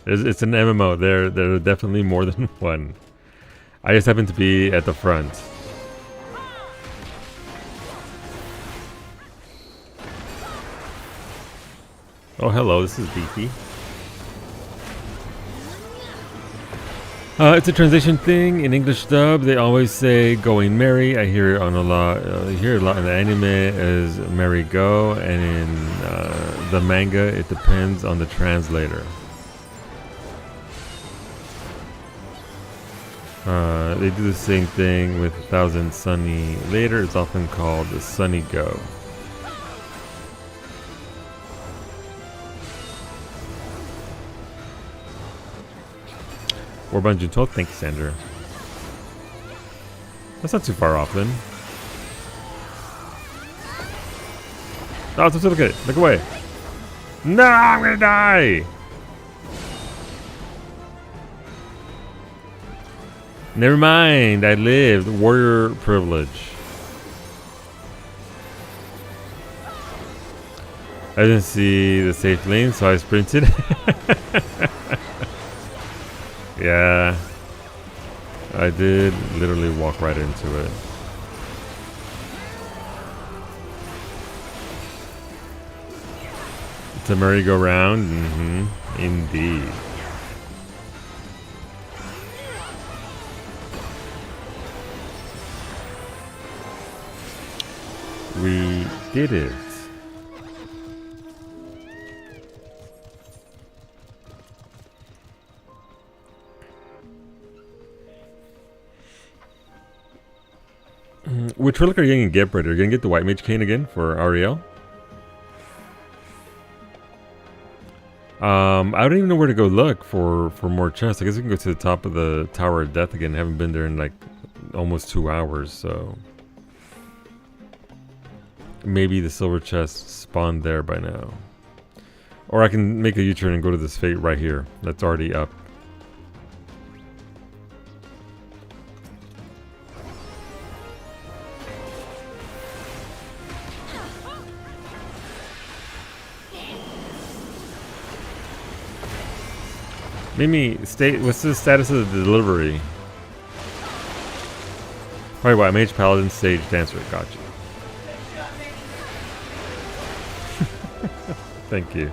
It's an MMO. There are definitely more than one. I just happen to be at the front. Oh, hello, this is Beefy. It's a transition thing. In English dub, they always say "going merry." I hear it on a lot. I hear it a lot in the anime as "merry go," and in the manga, it depends on the translator. They do the same thing with 1000 Sunny later. It's often called the Sunny Go. Warband Junto, thank you, Sandra. That's not too far off then. Oh, just look at it. Look away. No, I'm gonna die. Never mind, I lived. Warrior privilege. I didn't see the safe lane, so I sprinted. Yeah, I did literally walk right into it. It's a merry-go-round? Mm-hmm. Indeed. We did it. Which relic are you going to get, Brett? Are you going to get the White Mage Cane again for Ariel? I don't even know where to go look for more chests. I guess we can go to the top of the Tower of Death again. I haven't been there in like almost 2 hours, so maybe the silver chest spawned there by now. Or I can make a U-turn and go to this fate right here. That's already up. Mimi, what's the status of the delivery? Probably White Mage, Paladin, Sage, Dancer. Gotcha. Thank you.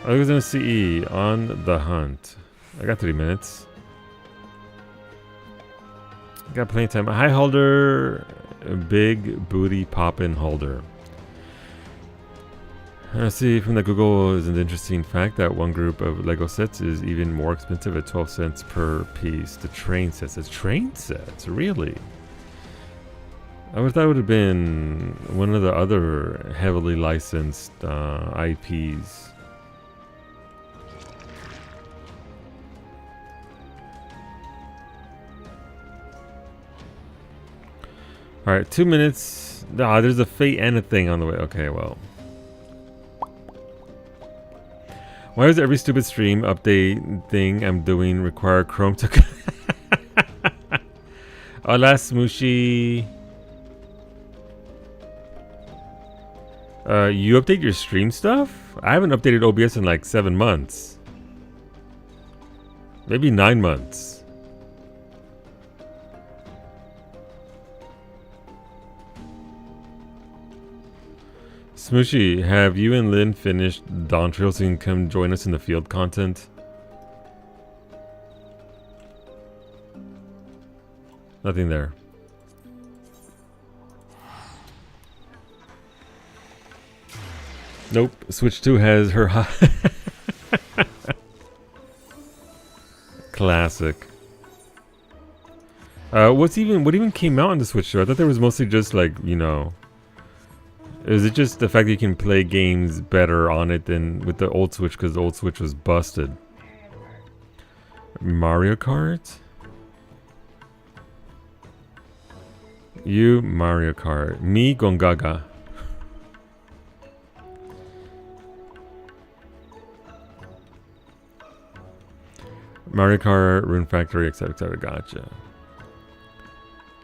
I was in a CE on the hunt. I got 3 minutes. Got plenty of time. Hi, Holder. Big booty poppin' Holder. See, from the Google is an interesting fact that one group of Lego sets is even more expensive at 12 cents per piece. The train sets. It's train sets, really? I would thought it would have been one of the other heavily licensed IPs. All right, 2 minutes. Ah, there's a fate and a thing on the way. Okay, well. Why does every stupid stream update thing I'm doing require Chrome to... Hola, Smooshy. You update your stream stuff? I haven't updated OBS in like 7 months. Maybe 9 months. Smooshy, have you and Lynn finished Dawn Trail so you can come join us in the field content? Nothing there. Nope. Switch 2 has her classic. What even came out on the Switch 2? I thought there was mostly just like, you know, is it just the fact that you can play games better on it than with the old Switch because the old Switch was busted? Mario Kart? You Mario Kart. Me Gongaga. Mario Kart, Rune Factory, etc, etc. Gotcha.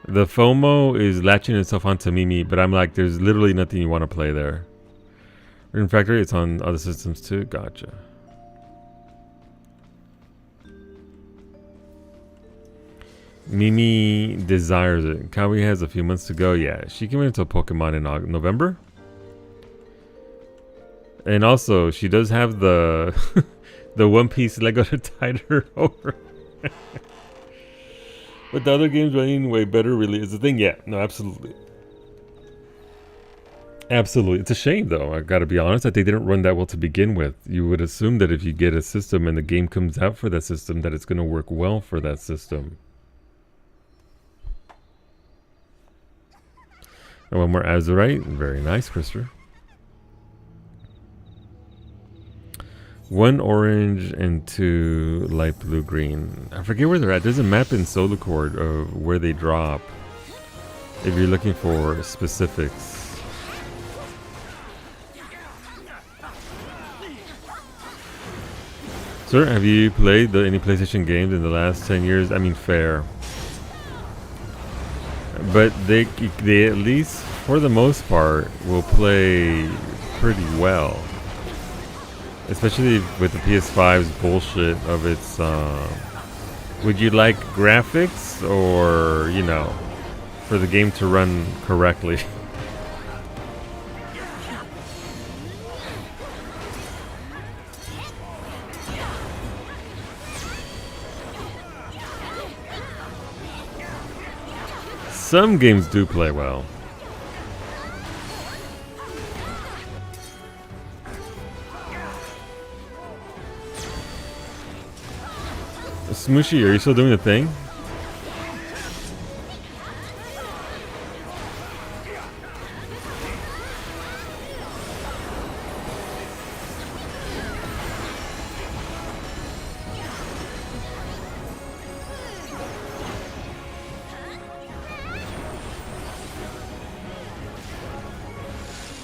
The FOMO is latching itself onto Mimi, but I'm like, there's literally nothing you want to play there. Rune Factory, it's on other systems too. Gotcha. Mimi desires it. Kawi has a few months to go. Yeah, she came into Pokemon in November. And also, she does have the the One Piece Lego to tide her over. But the other games running way better really is the thing. Yeah, no, absolutely. Absolutely. It's a shame, though. I gotta be honest, that they didn't run that well to begin with. You would assume that if you get a system and the game comes out for that system, that it's gonna work well for that system. And one more Azurite. Very nice, Krister. 1 orange and 2 light blue green. I forget where they're at. There's a map in Solicord of where they drop if you're looking for specifics. Sir, have you played any PlayStation games in the last 10 years? I mean, fair. But they at least, for the most part, will play pretty well. Especially with the PS5's bullshit of its, would you like graphics or, you know, for the game to run correctly? Some games do play well. Smooshy, are you still doing the thing?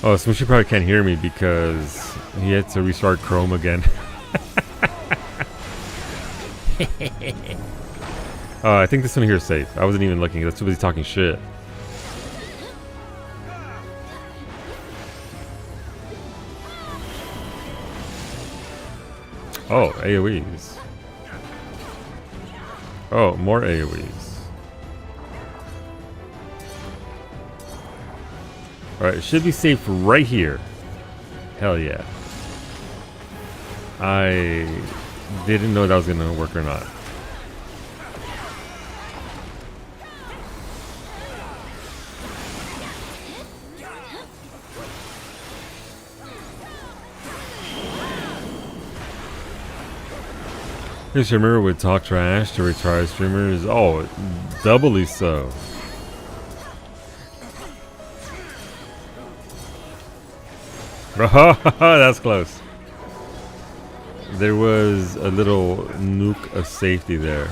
Oh, Smooshy probably can't hear me because he had to restart Chrome again. I think this one here is safe. I wasn't even looking. That's too busy talking shit. Oh, AoEs. Oh, more AoEs. Alright, it should be safe right here. Hell yeah. I didn't know that was gonna work or not. This streamer would talk trash to retry streamers. Oh, doubly so. That's close. There was a little nuke of safety there.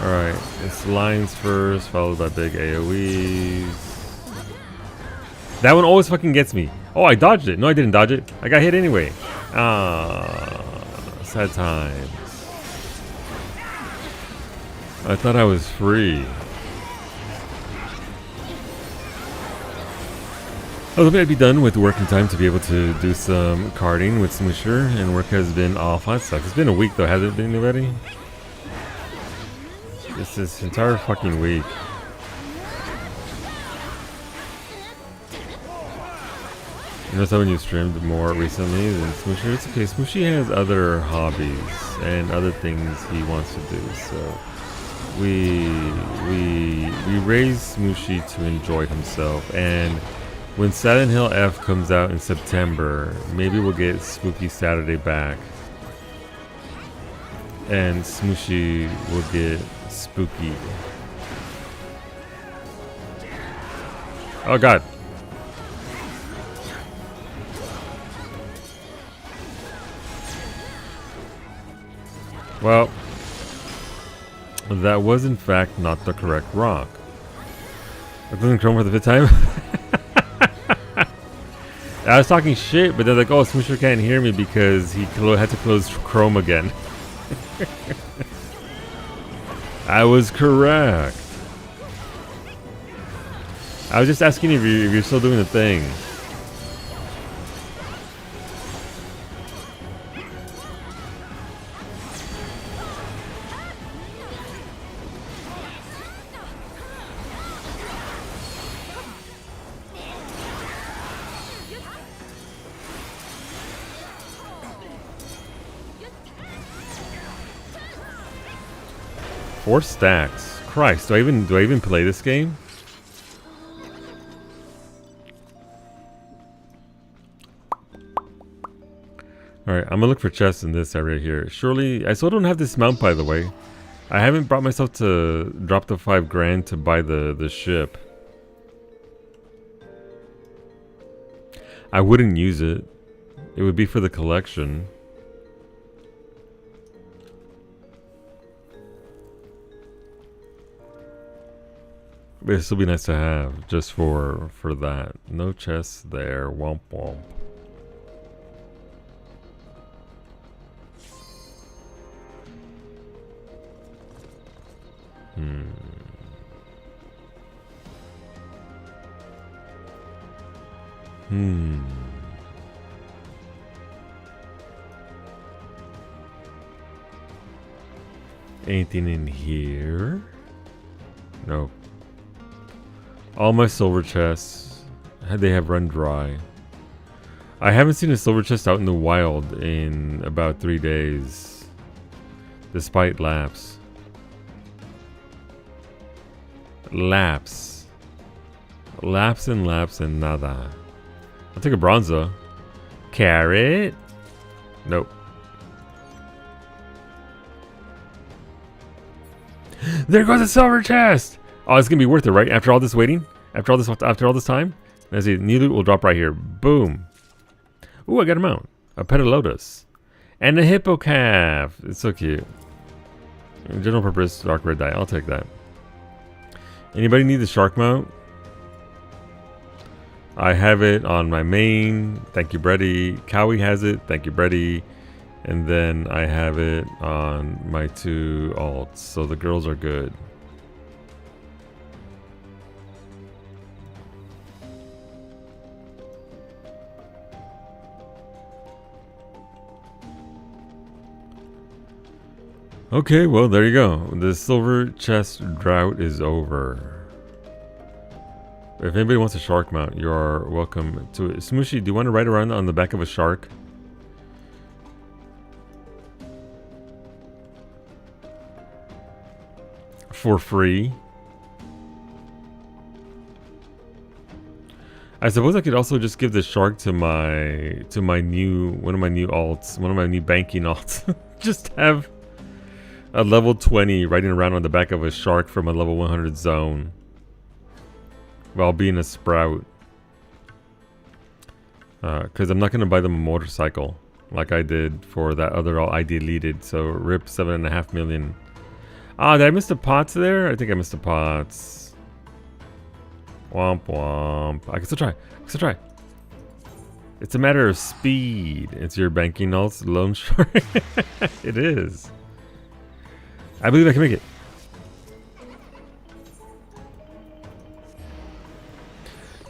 Alright, it's lines first, followed by big AoEs. That one always fucking gets me. Oh, I dodged it. No, I didn't dodge it. I got hit anyway. Ah, sad times. I thought I was free. I was hoping I'd be done with work in time to be able to do some karting with Smoosher, and work has been off. That sucks. It's been a week though, hasn't it been already? It's this entire fucking week. You know, when you streamed more recently than Smoosher, it's okay. Smooshy has other hobbies and other things he wants to do, so we raise Smooshy to enjoy himself. And when Silent Hill F comes out in September, maybe we'll get Spooky Saturday back, and Smooshy will get spooky. Oh god. Well, that was in fact not the correct rock. I didn't Chrome for the 5th time. I was talking shit, but they're like, oh, Smoosher can't hear me because he had to close Chrome again. I was correct. I was just asking if you're still doing the thing. Four stacks. Christ, do I even play this game? Alright, I'm gonna look for chests in this area here. Surely, I still don't have this mount, by the way. I haven't brought myself to drop the 5 grand to buy the ship. I wouldn't use it. It would be for the collection. But it'd still be nice to have, just for that. No chests there. Womp womp. Anything in here? Nope. All my silver chests, they have run dry. I haven't seen a silver chest out in the wild in about 3 days, despite laps. Laps and nada. I'll take a bronza. Carrot? Nope. There goes a silver chest! Oh, it's gonna be worth it, right? After all this waiting? After all this time? Let's see, new loot will drop right here. Boom. Ooh, I got a mount. A Petalotus. And a hippo calf. It's so cute. General purpose dark red dye. I'll take that. Anybody need the shark mount? I have it on my main. Thank you, Brady. Cowie has it. Thank you, Brady. And then I have it on my 2 alts. So the girls are good. Okay, well, there you go. The silver chest drought is over. If anybody wants a shark mount, you are welcome to it. Smooshy, do you want to ride around on the back of a shark? For free? I suppose I could also just give the shark to my new one of my new alts, one of my new banking alts. Just have a level 20 riding around on the back of a shark from a level 100 zone while being a sprout. Because I'm not gonna buy them a motorcycle like I did for that other alt I deleted. So rip 7.5 million. Ah, did I miss the pots there? I think I missed the pots. Womp womp. I can still try. It's a matter of speed. It's your banking alts, loan shark. It is. I believe I can make it.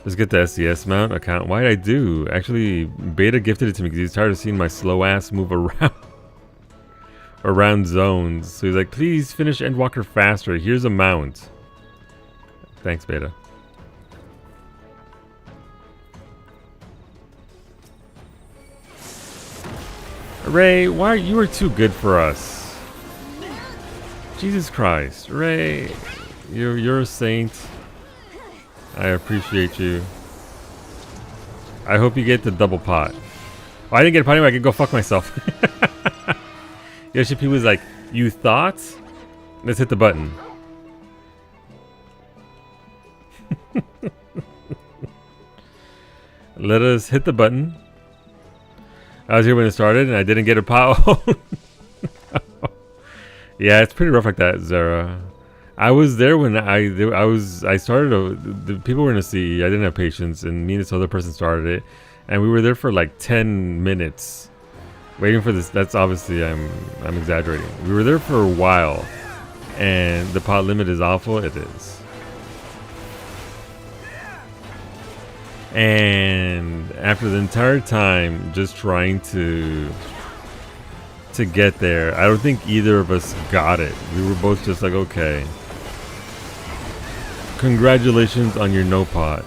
Let's get the SCS mount account. Why did I do? Actually, Beta gifted it to me because he's tired of seeing my slow ass move around zones. So he's like, please finish Endwalker faster. Here's a mount. Thanks, Beta. Ray, why you are too good for us? Jesus Christ, Ray, you're a saint. I appreciate you. I hope you get the double pot. Oh, I didn't get a pot anyway. I could go fuck myself. Yoshi P was like, "You thought? Let's hit the button." Let us hit the button. I was here when it started, and I didn't get a pot. Yeah, it's pretty rough like that, Zara. I was there when I started. The people were in a CE. I didn't have patience, and me and this other person started it, and we were there for like 10 minutes, waiting for this. That's obviously I'm exaggerating. We were there for a while, and the pot limit is awful. It is. And after the entire time just trying to get there, I don't think either of us got it. We were both just like, okay. Congratulations on your no pot.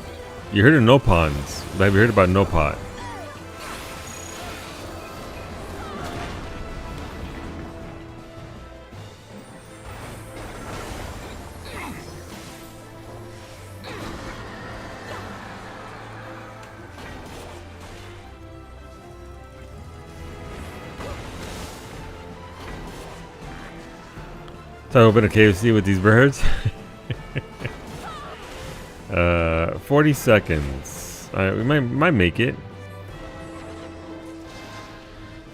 You heard of no pawns, but have you heard about no pot? So I open a KFC with these birds. 40 seconds. We might make it.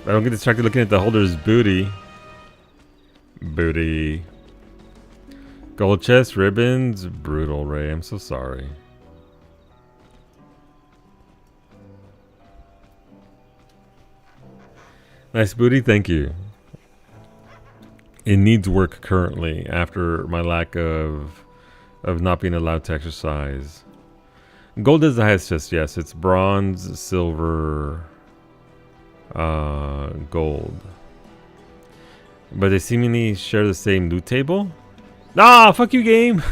I don't get distracted looking at the holder's booty. Booty. Gold chest, ribbons. Brutal, Ray. I'm so sorry. Nice booty. Thank you. It needs work currently after my lack of not being allowed to exercise. Gold is the highest chest, yes. It's bronze, silver, gold. But they seemingly share the same loot table? Ah, fuck you, game!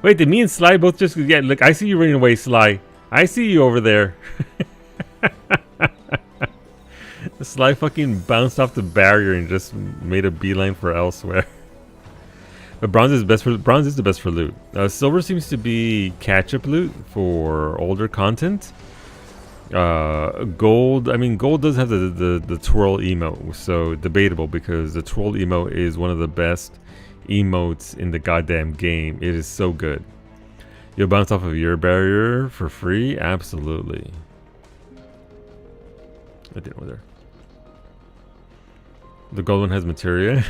Wait, did me and Sly both just... Yeah, look, I see you running away, Sly. I see you over there. Sly fucking bounced off the barrier and just made a beeline for elsewhere. But bronze is the best for loot. Silver seems to be catch-up loot for older content. Gold, I mean, gold does have the twirl emote, so debatable because the twirl emote is one of the best emotes in the goddamn game. It is so good. You'll bounce off of your barrier for free? Absolutely. I didn't know there. The gold one has materia.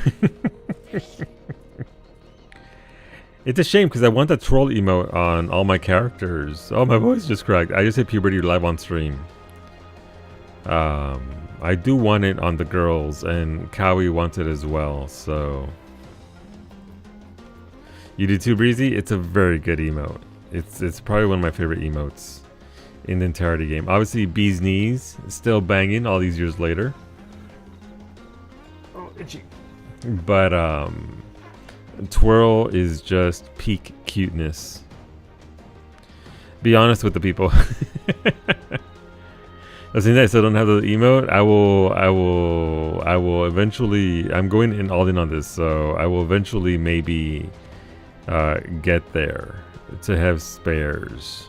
It's a shame because I want that troll emote on all my characters. Oh, my voice just cracked. I just hit puberty live on stream. I do want it on the girls, and Kawi wants it as well, so... You do too, Breezy? It's a very good emote. It's probably one of my favorite emotes in the entirety game. Obviously, Bee's Knees is still banging all these years later. Oh, itchy. But, Twirl is just peak cuteness. Be honest with the people. I still don't have the emote. I will eventually. I'm going in all in on this, so I will eventually maybe get there. to have spares.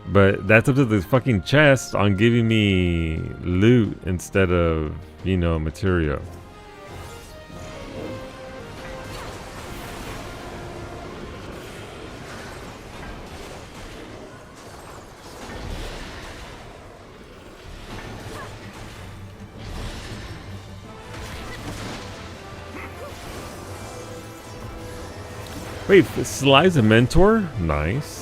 But that's up to the fucking chest on giving me loot instead of, you know, material. Wait, Sly's a mentor? Nice.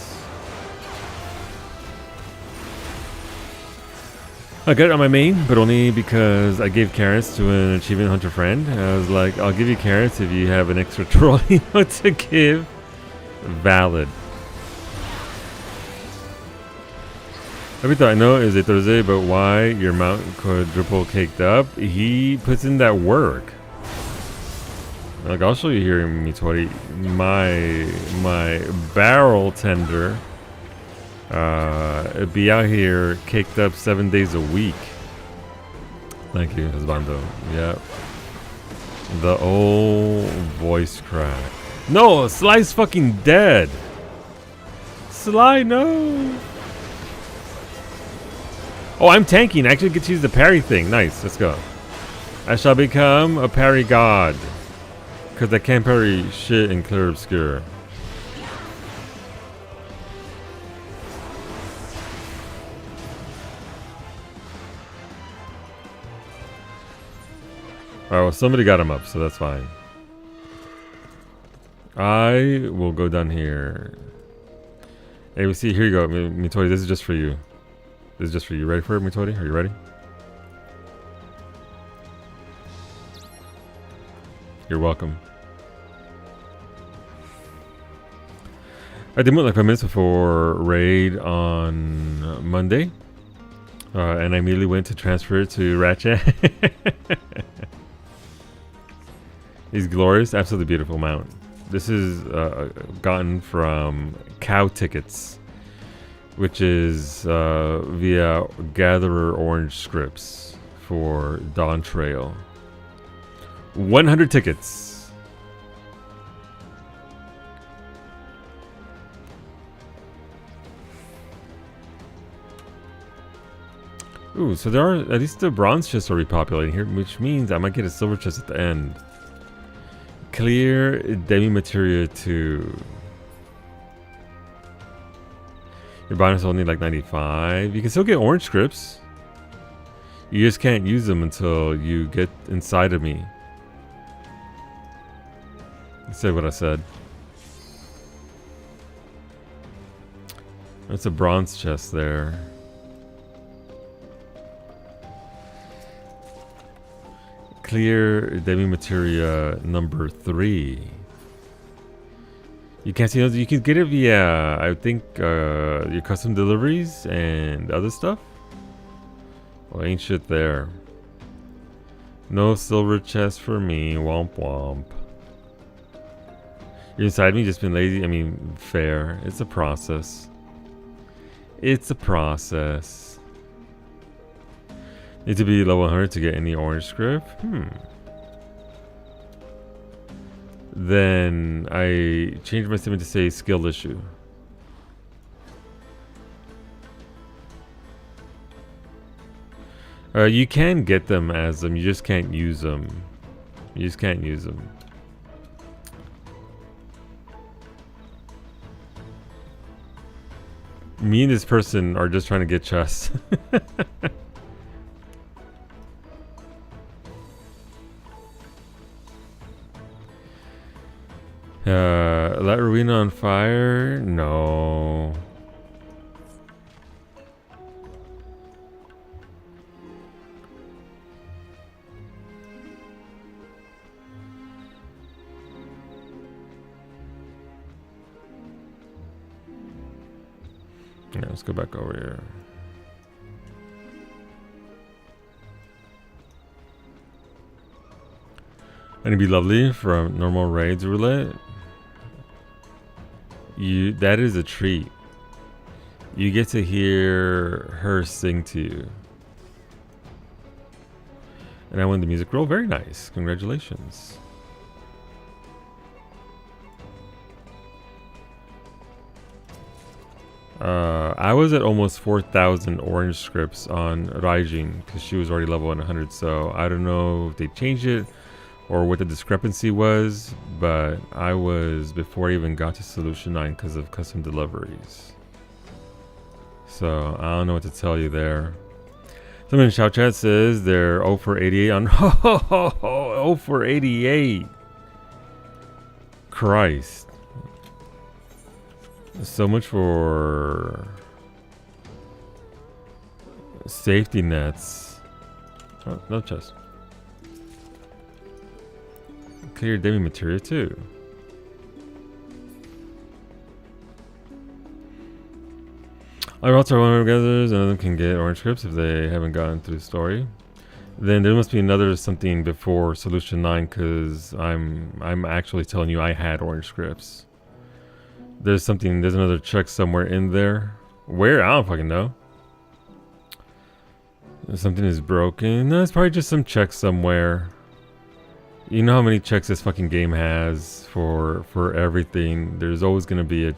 I got it on my main, but only because I gave carrots to an achievement hunter friend. I was like, I'll give you carrots if you have an extra troll to give. Valid. Every thought I know is a Thursday, but why your mount quadruple caked up? He puts in that work. Like, I'll show you here, Mitori. My barrel tender be out here caked up 7 days a week. Thank you, Husbando. Yep. The old voice crack. No, Sly's fucking dead. Sly, no. Oh, I'm tanking. I actually get to use the parry thing. Nice, let's go. I shall become a parry god. Because I can't parry shit in Clear Obscure. Alright, well, somebody got him up, so that's fine. I will go down here. Hey, we see, here you go, Mitori, this is just for you. This is just for you. Ready for it, Mitori? Are you ready? You're welcome. I did like 5 minutes before raid on Monday, and I immediately went to transfer it to Ratchet. He's glorious, absolutely beautiful mount. This is gotten from Cow Tickets, which is via Gatherer Orange Scripts for Dawn Trail. 100 tickets. Ooh, so there are, at least the bronze chests are repopulating here, which means I might get a silver chest at the end. Clear Demi Materia 2. Your bonus only like 95. You can still get orange scripts. You just can't use them until you get inside of me. Say what I said. That's a bronze chest there. Clear Demi Materia number 3. You can't see those. You can get it via, I think, your custom deliveries and other stuff. Well, ain't shit there. No silver chest for me. Womp womp. You're inside me, just been lazy. I mean, fair. It's a process. It's a process. Need to be level 100 to get any orange script? Then I changed my statement to say skill issue. You can get them as them, you just can't use them. You just can't use them. Me and this person are just trying to get chests. Light Rowena on fire? No. Yeah, let's go back over here. And it'd be lovely from normal raids roulette. That is a treat. You get to hear her sing to you. And I won the music roll. Very nice. Congratulations. I was at almost 4,000 orange scripts on Raijin because she was already level 100. So I don't know if they changed it or what the discrepancy was, but I was before I even got to Solution 9 because of custom deliveries. So I don't know what to tell you there. Someone in Shout Chat says they're 0 for 88 on 0 for 88. Christ. So much for safety nets. Oh, no chest. Clear demi materia too. Other routes are one of others, none of them can get orange scripts if they haven't gotten through the story. Then there must be another something before Solution 9 because I'm actually telling you I had orange scripts. There's another check somewhere in there. Where? I don't fucking know. Something is broken. No, it's probably just some check somewhere. You know how many checks this fucking game has for everything. There's always gonna be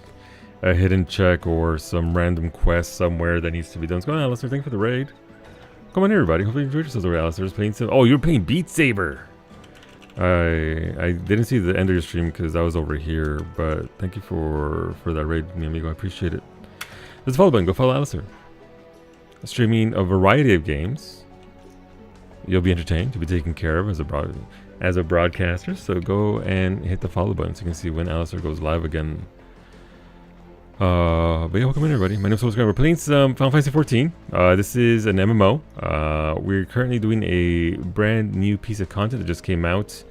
a hidden check or some random quest somewhere that needs to be done. What's going on, Alistair? Thank you for the raid. Come on here, everybody. Hopefully you enjoyed yourselves over Alistair. Playing some. Oh, you're playing Beat Saber. I didn't see the end of your stream because I was over here, but thank you for that raid, mi amigo. I appreciate it. There's a follow button. Go follow Alistair. Streaming a variety of games. You'll be entertained. You'll be taken care of as a broadcaster. So go and hit the follow button so you can see when Alistair goes live again. But yeah, welcome in everybody. My name is Subscriber. We're playing some Final Fantasy 14. This is an MMO. We're currently doing a brand new piece of content that just came out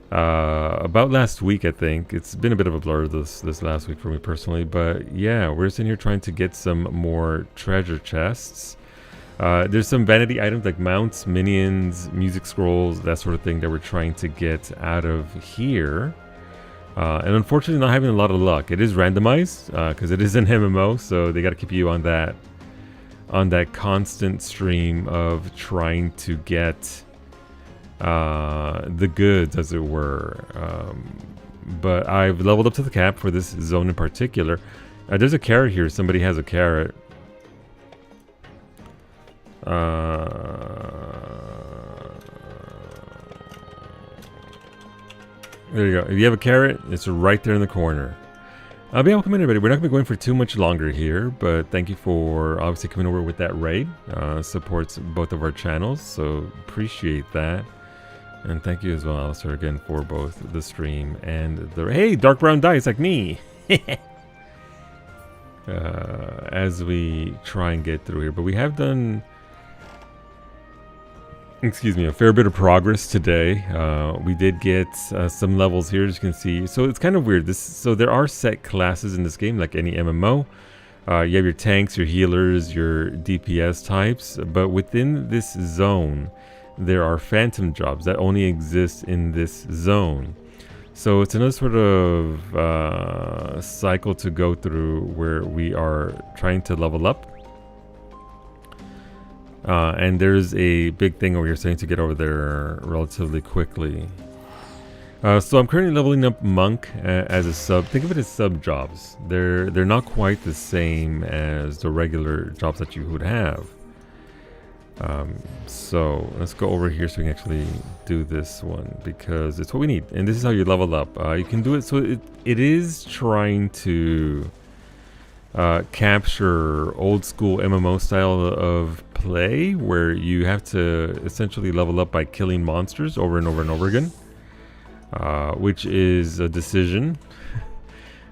about last week, I think. It's been a bit of a blur this last week for me personally, but yeah, we're sitting here trying to get some more treasure chests. There's some vanity items like mounts, minions, music scrolls, that sort of thing that we're trying to get out of here. And unfortunately not having a lot of luck. It is randomized because it is an MMO, so they got to keep you on that constant stream of trying to get the goods, as it were. But I've leveled up to the cap for this zone in particular. There's a carrot here. Somebody has a carrot. There you go. If you have a carrot, it's right there in the corner. But yeah, welcome in everybody. We're not going to be going for too much longer here, but thank you for obviously coming over with that raid. Supports both of our channels, so appreciate that. And thank you as well, Alistair, again, for both the stream and the... Hey, dark brown dice like me! As we try and get through here. But we have done... Excuse me, a fair bit of progress today. We did get some levels here, as you can see. So it's kind of weird. So there are set classes in this game, like any MMO. You have your tanks, your healers, your DPS types. But within this zone, there are phantom jobs that only exist in this zone. So it's another sort of cycle to go through where we are trying to level up. And there's a big thing where you're starting to get over there relatively quickly. So I'm currently leveling up Monk as a sub. Think of it as sub jobs. They're not quite the same as the regular jobs that you would have. So let's go over here so we can actually do this one because it's what we need. And this is how you level up. You can do it. So it is trying to capture old school MMO style of play where you have to essentially level up by killing monsters over and over and over again, which is a decision.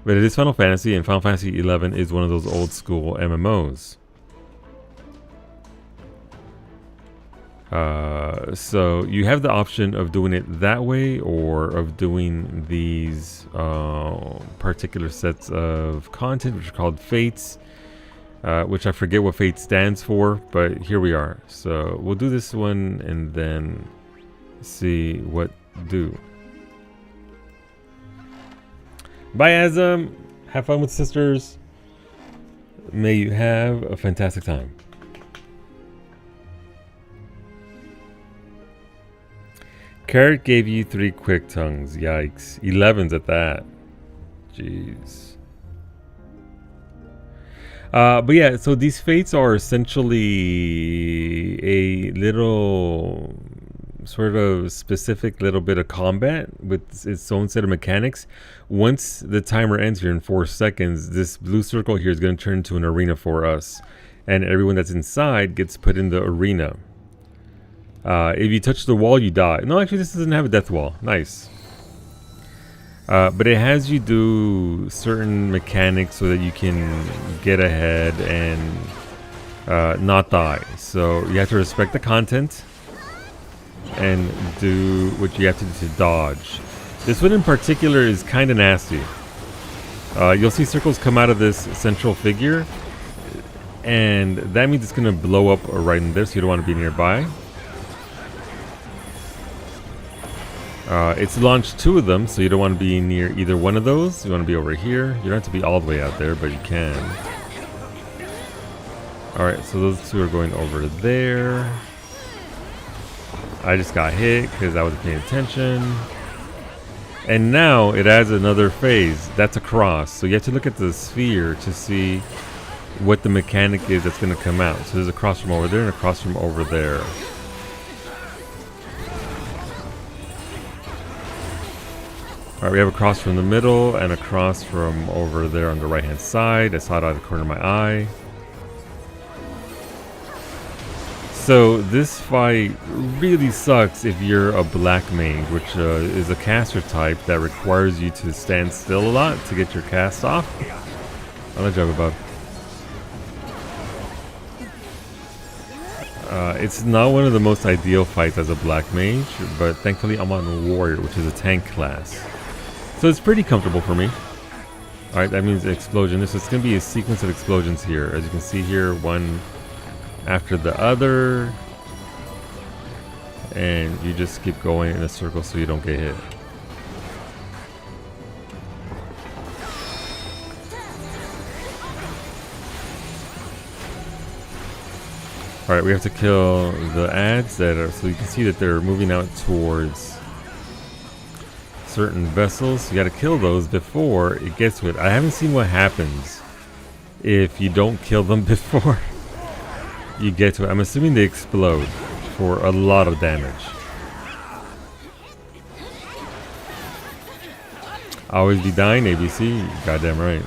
But it is Final Fantasy, and Final Fantasy 11 is one of those old school MMOs. So you have the option of doing it that way or of doing these particular sets of content, which are called fates, which I forget what fate stands for, but here we are. So we'll do this one and then see what do. Bye, Azam. Have fun with sisters. May you have a fantastic time. Carrot gave you 3 quick tongues. Yikes. 11's at that. Jeez. But yeah, so these fates are essentially a little sort of specific little bit of combat with its own set of mechanics. Once the timer ends here in 4 seconds, this blue circle here is going to turn into an arena for us, and everyone that's inside gets put in the arena. If you touch the wall, you die. No, actually, this doesn't have a death wall. Nice. But it has you do certain mechanics so that you can get ahead and not die. So you have to respect the content and do what you have to do to dodge. This one in particular is kind of nasty. You'll see circles come out of this central figure, and that means it's going to blow up right in there, so you don't want to be nearby. It's launched 2 of them, so you don't want to be near either one of those. You want to be over here. You don't have to be all the way out there, but you can. Alright, so those 2 are going over there. I just got hit because I wasn't paying attention. And now it adds another phase. That's a cross. So you have to look at the sphere to see what the mechanic is that's going to come out. So there's a cross from over there and a cross from over there. Alright, we have a cross from the middle and a cross from over there on the right hand side. I saw it out of the corner of my eye. So this fight really sucks if you're a black mage, which is a caster type that requires you to stand still a lot to get your cast off. I'm not joking about. It's not one of the most ideal fights as a black mage, but thankfully I'm on warrior, which is a tank class. So it's pretty comfortable for me. Alright, that means explosion. This is going to be a sequence of explosions here. As you can see here, one after the other. And you just keep going in a circle so you don't get hit. Alright, we have to kill the ads that are, so you can see that they're moving out towards certain vessels. You gotta kill those before it gets to it. I haven't seen what happens if you don't kill them before you get to it. I'm assuming they explode for a lot of damage. Always be dying, ABC. Goddamn right.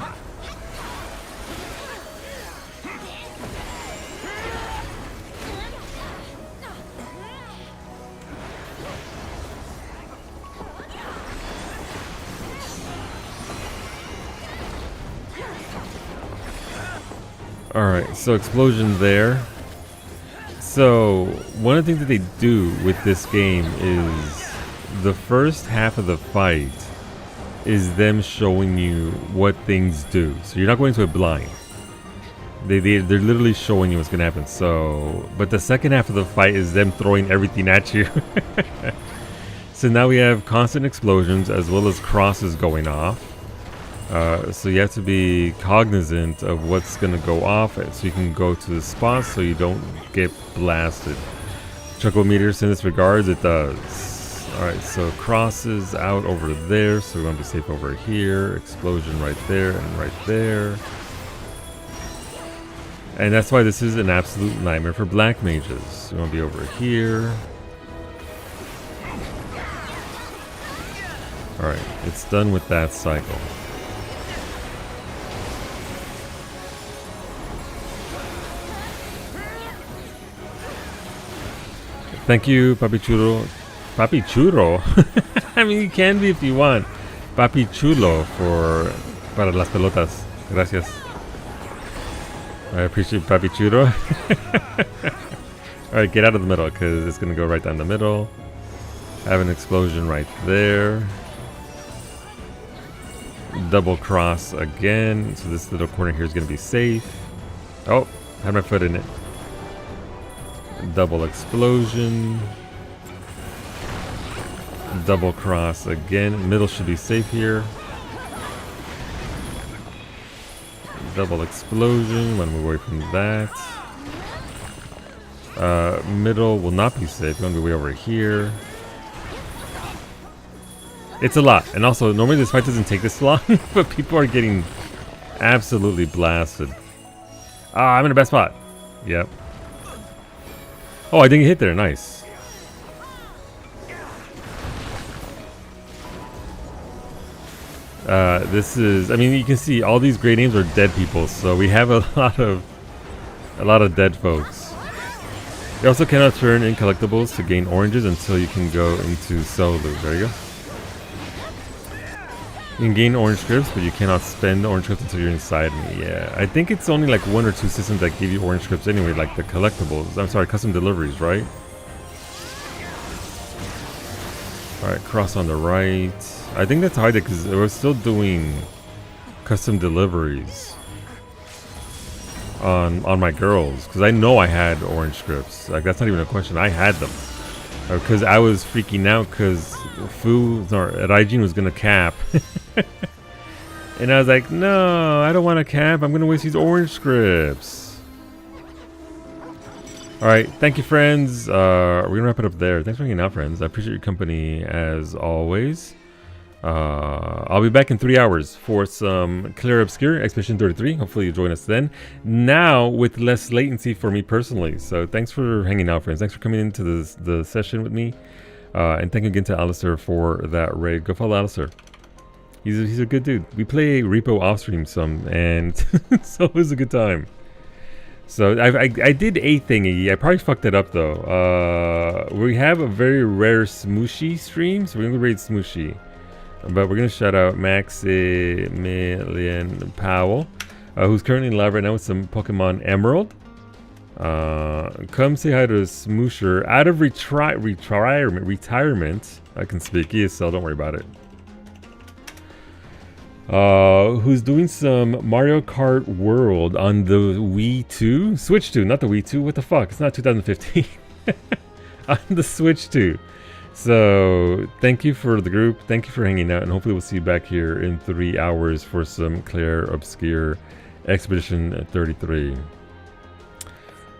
Alright, so explosion there. So, one of the things that they do with this game is the first half of the fight is them showing you what things do. So you're not going to it blind. They're literally showing you what's going to happen. So, but the second half of the fight is them throwing everything at you. So now we have constant explosions as well as crosses going off. So you have to be cognizant of what's going to go off so you can go to the spot so you don't get blasted. Chuckle meter in this regards, it does. Alright, so crosses out over there, so we want to be safe over here. Explosion right there and right there. And that's why this is an absolute nightmare for black mages. We want to be over here. Alright, it's done with that cycle. Thank you, Papi Chulo. Papi Churro? I mean, you can be if you want. Papi Chulo para las pelotas. Gracias. I appreciate Papi Churro. Alright, get out of the middle because it's going to go right down the middle. Have an explosion right there. Double cross again. So this little corner here is going to be safe. Oh, had my foot in it. Double explosion. Double cross again. Middle should be safe here. Double explosion. Want to move away from that. Middle will not be safe. Going to be way over here. It's a lot. And also, normally this fight doesn't take this long, but people are getting absolutely blasted. Ah, I'm in the best spot. Yep. Oh, I didn't hit there. Nice. This is, I mean, you can see all these great names are dead people, so we have a lot of dead folks. You also cannot turn in collectibles to gain oranges until you can go into solo. There you go. You can gain orange scripts, but you cannot spend orange scripts until you're inside me. Yeah, I think it's only like 1 or 2 systems that give you orange scripts anyway, like the collectibles. I'm sorry, custom deliveries, right? Alright, cross on the right. I think that's hard because we're still doing custom deliveries on my girls. Because I know I had orange scripts. Like, that's not even a question. I had them. Because I was freaking out because Raijin was going to cap. And I was like, no, I don't want to cap. I'm going to waste these orange scripts. Alright, thank you, friends. We're going to wrap it up there. Thanks for hanging out, friends. I appreciate your company as always. I'll be back in 3 hours for some Clear Obscure Expedition 33. Hopefully you join us then. Now with less latency for me personally. So thanks for hanging out, friends. Thanks for coming into the session with me. And thank you again to Alistair for that raid. Go follow Alistair. He's a good dude. We play Repo off stream some, and so it was a good time. So I did a thingy. I probably fucked it up though. We have a very rare Smooshy stream, so we're gonna raid Smooshy. But we're going to shout out Maximilian Powell, who's currently live right now with some Pokemon Emerald. Come say hi to Smoosher out of retirement. I can speak ESL, don't worry about it. Who's doing some Mario Kart World on the Wii 2? Switch 2, not the Wii 2. What the fuck? It's not 2015. On the Switch 2. So, thank you for the group, thank you for hanging out, and hopefully we'll see you back here in 3 hours for some Claire Obscure Expedition 33.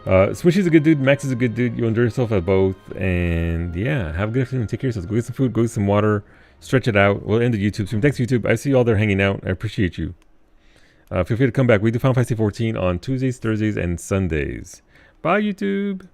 Swishy's a good dude, Max is a good dude, you'll enjoy yourself at both, and yeah, have a good afternoon, take care of yourselves, go get some food, go get some water, stretch it out, we'll end the YouTube stream. Thanks YouTube, I see you all there hanging out, I appreciate you. Feel free to come back, we do Final Fantasy 14 on Tuesdays, Thursdays, and Sundays. Bye YouTube!